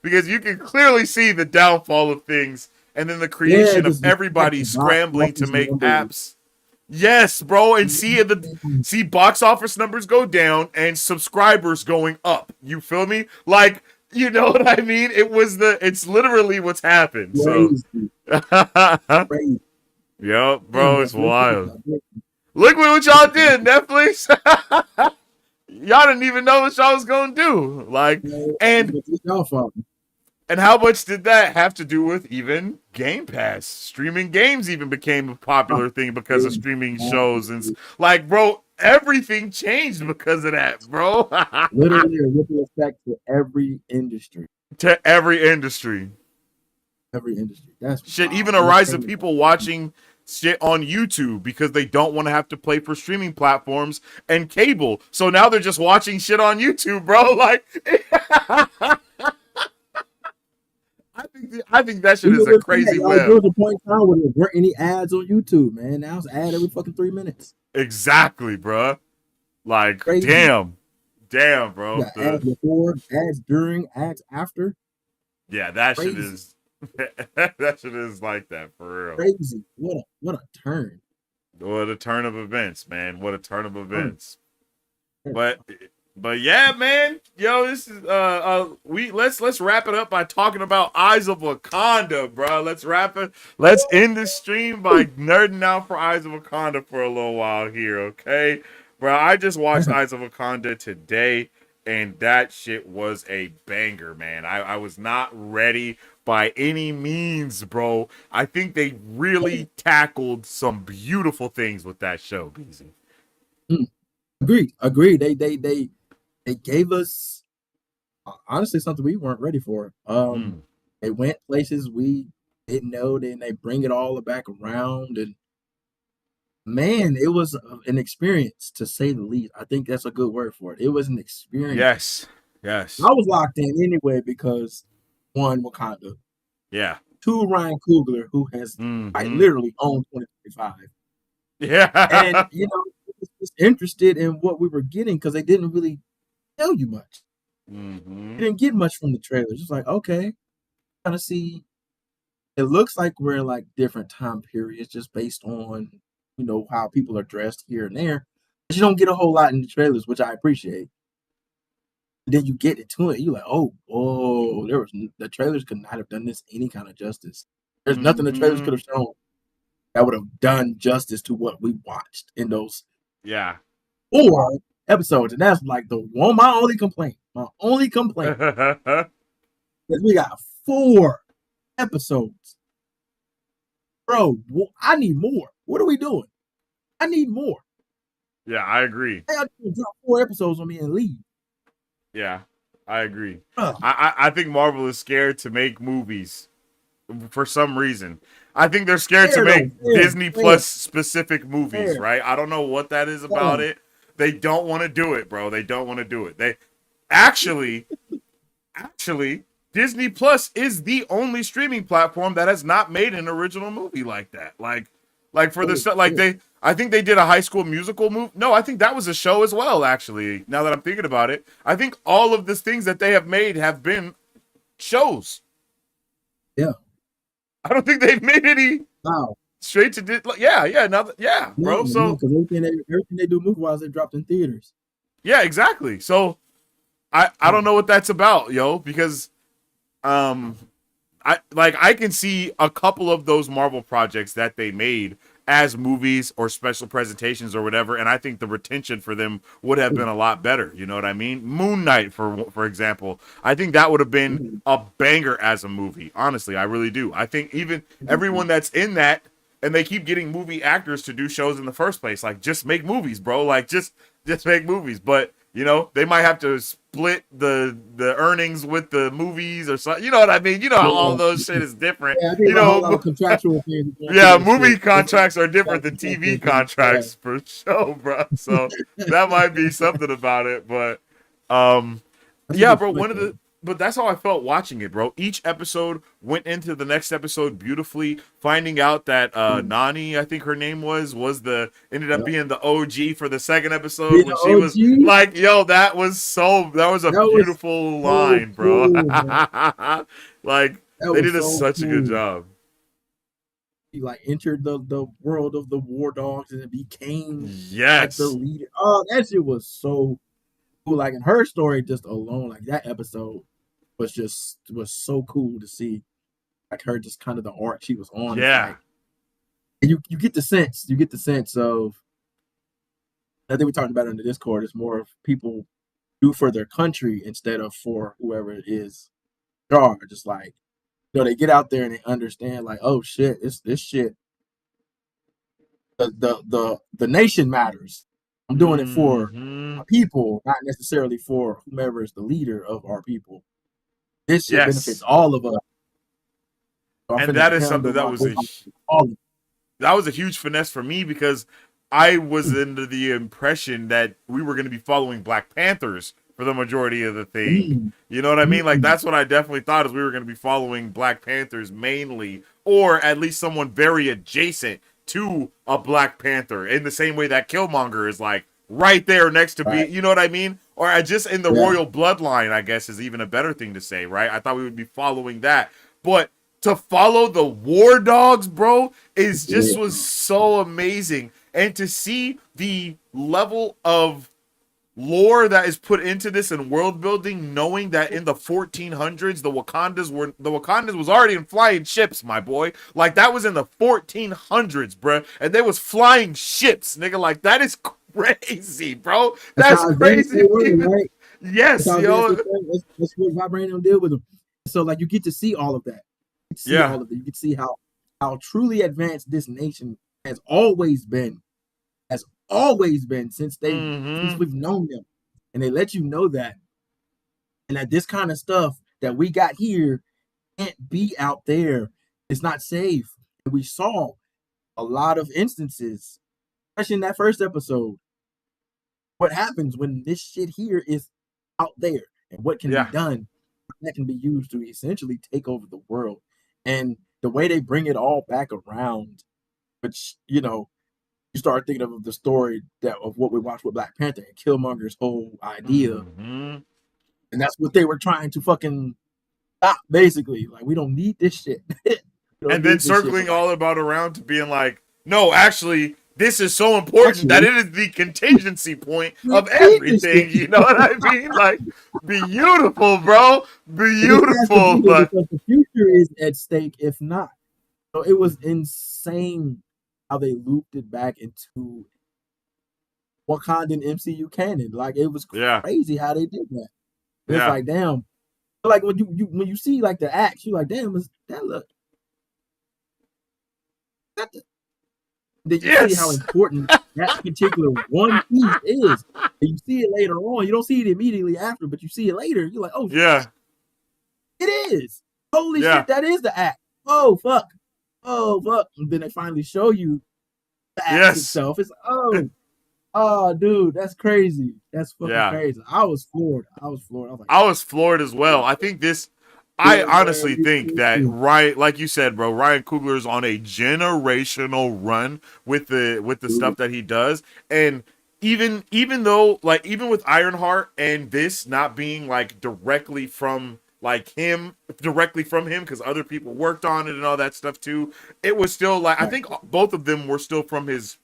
Because you can clearly see the downfall of things, and then the creation of everybody scrambling to make apps. Yes, bro, and see box office numbers go down and subscribers going up. You feel me? Like, you know what I mean? It's literally what's happened. Crazy. So, yep, bro, it's wild. Look what y'all did, Netflix. Y'all didn't even know what y'all was gonna do. And how much did that have to do with even Game Pass? Streaming games even became a popular thing because of streaming shows and bro, everything changed because of that, bro. Literally a ripple effect to every industry. That's shit. Even a rise of people watching shit on YouTube because they don't want to have to pay for streaming platforms and cable. So now they're just watching shit on YouTube, bro. Like, I think that shit We is were a just saying, crazy like, there web. was a point in time where there weren't any ads on YouTube, man. Now it's ad every fucking 3 minutes. Exactly, bruh. Like, Crazy. damn, You bro. got ads before, ads during, ads after. That shit Crazy. is that shit is like that for real. Crazy. What a turn. What a turn of events, man. What a turn of Turn. events. But yeah, man. Yo, this is we let's wrap it up by talking about Eyes of Wakanda, bro. Let's wrap it. Let's end the stream by nerding out for Eyes of Wakanda for a little while here, okay? Bro, I just watched Eyes of Wakanda today, and that shit was a banger, man. I was not ready by any means, bro. I think they really tackled some beautiful things with that show, BZ. Agreed. Agreed. They gave us honestly something we weren't ready for. Mm. They went places we didn't know, then they bring it all back around, and man, it was an experience to say the least. I think that's a good word for it. It was an experience. Yes. Yes. I was locked in anyway because one, Wakanda, Yeah. two, Ryan Coogler, who has like Mm-hmm. literally owned 2025, and Yeah. I was just interested in what we were getting because they didn't really tell you much. Mm-hmm. You didn't get much from the trailers. Just like, okay, kind of see. It looks like we're in like different time periods, just based on how people are dressed here and there. But you don't get a whole lot in the trailers, which I appreciate. Then you get into it, you're like, oh, the trailers could not have done this any kind of justice. There's nothing the trailers Mm-hmm. could have shown that would have done justice to what we watched in those Yeah. 4 episodes. And that's like my only complaint. My only complaint is we got 4 episodes. Bro, I need more. What are we doing? I need more. Yeah, I agree. They got to drop 4 episodes on me and leave. Yeah, I agree. Ugh. I think Marvel is scared to make movies for some reason. I think they're scared to Fair though. make Disney Fair, Plus specific movies, fair. right? I don't know what that is about Fair. it. They don't want to do it, bro. They don't want to do it. They actually actually Disney Plus is the only streaming platform that has not made an original movie like that. Like for the stuff like I think they did a High School Musical movie. No, I think that was a show as well, actually. Now that I'm thinking about it, I think all of these things that they have made have been shows. Yeah. I don't think they've made any Wow. straight to yeah, bro. No, So because everything they do movie wise, they dropped in theaters. yeah, exactly. So I don't know what that's about, yo, because um I can see a couple of those Marvel projects that they made as movies or special presentations or whatever, and I think the retention for them would have been a lot better. You know what I mean? Moon Knight, for example, I think that would have been a banger as a movie. Honestly, I really do. I think even everyone that's in that, and they keep getting movie actors to do shows in the first place. Like, just make movies, bro. Like, just make movies. But they might have to split the earnings with the movies or something. You know what I mean? You know how all those shit is different. Yeah, I think a whole lot of contractual things. Yeah, movie contracts are different than TV contracts for sure, bro. So that might be something about it, but yeah, bro. But that's how I felt watching it, bro. Each episode went into the next episode beautifully. Finding out that Nani, I think her name ended up being the OG for the second episode when she was like, "Yo, that was a beautiful line, bro." Like they did such a good job. He like entered the world of the war dogs and it became like the Yes. leader. Oh, that shit was so cool. Like in her story, just alone, like that episode was so cool to see. Like her, just kind of the arc she was on. Yeah. Like, and you get the sense of. I think we talked about it in the Discord. It's more of people do for their country instead of for whoever it is. Just like they get out there and they understand. Like, oh shit, it's this shit. The nation matters. I'm doing it for our people, not necessarily for whomever is the leader of our people. This shit benefits all of us. So and that is something that was a huge finesse for me because I was under the impression that we were going to be following Black Panthers for the majority of the thing. Mm, You know what I mean? Like mm, that's what I definitely thought is we were going to be following Black Panthers mainly, or at least someone very adjacent to a Black Panther, in the same way that Killmonger is like right there next to be. right. You know what I mean? Or just in the Yeah. royal bloodline, I guess is even a better thing to say, right? I thought we would be following that, but to follow the War Dogs, bro, is just Yeah. was so amazing, and to see the level of lore that is put into this and world building, knowing that in the 1400s the Wakandas was already in flying ships, my boy. Like that was in the 1400s, bro, and they was flying ships, nigga. Like that is crazy, bro. That's That's how advanced they crazy. were, Even right? That's yes, how advanced they yo, were. That's what Vibranium did with them. So like you get to see all of that. You get to see yeah. all of it. You get to see how truly advanced this nation has always been. Has always been since Mm-hmm. we've known them. And they let you know that. And that this kind of stuff that we got here can't be out there. It's not safe. And we saw a lot of instances, especially in that first episode, what happens when this shit here is out there and what can be Yeah. done that can be used to essentially take over the world. And the way they bring it all back around, which, you start thinking of the story of what we watched with Black Panther and Killmonger's whole idea. Mm-hmm. And that's what they were trying to fucking stop, basically. Like, we don't need this shit. We don't And then need this shit. But circling like, all about around to being like, no, actually, this is so important that actually, it is the contingency point we of need this shit. everything. You know what I mean? Like, beautiful, bro. And this has to Beautiful. be here But because the future is at stake, if not. So it was insane how they looped it back into Wakandan MCU canon. Like it was yeah, crazy how they did that. And it's yeah, like, damn. Like when you see like the acts, you're like, damn, is that look that the, then you see how yes, important that particular one piece is. And you see it later on. You don't see it immediately after, but you see it later. You're like, oh yeah, shit, it is. Holy yeah, shit, that is the act. Oh fuck. Oh fuck. And then they finally show you the axe yes, itself. It's oh dude, that's crazy. That's fucking yeah. crazy. I was floored. I was floored. I was like, I was floored as well. I think this. I yeah, man, honestly think that Ryan, like you said, bro, Ryan Coogler is on a generational run with the stuff that he does, and even though like even with Ironheart and this not being like directly from him because other people worked on it and all that stuff too, it was still like I right. think both of them were still from his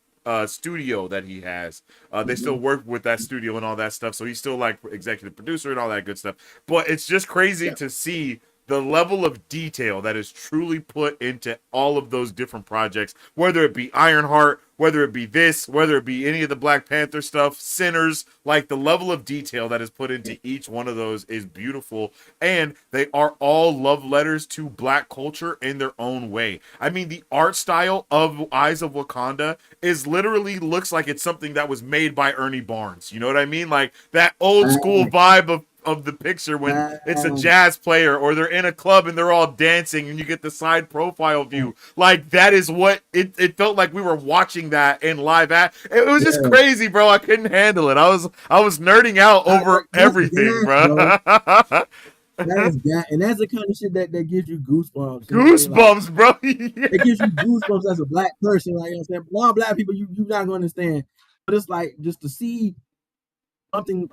studio that he has. They still Mhm. work with that studio and all that stuff. So he's still like executive producer and all that good stuff. But it's just crazy Yeah. to see the level of detail that is truly put into all of those different projects, whether it be Ironheart, whether it be this, whether it be any of the Black Panther stuff, Sinners, like the level of detail that is put into each one of those is beautiful. And they are all love letters to Black culture in their own way. I mean, the art style of Eyes of Wakanda is literally looks like it's something that was made by Ernie Barnes. You know what I mean? Like that old school vibe of the picture when it's a jazz player or they're in a club and they're all dancing and you get the side profile view. Like that is what it felt like we were watching that in live at. It was just Yeah. crazy, bro. I couldn't handle it. I was nerding out over That's everything, gas, bro. bro. That is gas. And that's the kind of shit that gives you goosebumps. You know what I mean? Like Goosebumps, bro. Yeah. it gives you goosebumps as a black person. Like, you know what I'm saying? Non-black people, you're not gonna understand. But it's like just to see something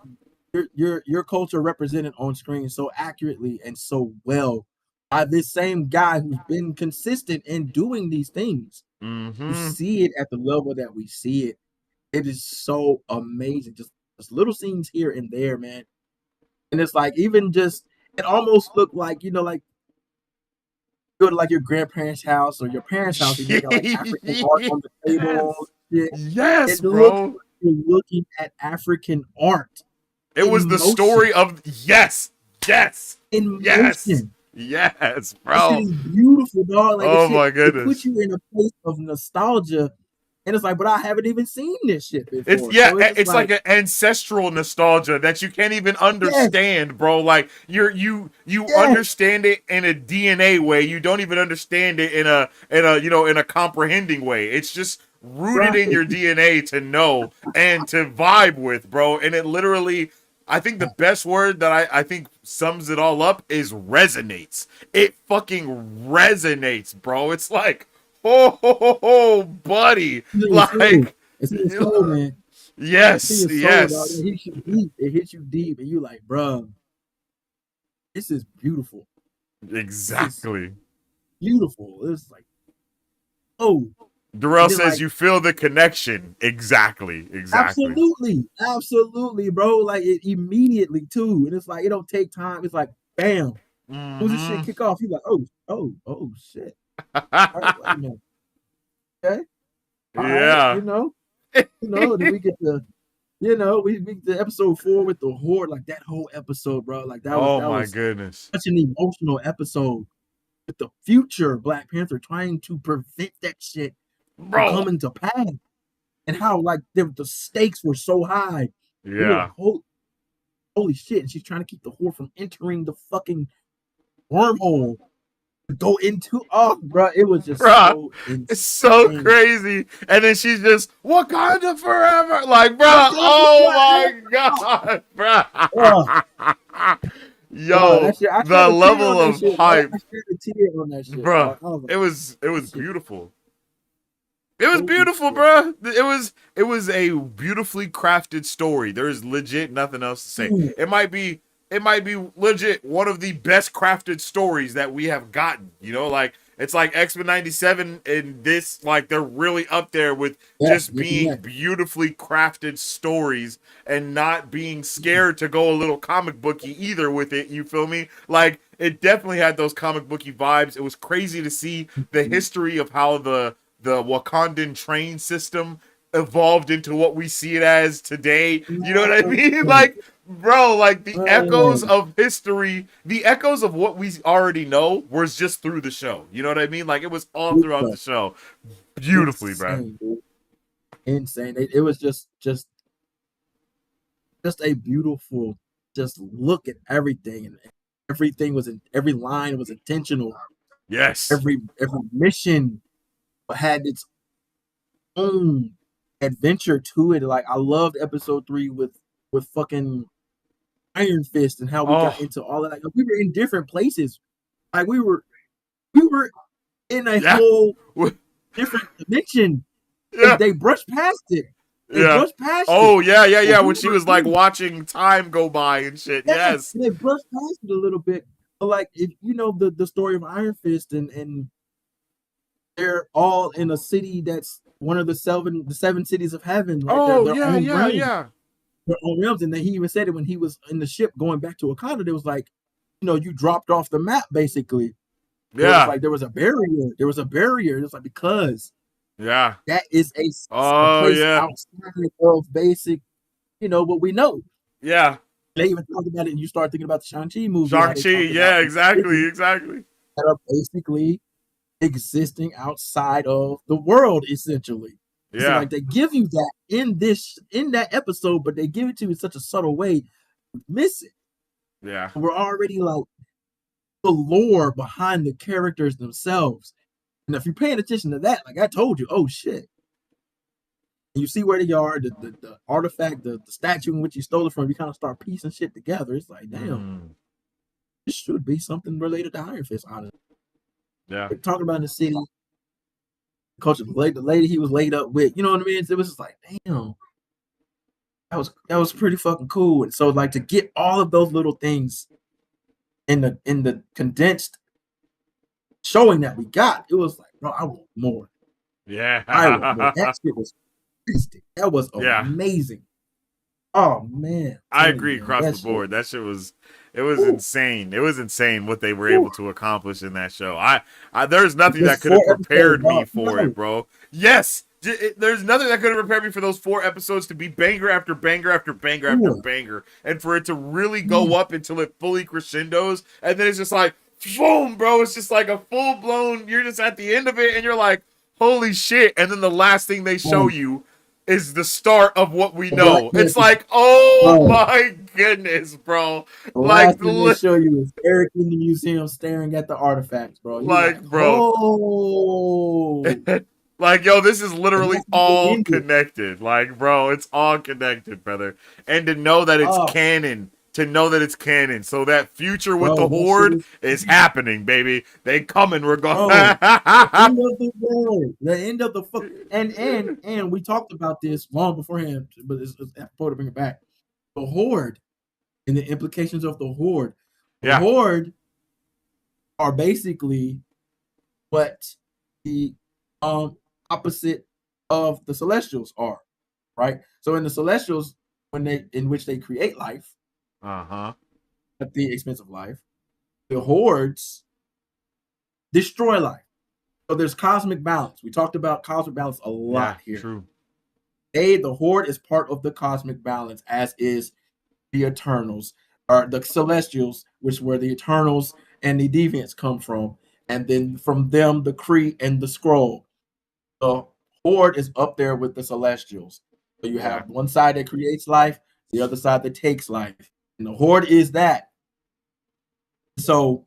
your culture represented on screen so accurately and so well by this same guy who's been consistent in doing these things. To Mm-hmm. see it at the level that we see it, it is so amazing. Just little scenes here and there, man. And it's like even just it almost looked like like go to like your grandparents' house or your parents' house and they got like African art on the table. Yes. Shit. Yes, It looks bro. like you're looking at African art It was in the motion. story of yes, yes, In yes, motion. yes, That shit bro. is beautiful, dog. Like Oh my it puts goodness. you in a place of nostalgia. And it's like, but I haven't even seen this shit It's before. yeah, So it's just it's like like, an ancestral nostalgia that you can't even yes, understand, bro. Like you yes, understand it in a DNA way. You don't even understand it in a comprehending way. It's just rooted right. in your DNA to know and to vibe with, bro. And it literally I think the best word that I think sums it all up is resonates. It fucking resonates, bro. It's like, buddy. It's in your soul. Like, It's in your soul, man. It's in yes, your soul, dog. yes, It hits you deep. It hits you deep, and you like, bro, this is beautiful. This is exactly. beautiful. It's like, oh, Darrell and then says like, you feel the connection. Exactly, exactly. absolutely, absolutely, bro. Like it immediately too, and it's like it don't take time. It's like, bam. As soon as this shit Mm-hmm. kick off, you like, oh, shit. All right, wait a minute. Okay, all right, Yeah. then we get the, we get the episode 4 with the horde, like that whole episode, bro. Like that was Oh that my was goodness, such an emotional episode with the future Black Panther trying to prevent that shit from bro. coming to pass, and how like the stakes were so high. We were like, Yeah, holy shit! And she's trying to keep the horde from entering the fucking wormhole to go into. Oh, bro, it was just bruh. so It's so insane. crazy. And then she's just Wakanda forever. Like, bruh. Wakanda Oh forever. my god, Oh, bruh. that Yo, shit. I shed the a tear level on that of shit, dog. hype, I shed a tear on that shit, bruh. dog. I was like, It was this shit, beautiful. It was holy beautiful, shit. bro. It was a beautifully crafted story. There's legit nothing else to say. Ooh, It might be legit one of the best crafted stories that we have gotten. Like it's like X-Men 97 and this, like they're really up there with yes, just yes, yes. being beautifully crafted stories and not being scared to go a little comic booky either with it. You feel me? Like it definitely had those comic booky vibes. It was crazy to see the history of how the Wakandan train system evolved into what we see it as today. You know what I mean? Like, bro, like the echoes of history, the echoes of what we already know was just through the show. You know what I mean? Like it was all throughout the show. Beautifully, bro. Insane, dude. Insane. It was just a beautiful, just look at everything, and everything was in every line was intentional. Yes. Every mission had its own adventure to it. Like I loved episode 3 with fucking Iron Fist and how we got Oh, into all of that. Like, we were in different places. Like we were in a yeah. whole different dimension. Yeah. They brushed past it. They Yeah. brushed past it. Oh, yeah, yeah, Like yeah. we When she were was like in, watching time go by and shit. yes, Yes. they brushed past it a little bit. But like if you know the story of Iron Fist, and they're all in a city that's one of the seven cities of heaven, right? They're Oh, their yeah, own yeah, realm. yeah. Their own realms. And then he even said it when he was in the ship going back to Wakanda. It was like, you dropped off the map basically. It was Yeah. like there was a barrier. There was a barrier. It was like because Yeah. that is a Oh, place yeah. outside of basic, what we know. Yeah. They even talk about it, and you start thinking about the Shang-Chi movie, how they Shang-Chi. talk about Yeah, these exactly, cities exactly. that are basically existing outside of the world, essentially. So Yeah. like they give you that in that episode, but they give it to you in such a subtle way, you miss it. Yeah. We're already like the lore behind the characters themselves. And if you're paying attention to that, like I told you, oh shit. And you see where they are, the artifact, the statue in which you stole it from, you kind of start piecing shit together. It's like, damn, Mm. this should be something related to Iron Fist, honestly. Yeah. They're talking about in the city, culture, the lady he was laid up with, you know what I mean? It was just like, damn, that was pretty fucking cool. And so like to get all of those little things in the condensed showing that we got, it was like, bro, I want more. I want more. Yeah. That shit was tasty. That was Yeah. amazing. Oh man, I'm I telling you, agree man, across that the shit. board. That shit was Whew, insane. It was insane what they were whew. able to accomplish in that show. There's nothing that Just could have 4 episodes, prepared me dog. for it, No, bro. Yes, there's nothing that could have prepared me for those 4 episodes to be banger after banger after banger after no, banger, and for it to really no. go up until it fully crescendos, and then it's just like boom, bro. It's just like a full blown. You're just at the end of it, and you're like, holy shit! And then the last thing they show you is the start of what we The Black know. It's Panther, like, oh bro. my goodness, bro. The Like, last thing they show you is Eric in the museum staring at the artifacts, bro. You like, bro. oh, Like, yo, this is And literally that's how they all ended. connected. Like, bro, it's all connected, brother. And to know that it's Oh, canon, to know that it's canon, so that future with the bro, that shit Horde is is happening, baby. They coming regardless. bro. The end of the world. The end of the fuck. And we talked about this long beforehand, but it's apropos to bring it back. The Horde and the implications of the Horde. The Yeah. Horde are basically what the opposite of the Celestials are, right? So in the Celestials, in which they create life Uh-huh. at the expense of life, the Hordes destroy life. So there's cosmic balance. We talked about cosmic balance a Yeah, lot here. true. The Horde is part of the cosmic balance, as is the Eternals, or the Celestials, which where the Eternals and the Deviants come from, and then from them the Kree and the Skrull. The Horde is up there with the Celestials. So you Yeah. have one side that creates life, the other side that takes life, and the Horde is that. So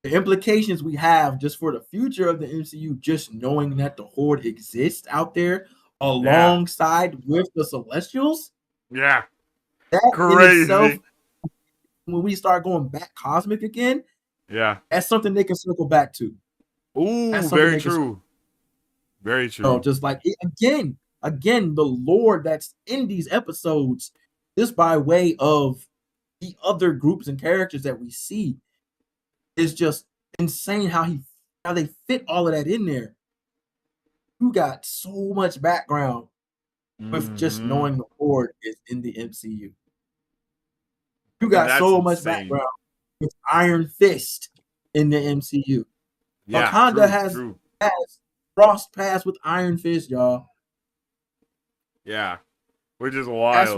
the implications we have just for the future of the MCU, just knowing that the Horde exists out there Yeah. alongside with the Celestials, Yeah. that in itself, Crazy. when we start going back cosmic again, Yeah. that's something they can circle back to. That's Ooh, something very they can circle. true. Very So true. just like again, the lore that's in these episodes, just by way of the other groups and characters that we see, is just insane how they fit all of that in there. You got so much background with just Mm-hmm. knowing the Horde is in the MCU. You And got that's so much insane. background with Iron Fist in the MCU. Yeah, Wakanda true, has true. crossed paths with Iron Fist, y'all. Yeah. Which is wild. That's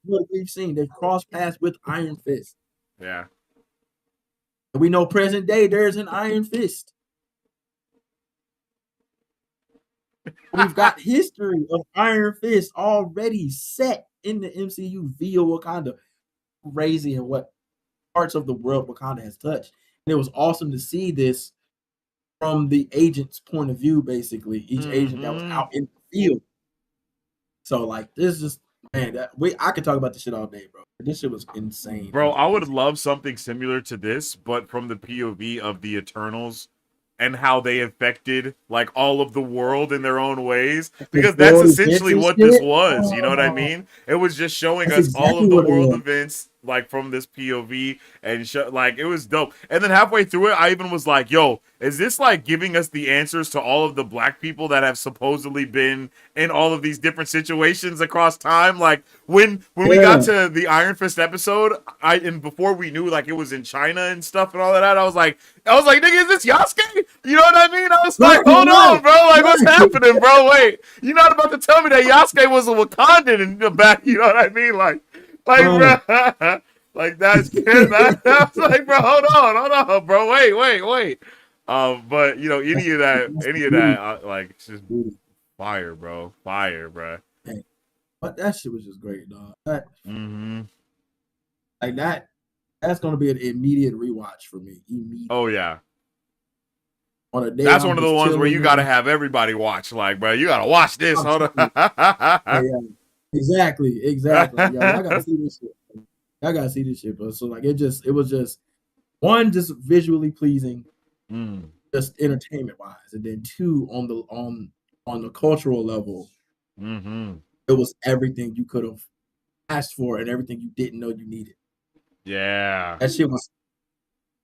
what we've seen. They've crossed paths with Iron Fist. Yeah. And we know present day there's an Iron Fist. We've got history of Iron Fist already set in the MCU via Wakanda, crazy and what parts of the world Wakanda has touched. And it was awesome to see this from the agent's point of view, basically, each agent that was Mm-hmm. out in the field. So like this is man, I could talk about this shit all day, bro. This shit was insane. It Bro, was I would crazy. love something similar to this, but from the POV of the Eternals and how they affected like all of the world in their own ways, The because that's world events essentially and what this shit. was. You know what I Oh, mean? It was just showing that's us all exactly of the what it world was. events like from this POV and like it was dope. And then halfway through it, I even was like, "Yo, is this like giving us the answers to all of the black people that have supposedly been in all of these different situations across time?" Like when we got Yeah. to the Iron Fist episode, and before we knew like it was in China and stuff and all of that, I was like, nigga, is this Yasuke? You know what I mean? I was Right, like, hold right, on, bro. Like, what's right. happening, bro? Wait, you're not about to tell me that Yasuke was a Wakandan in the back? You know what I mean? Like, Bro. bro, like that's I was like, bro, hold on, bro. Wait. But you know, That's any of beauty. that, like, it's just Beauty. fire, bro. Hey, but that shit was just great, dog. That Mm-hmm. like that's gonna be an immediate rewatch for me. Immediate. Oh yeah. On a day That's I'm one of the just ones where chilling, you gotta man. have everybody watch. Like, bro, you gotta watch this. I'm Hold on. telling you. Yeah, yeah. Exactly. Like, y'all gotta see this shit. Y'all gotta see this shit, bro. So like it was just one, just visually pleasing, Mm, just entertainment wise, and then two, on the cultural level, mm-hmm. it was everything you could have asked for and everything you didn't know you needed. Yeah. That shit was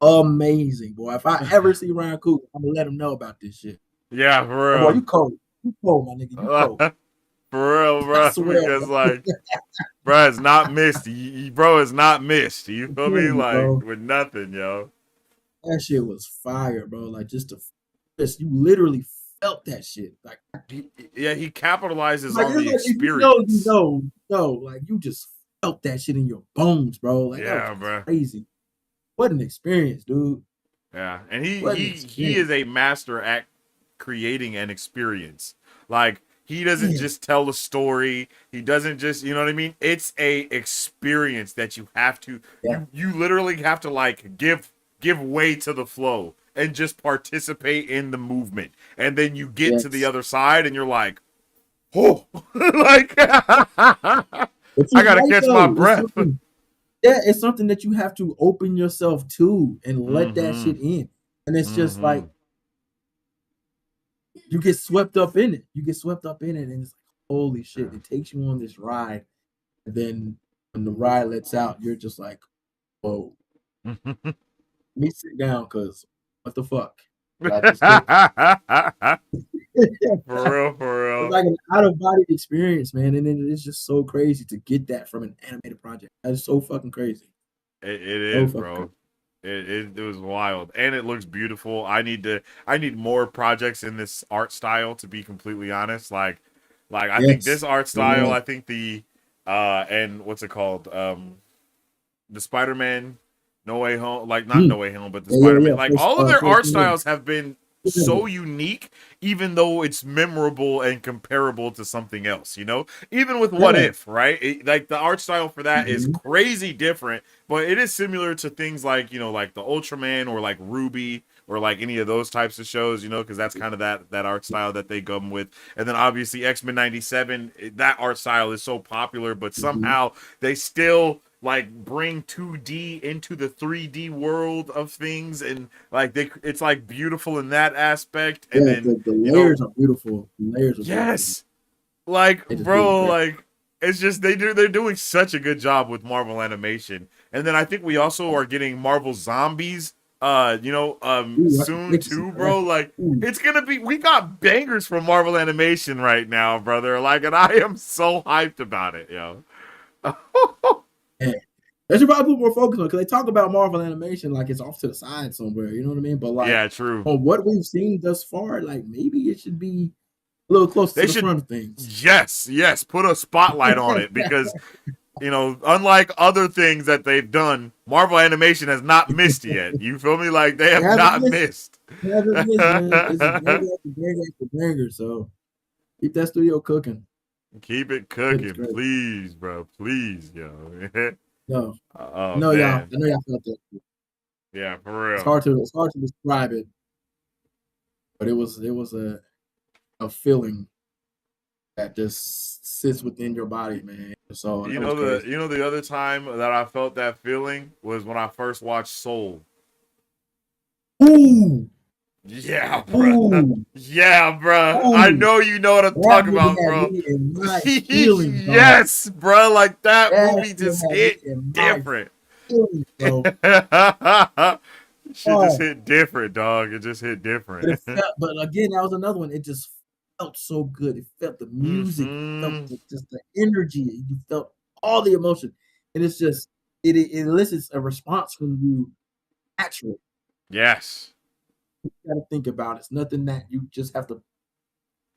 amazing, boy. If I ever see Ryan Coogler, I'm gonna let him know about this shit. Yeah, Hey, boy, for you cold, my nigga, you real. cold. For real, I bro. swear, Because bro. like, bro, it's not missed. Bro, it's not missed. You I'm feel me? telling you, Like bro. with nothing, yo. That shit was fire, bro. Like just you literally felt that shit. He, yeah, he capitalizes Like on it's the like if you know, you experience. know, like you just felt that shit in your bones, bro. Like that was Yeah, bro. crazy. What an experience, dude. Yeah, and he What an he he experience. is a master at creating an experience. Like he doesn't Yeah, just tell a story. He doesn't just, you know what I mean? It's a experience that you have to yeah, you literally have to like give way to the flow and just participate in the movement. And then you get to the Yes. other side and you're like, oh, like I But you're gotta right catch my though. It's breath. something. Yeah, it's something that you have to open yourself to and let that Mm-hmm. shit in. And it's just Mm-hmm. like you get swept up in it. You get swept up in it, and it's like, holy shit! It takes you on this ride, and then when the ride lets out, you're just like, whoa, Yeah. let me sit down, cause what the fuck did I just go through? For real, for It's real. like an out of body experience, man, and then it's just so crazy to get that from an animated project. That is so fucking crazy. It So is, fucking bro. crazy. It was wild, and it looks beautiful. I need more projects in this art style. To be completely honest, like I think this Yes. art style. Yeah. I think the and what's it called? The Spider-Man No Way Home, like not Mm. No Way Home, but the Yeah, yeah, Spider-Man. yeah. Like all of their First art one. styles have been so unique, even though it's memorable and comparable to something else. You know, even with What Yeah. If, right? Like the art style for that is Mm-hmm. crazy different, but it is similar to things like like the Ultraman or like Ruby or like any of those types of shows. Because that's kind of that art style that they come with. And then obviously X-Men '97, that art style is so popular, but Mm-hmm. somehow they still like bring 2D into the 3D world of things, and like it's like beautiful in that aspect. And Yeah, then the layers are beautiful. The layers are beautiful. yes, like They just really bro, great. like it's just they're doing such a good job with Marvel animation. And then I think we also are getting Marvel Zombies Ooh, I can soon wait to see too, that. bro. Like Ooh, it's gonna be, we got bangers from Marvel animation right now, brother. Like, and I am so hyped about it, yo. man. They should probably put more focus on because they talk about Marvel animation like it's off to the side somewhere. You know what I mean? But like Yeah, true. on what we've seen thus far, like maybe it should be a little closer They to the should, front of things. yes, put a spotlight on it, because unlike other things that they've done, Marvel Animation has not missed yet. You feel me? Like they They have haven't not missed. missed. They haven't missed, man. This is banger after banger after banger. So keep that studio cooking. Keep it Goodness cooking, gracious. please, bro. Please, yo. No, Oh no, y'all. man. I know y'all felt that. Yeah, for It's real. hard to describe it, but it was a feeling that just sits within your body, man. So that was crazy. The other time that I felt that feeling was when I first watched Soul. Ooh, Yeah, bro. ooh, Yeah, bro. I ooh. know you know what I'm That talking movie about, had bro. me in my feelings, dog. Yes, bro. Like that That movie shit just had me hit in my different. feelings, bro. Shit just Oh, hit different, dog. It just hit but different. it felt. But again, that was another one. It just felt so good. It felt the music. It felt Hmm. just the energy. You felt all the emotion, and it's just it elicits a response from you naturally. Yes. You got to think about it. It's nothing that you just have to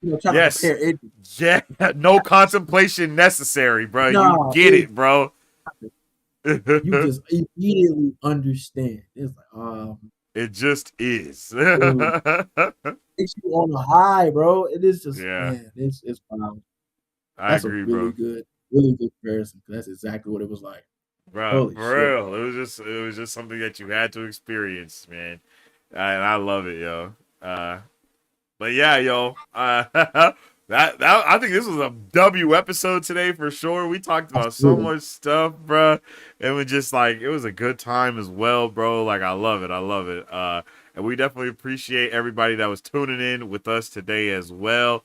try to Yes. prepare it. Yeah. No contemplation necessary, bro. You No, get it, bro. you just immediately understand. It's like, It just is. dude, takes you on a high, bro. It is just, Yeah. man, it's wow. I That's a agree, bro. really good comparison. That's exactly what it was like. Bro, Holy shit. for real. It was just something that you had to experience, man. And I love it, yo. But yeah, yo. That I think this was a W episode today for sure. We talked about so Absolutely. much stuff, bro. And we just like, it was a good time as well, bro. Like I love it. I love it. And we definitely appreciate everybody that was tuning in with us today as well.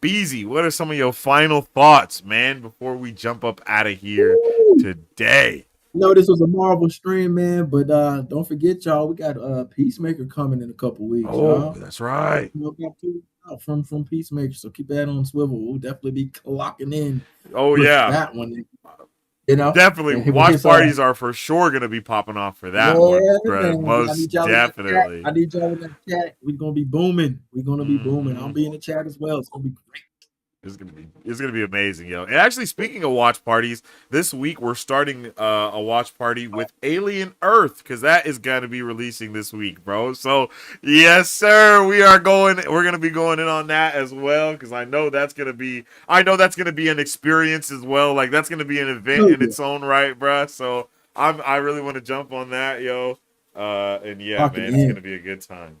Beezy, what are some of your final thoughts, man, before we jump up out of here Woo! today? This was a Marvel stream, man, but don't forget, y'all, we got Peacemaker coming in a couple weeks, Oh, y'all. that's right. About 2 weeks out from Peacemaker, so keep that on swivel. We'll definitely be clocking in Oh with yeah. that one. You know, Definitely, watch it's parties are for sure gonna be popping off for that one, yeah, bruh. man. I Most need y'all in that chat. definitely. I need y'all in that chat. We're gonna be booming. We're gonna be booming. I'll Hmm. be in the chat as well. It's gonna be great. It's gonna be amazing, yo. And actually, speaking of watch parties, this week we're starting a watch party with Alien Earth, because that is gonna be releasing this week, bro. So yes, sir, we're gonna be going in on that as well, because I know that's gonna be an experience as well. Like that's gonna be an event Oh in yeah. its own right, bro. So I really want to jump on that, yo. And yeah, Lock it man, it's in. gonna be a good time.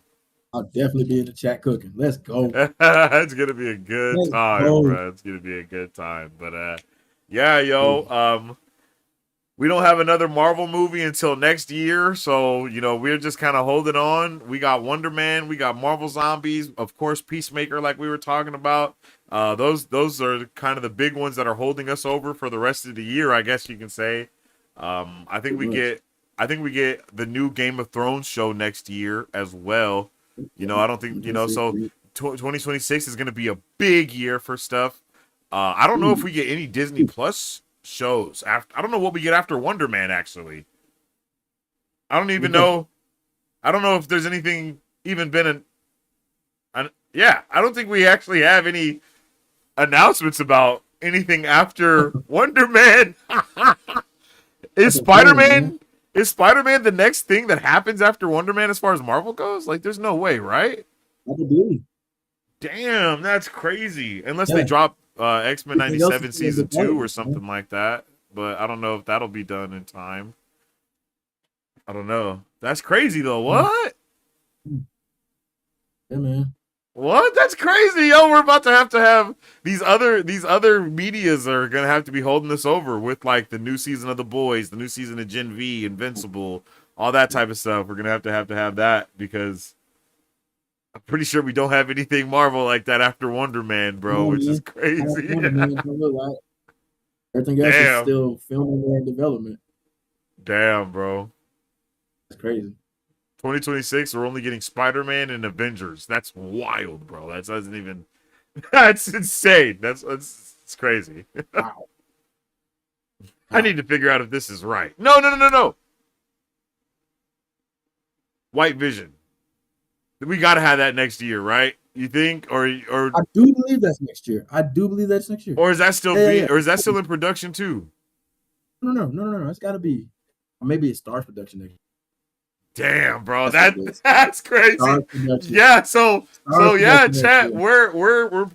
I'll definitely be in the chat cooking. Let's go. It's gonna be a good Let's time, go. bro. It's gonna be a good time. But yeah, yo, Hey, we don't have another Marvel movie until next year, so you know we're just kind of holding on. We got Wonder Man, we got Marvel Zombies, of course, Peacemaker, like we were talking about. Those are kind of the big ones that are holding us over for the rest of the year, I guess you can say. I think pretty we much. get I think we get the new Game of Thrones show next year as well. You know, I don't think 2026. so. 2026 is going to be a big year for stuff. I don't know if we get any Disney Plus shows after. I don't know what we get after Wonder Man. Actually, I don't even know. I don't know if there's anything even been yeah, I don't think we actually have any announcements about anything after Wonder Man. Is That's insane, man. Spider-Man is Spider-Man the next thing that happens after Wonder Man as far as Marvel goes? Like, there's no way, right? I could do. Damn, that's crazy. Unless they Yeah. drop X-Men Everything else is 97 still in season 2 or development, man. something like that. But I don't know if that'll be done in time. I don't know. That's crazy though. What? Yeah, man. What? That's crazy, yo. We're about to have these other medias are gonna have to be holding us over with like the new season of The Boys, the new season of Gen V, Invincible, all that type of stuff. We're gonna have that because I'm pretty sure we don't have anything Marvel like that after Wonder Man, Come bro, on, which is man. I don't crazy. want to, man. Don't look like everything else is Damn. still filming or in development. Damn, bro. That's crazy. 2026, we're only getting Spider-Man and Avengers. That's wild, bro. That doesn't even. That's insane. That's it's crazy. Wow. I Wow. need to figure out if this is right. No, no, no, no, no. White Vision. We gotta have that next year, right? You think, I do believe that's next year. I do believe that's next year. or is that still Yeah. or is that still in production too? No. It's got to be. Or maybe it starts production next year. Damn, bro, That's what it is. that's crazy. Starts production. Yeah, so Starts yeah, production next chat. year.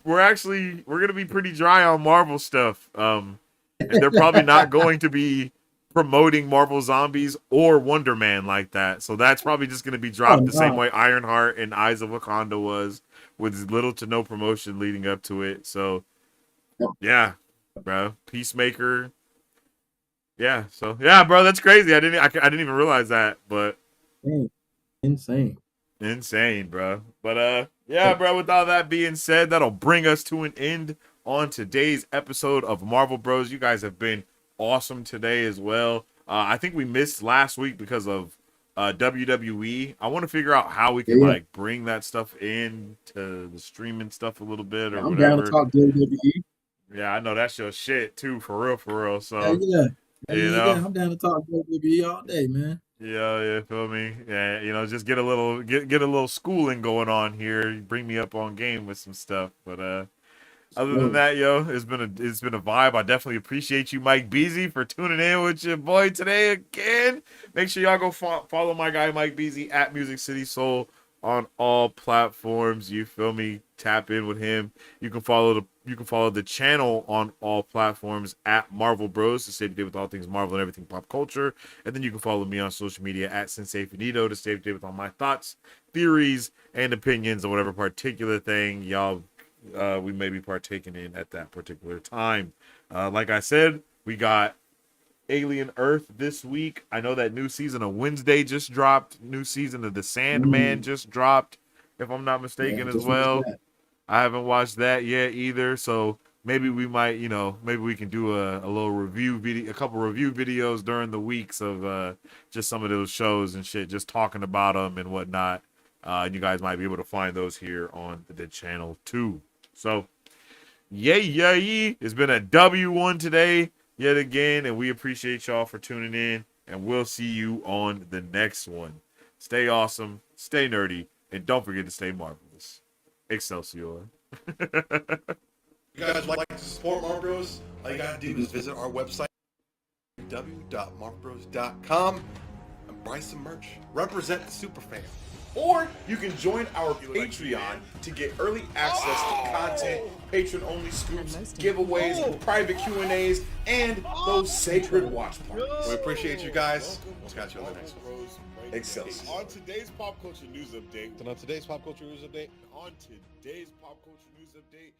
We're actually we're gonna be pretty dry on Marvel stuff. And they're probably not going to be promoting Marvel Zombies or Wonder Man like that. So that's probably just going to be Oh, dropped the same no. way Ironheart and Eyes of Wakanda was, with little to no promotion leading up to it. So yeah, bro, Peacemaker. Yeah, so yeah, bro, that's crazy. I didn't even realize that, but Insane. insane, bro. But yeah, bro, with all that being said, that'll bring us to an end on today's episode of Marvel Bros. You guys have been awesome today as well. I think we missed last week because of WWE. I want to figure out how we can Yeah. like bring that stuff in to the streaming stuff a little bit or I'm down to whatever. talk WWE. Yeah, I know that's your shit too, for real, for real. Hey, So yeah. you Hey, know, yeah. I'm down to talk WWE all day, man. yeah, feel me? Yeah, you know, just get a little schooling going on here. Bring me up on game with some stuff, but other than No. that, yo, it's been a vibe. I definitely appreciate you, Mike Beasy, for tuning in with your boy today again. Make sure y'all go follow my guy Mike Beasy at Music City Soul on all platforms. You feel me? Tap in with him. You can follow the channel on all platforms at Marvel Bros to stay up to date with all things Marvel and everything pop culture. And then you can follow me on social media at Sensei Finito to stay up to date with all my thoughts, theories, and opinions on whatever particular thing y'all we may be partaking in at that particular time. Like I said, we got Alien Earth this week. I know that new season of Wednesday just dropped. New season of The Sandman just dropped, if I'm not mistaken, Yeah, as just watch well. that. I haven't watched that yet either, so maybe we might, maybe we can do a little review video, a couple review videos during the weeks of just some of those shows and shit, just talking about them and whatnot. And you guys might be able to find those here on the channel too. So, yay! It's been a W1 today, yet again, and we appreciate y'all for tuning in, and we'll see you on the next one. Stay awesome, stay nerdy, and don't forget to stay marvelous. Excelsior. If you guys would like to support Marvel Bros, all you gotta do is visit our website, www.marvelbros.com, and buy some merch. Represent the superfan. Or you can join our Patreon to get early access to content, patron-only scoops, giveaways, private Q&As, and those sacred watch parties. We appreciate you guys. We'll catch you on the next one. Excelsior. On today's pop culture news update. And on today's pop culture news update, On today's pop culture news update.